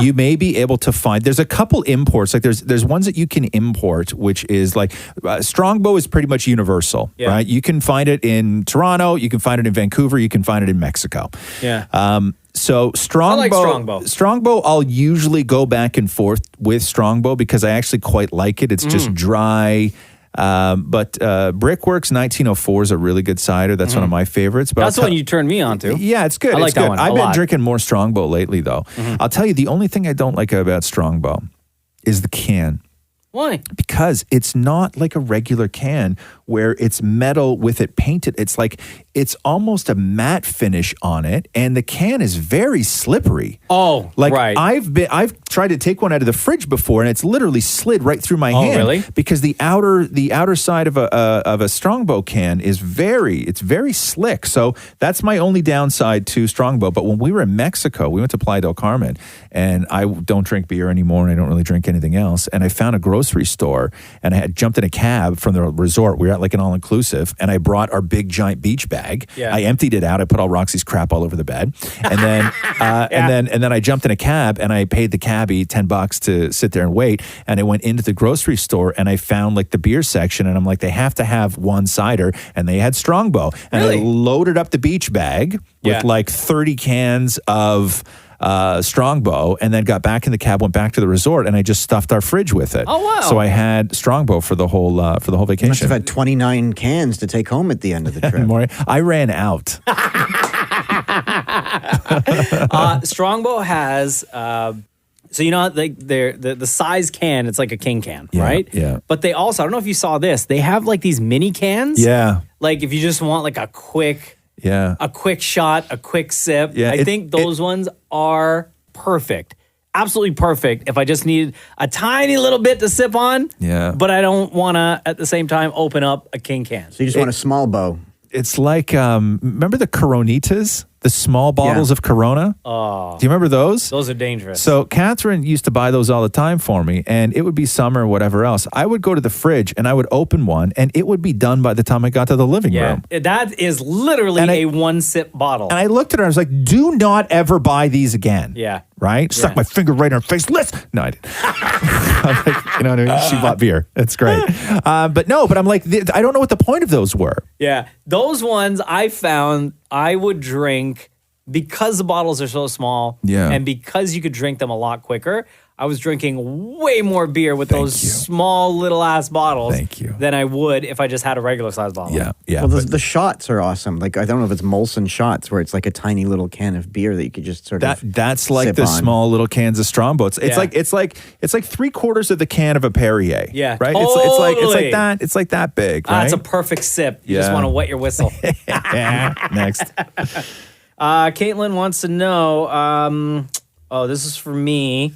You may be able to find, there's a couple imports, like there's ones that you can import, which is like, Strongbow is pretty much universal, right? You can find it in Toronto, you can find it in Vancouver, you can find it in Mexico. Yeah. So Strongbow, I like Strongbow. Strongbow, I'll usually go back and forth with Strongbow because I actually quite like it. It's just dry. But Brickworks 1904 is a really good cider. That's one of my favorites. But That's the one you turned me on to. Yeah, it's good. I like it's that good. one I've a been lot. drinking more Strongbow lately, though. I'll tell you, the only thing I don't like about Strongbow is the can. Why? Because it's not like a regular can where it's metal with it painted. It's like, it's almost a matte finish on it, and the can is very slippery. Oh, like right. I've tried to take one out of the fridge before, and it's literally slid right through my hand. Really? Because the outer side of a Strongbow can is very slick. So that's my only downside to Strongbow. But when we were in Mexico, we went to Playa del Carmen, and I don't drink beer anymore, and I don't really drink anything else. And I found a grocery store, and I had jumped in a cab from the resort. We were at like an all-inclusive, and I brought our big giant beach bag. Yeah. I emptied it out. I put all Roxy's crap all over the bed, and then and then I jumped in a cab, and I paid the cabbie $10 to sit there and wait. And I went into the grocery store, and I found like the beer section, and I'm like, they have to have one cider, and they had Strongbow, and I loaded up the beach bag with like 30 cans of Strongbow, and then got back in the cab, went back to the resort, and I just stuffed our fridge with it. Oh, wow. So I had Strongbow for the whole vacation. You must have had 29 cans to take home at the end of the trip. Maury, I ran out. Strongbow has, so you know, like the size can, it's like a king can, right? Yeah. But they also, I don't know if you saw this, they have like these mini cans. Yeah. Like if you just want like a quick shot, a quick sip. Yeah, I think those ones are perfect. Absolutely perfect. If I just need a tiny little bit to sip on, but I don't want to at the same time open up a king can. So you just want a small bow. It's like, remember the Coronitas? The small bottles of Corona? Oh. Do you remember those? Those are dangerous. So Catherine used to buy those all the time for me, and it would be summer or whatever else. I would go to the fridge, and I would open one, and it would be done by the time I got to the living room. That is literally a one-sip bottle. And I looked at her, I was like, do not ever buy these again. Yeah. Right? Stuck my finger right in her face. No, I didn't. I'm like, you know what I mean? She bought beer. It's great. But I'm like, I don't know what the point of those were. Yeah. Those ones I found I would drink because the bottles are so small and because you could drink them a lot quicker. I was drinking way more beer with those small little ass bottles than I would if I just had a regular size bottle. Yeah. Well, the shots are awesome. Like, I don't know if it's Molson shots where it's like a tiny little can of beer that you could just sort of That's like sip the on. small little cans of Strongbow. It's like 3/4 of the can of a Perrier. Yeah, right. totally. It's like that. It's like that big. Right? That's a perfect sip. You just Yeah. want to wet your whistle. Next. Caitlin wants to know. This is for me.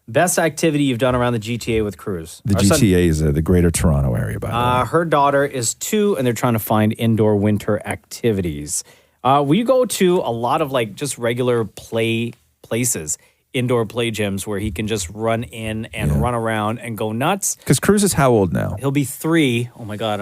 Best activity you've done around the GTA with Cruz. The GTA is the Greater Toronto area, by the way. Her daughter is 2, and they're trying to find indoor winter activities. Will you go to a lot of like just regular play places, indoor play gyms where he can just run in and run around and go nuts? Because Cruz is how old now? He'll be 3. Oh my God,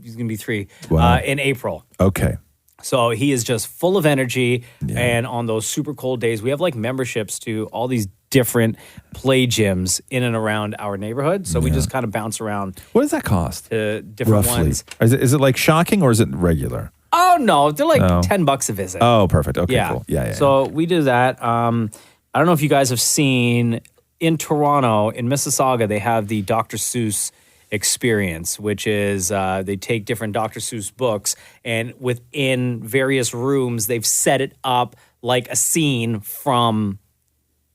he's gonna be 3 Wow. in April. Okay. So he is just full of energy. And on those super cold days, we have like memberships to all these different play gyms in and around our neighborhood. So we just kind of bounce around. What does that cost? To different Roughly. ones. Is it like shocking or is it regular? Oh, no. They're like No. $10 a visit. Oh, perfect. Okay, cool. Yeah. So we do that. I don't know if you guys have seen in Toronto, in Mississauga, they have the Dr. Seuss experience, which is they take different Dr. Seuss books and within various rooms, they've set it up like a scene from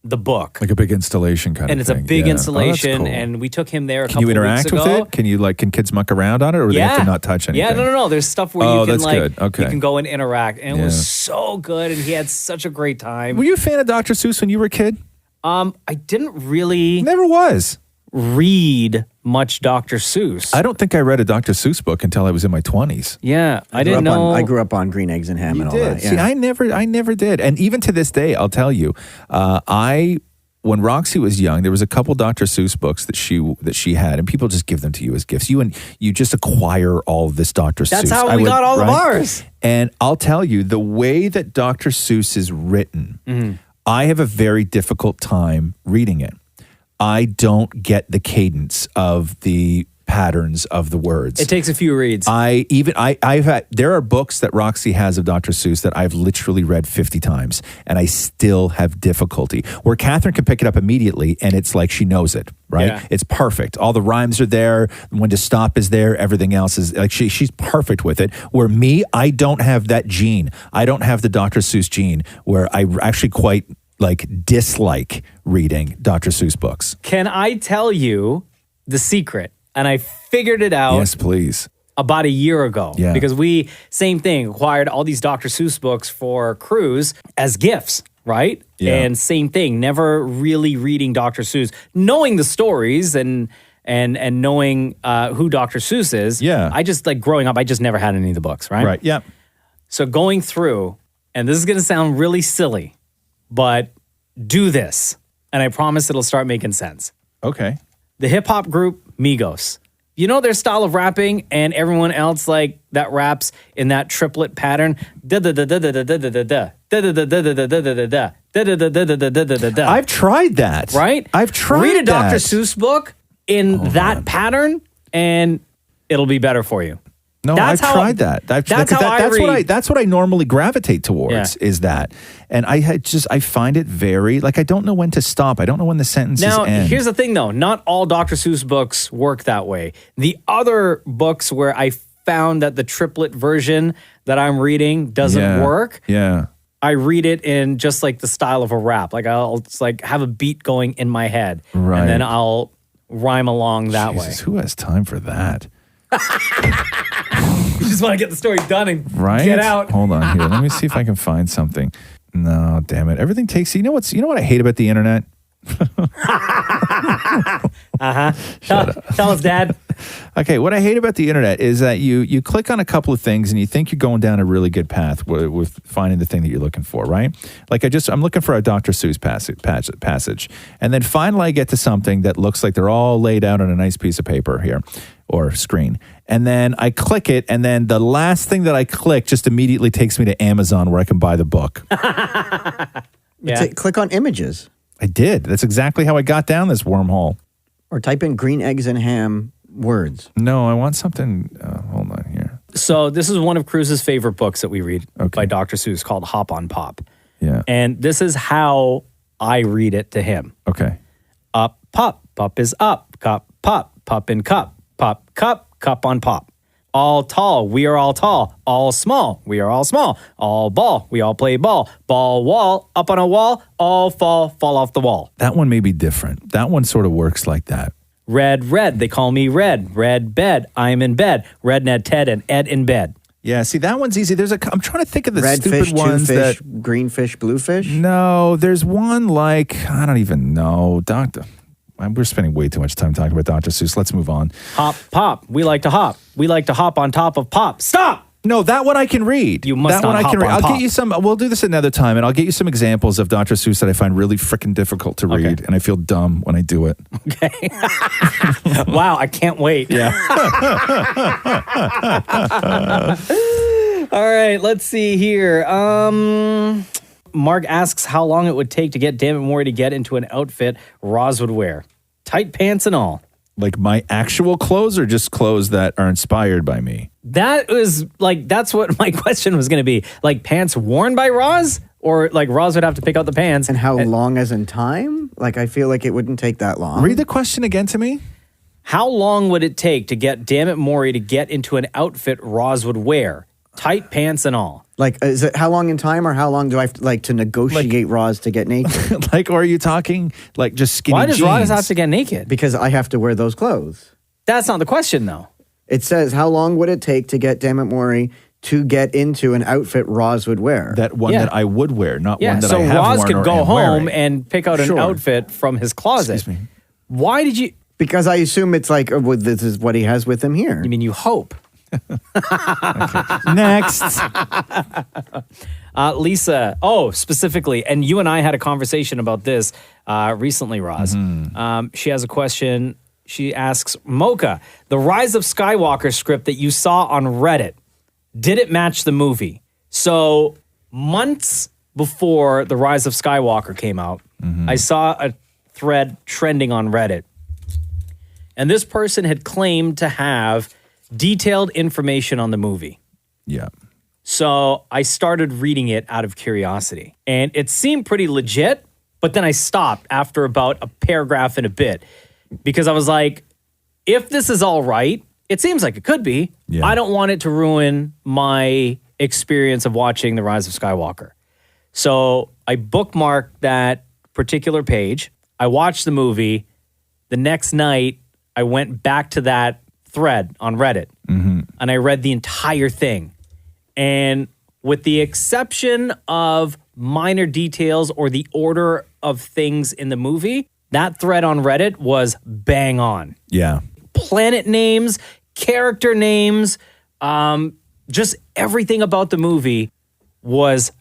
the book. Like a big installation kind And of it's thing. a big Yeah. installation, Oh, that's cool. and we took him there a Can you couple of weeks interact ago. with it? Can kids muck around on it, or do they have to not touch anything? Yeah, no. There's stuff where Oh, you can that's like good. Okay. you can go and interact, and it Yeah. was so good, and he had such a great time. Were you a fan of Dr. Seuss when you were a kid? I didn't really never was read much Dr. Seuss. I don't think I read a Dr. Seuss book until I was in my 20s. Yeah, I grew didn't up know. I grew up on green eggs and ham and all that. See, I never did. And even to this day, I'll tell you, when Roxy was young, there was a couple Dr. Seuss books that she had, and people just give them to you as gifts. You just acquire all of this Dr. Seuss. That's how we got all of ours. And I'll tell you, the way that Dr. Seuss is written, I have a very difficult time reading it. I don't get the cadence of the patterns of the words. It takes a few reads. There are books that Roxy has of Dr. Seuss that I've literally read 50 times, and I still have difficulty. Where Catherine can pick it up immediately, and it's like she knows it, right? Yeah. It's perfect. All the rhymes are there. When to stop is there. Everything else is like she's perfect with it. Where me, I don't have that gene. I don't have the Dr. Seuss gene where I actually quite dislike reading Dr. Seuss books. Can I tell you the secret? And I figured it out. Yes, please. About a year ago. Yeah. Because we, same thing, acquired all these Dr. Seuss books for Cruise as gifts, right? Yeah. And same thing, never really reading Dr. Seuss, knowing the stories and knowing who Dr. Seuss is. Yeah. I just, growing up, I just never had any of the books, right? Right, yeah. So going through, and this is going to sound really silly, but do this, and I promise it'll start making sense. Okay. The hip hop group Migos. You know their style of rapping, and everyone else that raps in that triplet pattern. I've tried that. Right? I've tried Read a Dr. that. Seuss book in that pattern, and it'll be better for you. No, That's I've how- tried that. that's how I read. That's what I normally gravitate towards is that. And I find it very I don't know when to stop. I don't know when the sentences Now, end. here's the thing, though. Not all Dr. Seuss books work that way. The other books where I found that the triplet version that I'm reading doesn't work, Yeah. I read it in just the style of a rap. I'll just have a beat going in my head, Right. and then I'll rhyme along that Jesus, who has time for that? way. You just want to get the story done and Right? get out. Hold on here. Let me see if I can find something. No, damn it. Everything takes you know what I hate about the internet? Tell us, Dad. Okay, what I hate about the internet is that you click on a couple of things and you think you're going down a really good path with finding the thing that you're looking for, right? I'm looking for a Dr. Seuss passage, and then finally I get to something that looks like they're all laid out on a nice piece of paper here or screen, and then I click it, and then the last thing that I click just immediately takes me to Amazon where I can buy the book. Click on images. I did. That's exactly how I got down this wormhole. Or type in green eggs and ham words. No, I want something. Hold on here. So this is one of Cruz's favorite books that we read by Dr. Seuss called Hop on Pop. Yeah. And this is how I read it to him. Okay. Up, pop, pop is up, cup, pop in cup, pop, cup on pop. All tall, we are all tall. All small, we are all small. All ball, we all play ball. Ball wall, up on a wall. All fall off the wall. That one may be different. That one sort of works like that. Red, they call me Red. Red bed, I'm in bed. Red, Ned, Ted, and Ed in bed. Yeah, see, that one's easy. I'm trying to think of the Red stupid fish, ones two fish, that... green fish, blue fish. No, there's one I don't even know. We're spending way too much time talking about Dr. Seuss. Let's move on. Hop, pop, we like to hop. We like to hop on top of pop. Stop! No, that one I can read. You must that not one I hop can read. on I'll pop. get you some. We'll do this another time, and I'll get you some examples of Dr. Seuss that I find really freaking difficult to read, and I feel dumb when I do it. Okay. Wow, I can't wait. Yeah. All right, let's see here. Mark asks how long it would take to get Dammit Maury to get into an outfit Roz would wear. Tight pants and all. Like my actual clothes or just clothes that are inspired by me? That was like, that's what my question was going to be. Like pants worn by Roz? Or like Roz would have to pick out the pants. And how long as in time? Like I feel like it wouldn't take that long. Read the question again to me. How long would it take to get Dammit Maury to get into an outfit Roz would wear? Tight pants and all. Like, is it how long in time, or how long do I have to negotiate Roz to get naked? Like, or are you talking like just skinny Why does jeans? Roz have to get naked? Because I have to wear those clothes. That's not the question, though. It says, how long would it take to get Dammit Maury to get into an outfit Roz would wear? That one that I would wear, not one that so I have Roz worn could or go am home wearing. and pick out an outfit from his closet. Excuse me. Why did you? Because I assume it's like, this is what he has with him here. You mean you hope? Next. Lisa, specifically, and you and I had a conversation about this recently, Roz. She has a question. She asks, Mocha, the Rise of Skywalker script that you saw on Reddit, did it match the movie? So months before the Rise of Skywalker came out, I saw a thread trending on Reddit. And this person had claimed to have detailed information on the movie. Yeah. So I started reading it out of curiosity. And it seemed pretty legit, but then I stopped after about a paragraph and a bit. Because I was like, if this is all right, it seems like it could be. Yeah. I don't want it to ruin my experience of watching The Rise of Skywalker. So I bookmarked that particular page. I watched the movie. The next night, I went back to that thread on Reddit and I read the entire thing. And with the exception of minor details or the order of things in the movie, that thread on Reddit was bang on. Yeah. Planet names, character names, just everything about the movie was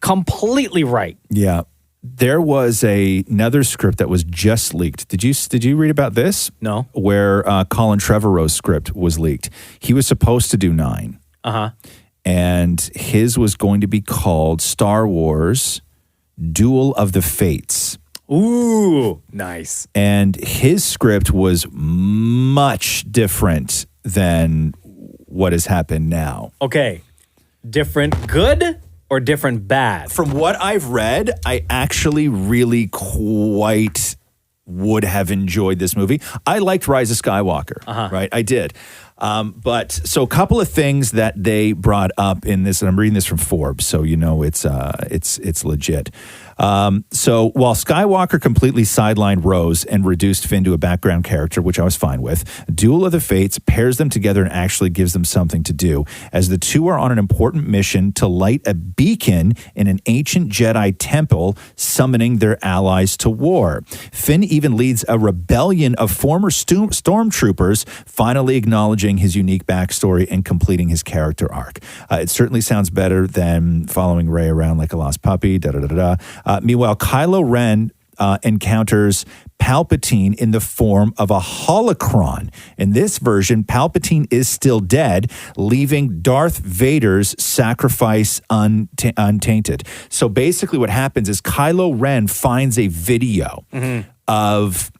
completely right. Yeah. There was another script that was just leaked. Did you read about this? No. Where Colin Trevorrow's script was leaked. He was supposed to do 9. And his was going to be called Star Wars Duel of the Fates. Ooh, nice. And his script was much different than what has happened now. Okay. Different good or different bad? From what I've read, I actually really quite would have enjoyed this movie. I liked Rise of Skywalker, right? I did. But so a couple of things that they brought up in this, and I'm reading this from Forbes, so you know it's legit. So while Skywalker completely sidelined Rose and reduced Finn to a background character, which I was fine with, Duel of the Fates pairs them together and actually gives them something to do, as the two are on an important mission to light a beacon in an ancient Jedi temple, summoning their allies to war. Finn even leads a rebellion of former stormtroopers, finally acknowledging his unique backstory and completing his character arc. It certainly sounds better than following Rey around like a lost puppy, meanwhile, Kylo Ren encounters Palpatine in the form of a holocron. In this version, Palpatine is still dead, leaving Darth Vader's sacrifice untainted. So basically what happens is Kylo Ren finds a video of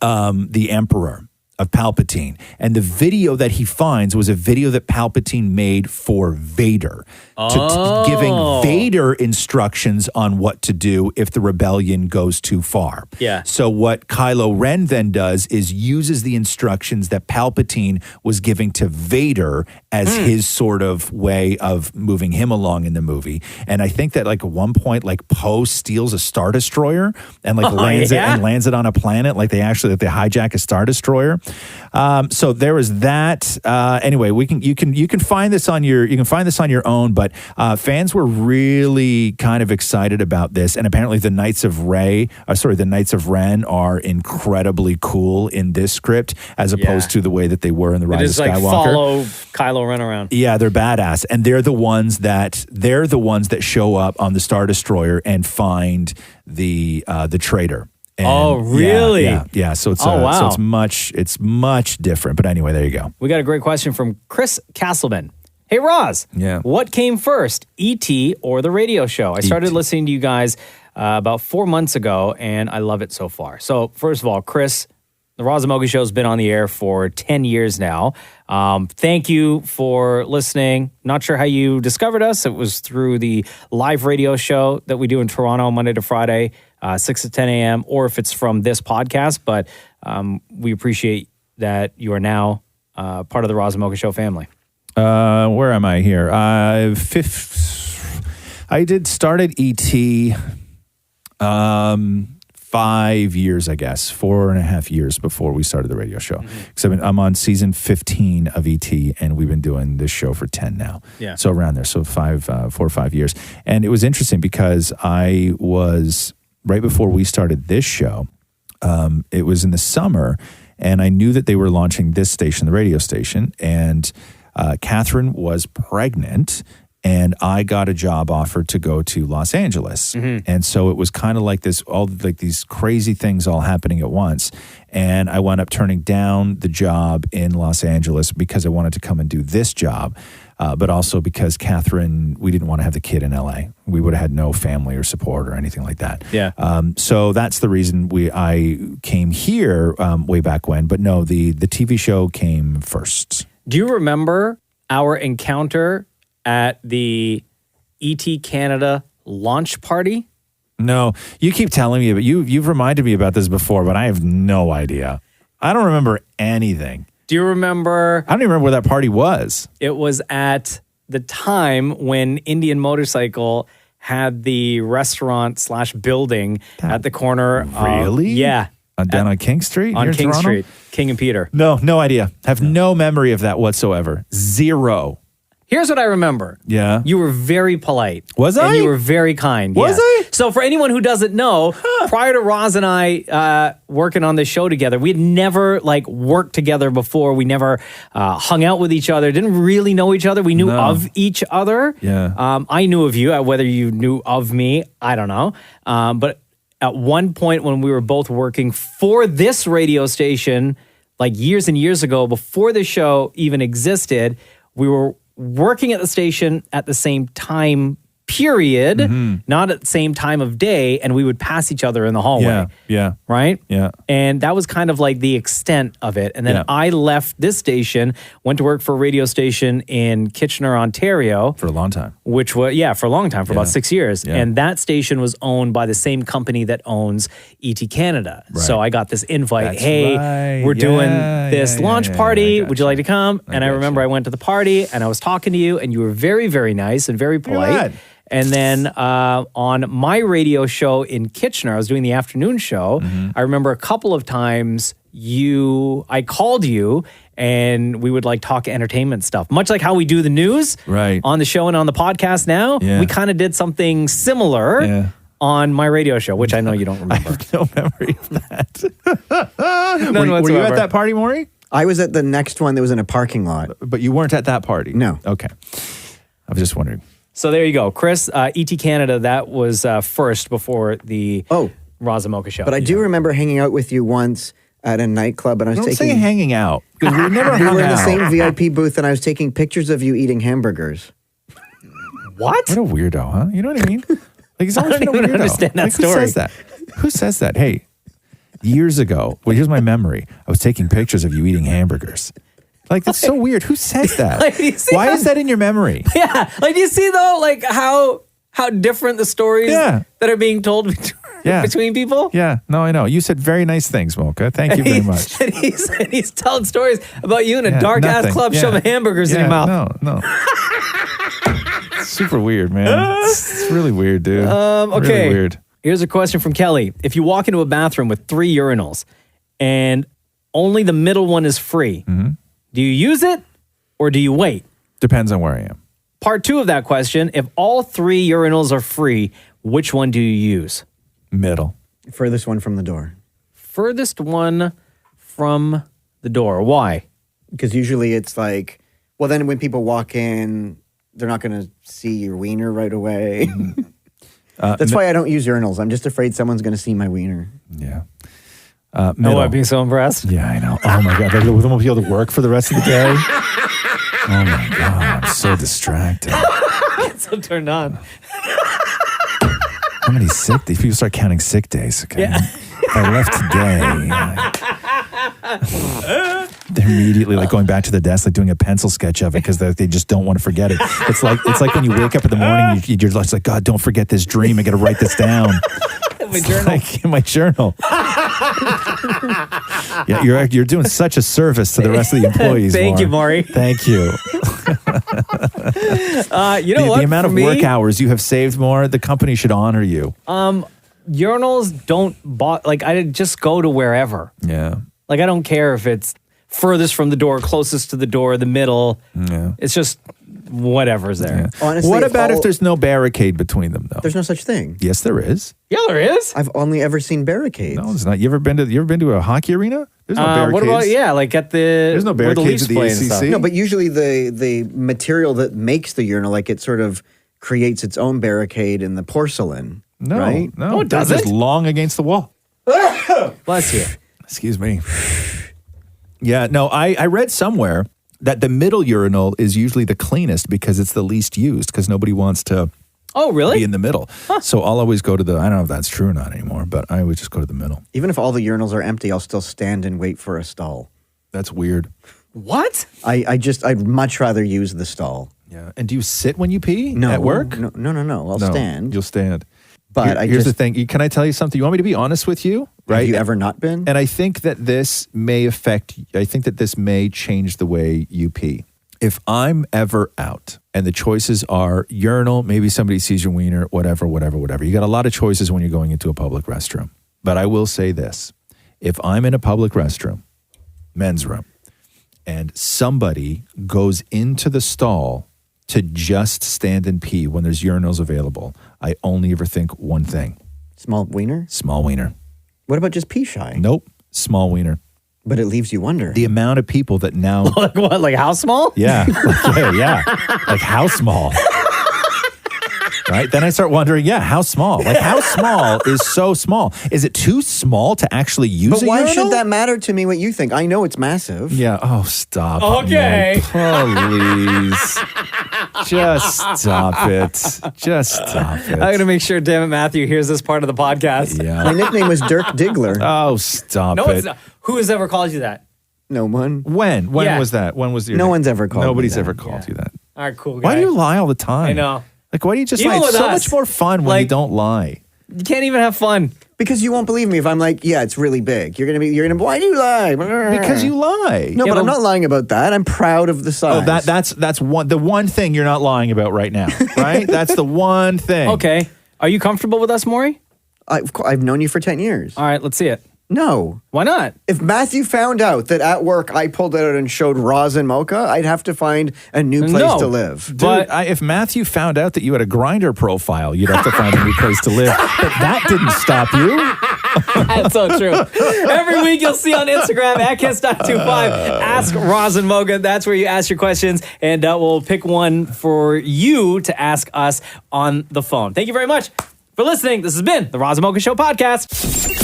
the Emperor, of Palpatine. And the video that he finds was a video that Palpatine made for Vader, giving Vader instructions on what to do if the rebellion goes too far. Yeah. So what Kylo Ren then does is uses the instructions that Palpatine was giving to Vader as his sort of way of moving him along in the movie. And I think that like at one point, like Poe steals a Star Destroyer and like lands it on a planet. Like they hijack a Star Destroyer. So there was that. Anyway, you can find this on your own, but fans were really kind of excited about this, and apparently the Knights of Ren are incredibly cool in this script as opposed to the way that they were in the Rise of Skywalker. Like follow Kylo Ren around. Yeah, they're badass, and they're the ones that show up on the Star Destroyer and find the traitor. And really? Yeah. So it's wow. So it's much different. But anyway, there you go. We got a great question from Chris Castleman. Hey, Roz. Yeah. What came first, E.T. or the radio show? I started listening to you guys about 4 months ago, and I love it so far. So, first of all, Chris, the Roz Mocha Show has been on the air for 10 years now. Thank you for listening. Not sure how you discovered us. It was through the live radio show that we do in Toronto Monday to Friday, 6 to 10 a.m., or if it's from this podcast. But we appreciate that you are now part of the Roz Mocha Show family. Where am I here? I started ET 5 years, I guess, 4.5 years before we started the radio show. Because I'm on season 15 of ET, and we've been doing this show for 10 now. Yeah. So around there, so 4 or 5 years. And it was interesting because I was, right before we started this show, it was in the summer, and I knew that they were launching this station, the radio station, and Catherine was pregnant, and I got a job offer to go to Los Angeles. And so it was kind of like this, all like these crazy things all happening at once. And I wound up turning down the job in Los Angeles because I wanted to come and do this job, but also because Catherine, we didn't want to have the kid in LA. We would have had no family or support or anything like that. Yeah. So that's the reason I came here way back when. But no, the TV show came first. Do you remember our encounter at the ET Canada launch party? No, you keep telling me, but you've reminded me about this before, but I have no idea. I don't remember anything. Do you remember? I don't even remember where that party was. It was at the time when Indian Motorcycle had the restaurant/building at the corner. Really? Yeah. Down on King Street? On near King Toronto? Street. King and Peter. No idea. Have no memory of that whatsoever. Zero. Here's what I remember. Yeah. You were very polite. Was I? And you were very kind. Was I? So for anyone who doesn't know, prior to Roz and I working on this show together, we had never worked together before. We never hung out with each other, didn't really know each other. We knew of each other. Yeah. I knew of you. Whether you knew of me, I don't know. But at one point when we were both working for this radio station, years and years ago, before the show even existed, we were working at the station at the same time period, not at the same time of day, and we would pass each other in the hallway. Yeah. Right? Yeah. And that was kind of the extent of it. And then I left this station, went to work for a radio station in Kitchener, Ontario. For a long time. Which was, for a long time, for about 6 years. Yeah. And that station was owned by the same company that owns ET Canada. Right. So I got this invite, That's hey, right. we're doing Yeah, this yeah, launch yeah, party. I Would you like to come? And I remember I went to the party and I was talking to you and you were very, very nice and very polite. Good. And then on my radio show in Kitchener, I was doing the afternoon show. I remember a couple of times I called you and we would talk entertainment stuff. Much like how we do the news on the show and on the podcast now. Yeah. We kind of did something similar on my radio show, which I know you don't remember. I have no memory of that. None were you whatsoever. at that party, Maury? I was at the next one that was in a parking lot. But you weren't at that party? No. Okay. I was just wondering. So there you go. Chris, ET Canada, that was first before the Roz Mocha Show. But I do remember hanging out with you once at a nightclub, and I was Don't taking say hanging out, because we never we hung were in the out. same VIP booth, and I was taking pictures of you eating hamburgers. What? What a weirdo, huh? You know what I mean? He's always I don't been a even weirdo. understand that Who story. says that? Who says that? Hey, years ago, here's my memory. I was taking pictures of you eating hamburgers. That's so weird. Who says that? You see Why how- is that in your memory? Yeah. Do you see though, how different the stories that are being told between people? Yeah, no, I know. You said very nice things, Mocha. Thank you very much. And he's telling stories about you in a dark ass nothing. club shoving hamburgers in your mouth. No. It's super weird, man. It's really weird, dude. Okay. Really weird. Here's a question from Kelly. If you walk into a bathroom with 3 urinals and only the middle one is free, do you use it or do you wait? Depends on where I am. Part 2 of that question, if all 3 urinals are free, which one do you use? Middle. Furthest one from the door. Furthest one from the door. Why? Because usually it's well, then when people walk in, they're not going to see your wiener right away. That's why I don't use urinals. I'm just afraid someone's going to see my wiener. Yeah. I'd be so impressed. Yeah, I know. Oh my God. They won't be able to work for the rest of the day. Oh my God, I'm so distracted. So turned on. How many sick days? People start counting sick days. Okay. Yeah. If I left today, they're immediately like going back to the desk, like doing a pencil sketch of it because they just don't want to forget it. It's like when you wake up in the morning, you're just like, God, don't forget this dream. I got to write this down. My journal. Like in my journal. Yeah, you're doing such a service to the rest of the employees. Thank you, Maury. Thank you. You know what? The amount For of me, work hours you have saved, more, the company should honor you. urinals don't like I just go to wherever. Yeah. Like I don't care if it's furthest from the door, closest to the door, the middle. Yeah. It's just whatever's there. Yeah. Honestly, what about if there's no barricade between them, though? There's no such thing. Yes, there is. Yeah, there is. I've only ever seen barricades. No, it's not. You ever been to a hockey arena? There's no barricades. What about like at the there's no barricades at the ACC. No, but usually the material that makes the urinal, like it sort of creates its own barricade in the porcelain. No, right? no, it doesn't. It's just long against the wall. Bless you. Excuse me. Yeah, no, I read somewhere that the middle urinal is usually the cleanest because it's the least used because nobody wants to be in the middle. So I'll always go to the, I don't know if that's true or not anymore, but I always just go to the middle. Even if all the urinals are empty, I'll still stand and wait for a stall. That's weird. What? I'd much rather use the stall. Yeah. And do you sit when you pee No, at work? No. I'll stand. You'll stand. But here's the thing. Can I tell you something? You want me to be honest with you? Right? Have you ever not been? And I think that this may change the way you pee. If I'm ever out and the choices are urinal, maybe somebody sees your wiener, whatever. You got a lot of choices when you're going into a public restroom. But I will say this. If I'm in a public restroom, men's room, and somebody goes into the stall to just stand and pee when there's urinals available, I only ever think one thing. Small wiener? Small wiener. What about just pee shy? Nope. Small wiener. But it leaves you wondering. The amount of people that now... Like what? Like how small? Yeah. Yeah. Like how small? Right? Then I start wondering, how small? Like how small is so small? Is it too small to actually use But a why urinal? should that matter to me what you think? I know it's massive. Yeah. Oh, stop. Okay. Please. Just stop it. Just stop it. I'm going to make sure, damn it, Matthew hears this part of the podcast. Yeah. My nickname was Dirk Diggler. Oh, stop No, it. it's not. Who has ever called you that? No one. When? When Yeah. was that? When was your No name? one's ever called me Nobody's that. ever called you that. All right, cool guy. Why do you lie all the time? I know. Like, why do you just Even lie? It's with so us, much more fun when you like- don't lie. You can't even have fun. Because you won't believe me if I'm like, yeah, it's really big. You're gonna. Why do you lie? Because you lie. No, Yeah, but I'm but- not lying about that. I'm proud of the size. Oh, that's the one thing you're not lying about right now, right? That's the one thing. Okay. Are you comfortable with us, Maury? I've known you for 10 years. All right, let's see it. No. Why not? If Matthew found out that at work I pulled it out and showed Roz and Mocha, I'd have to find a new place to live. Dude, But- if Matthew found out that you had a Grindr profile, you'd have to find a new place to live. But that didn't stop you. That's so true. Every week you'll see on Instagram at Kiss925, Ask Roz and Mocha. That's where you ask your questions, and we'll pick one for you to ask us on the phone. Thank you very much for listening. This has been the Roz and Mocha Show podcast.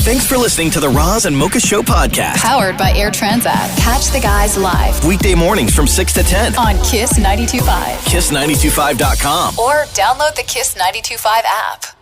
Thanks for listening to the Roz and Mocha Show podcast. Powered by Air Transat. Catch the guys live Weekday mornings from 6 to 10. on Kiss 92.5 Kiss925.com. or download the Kiss 92.5 app.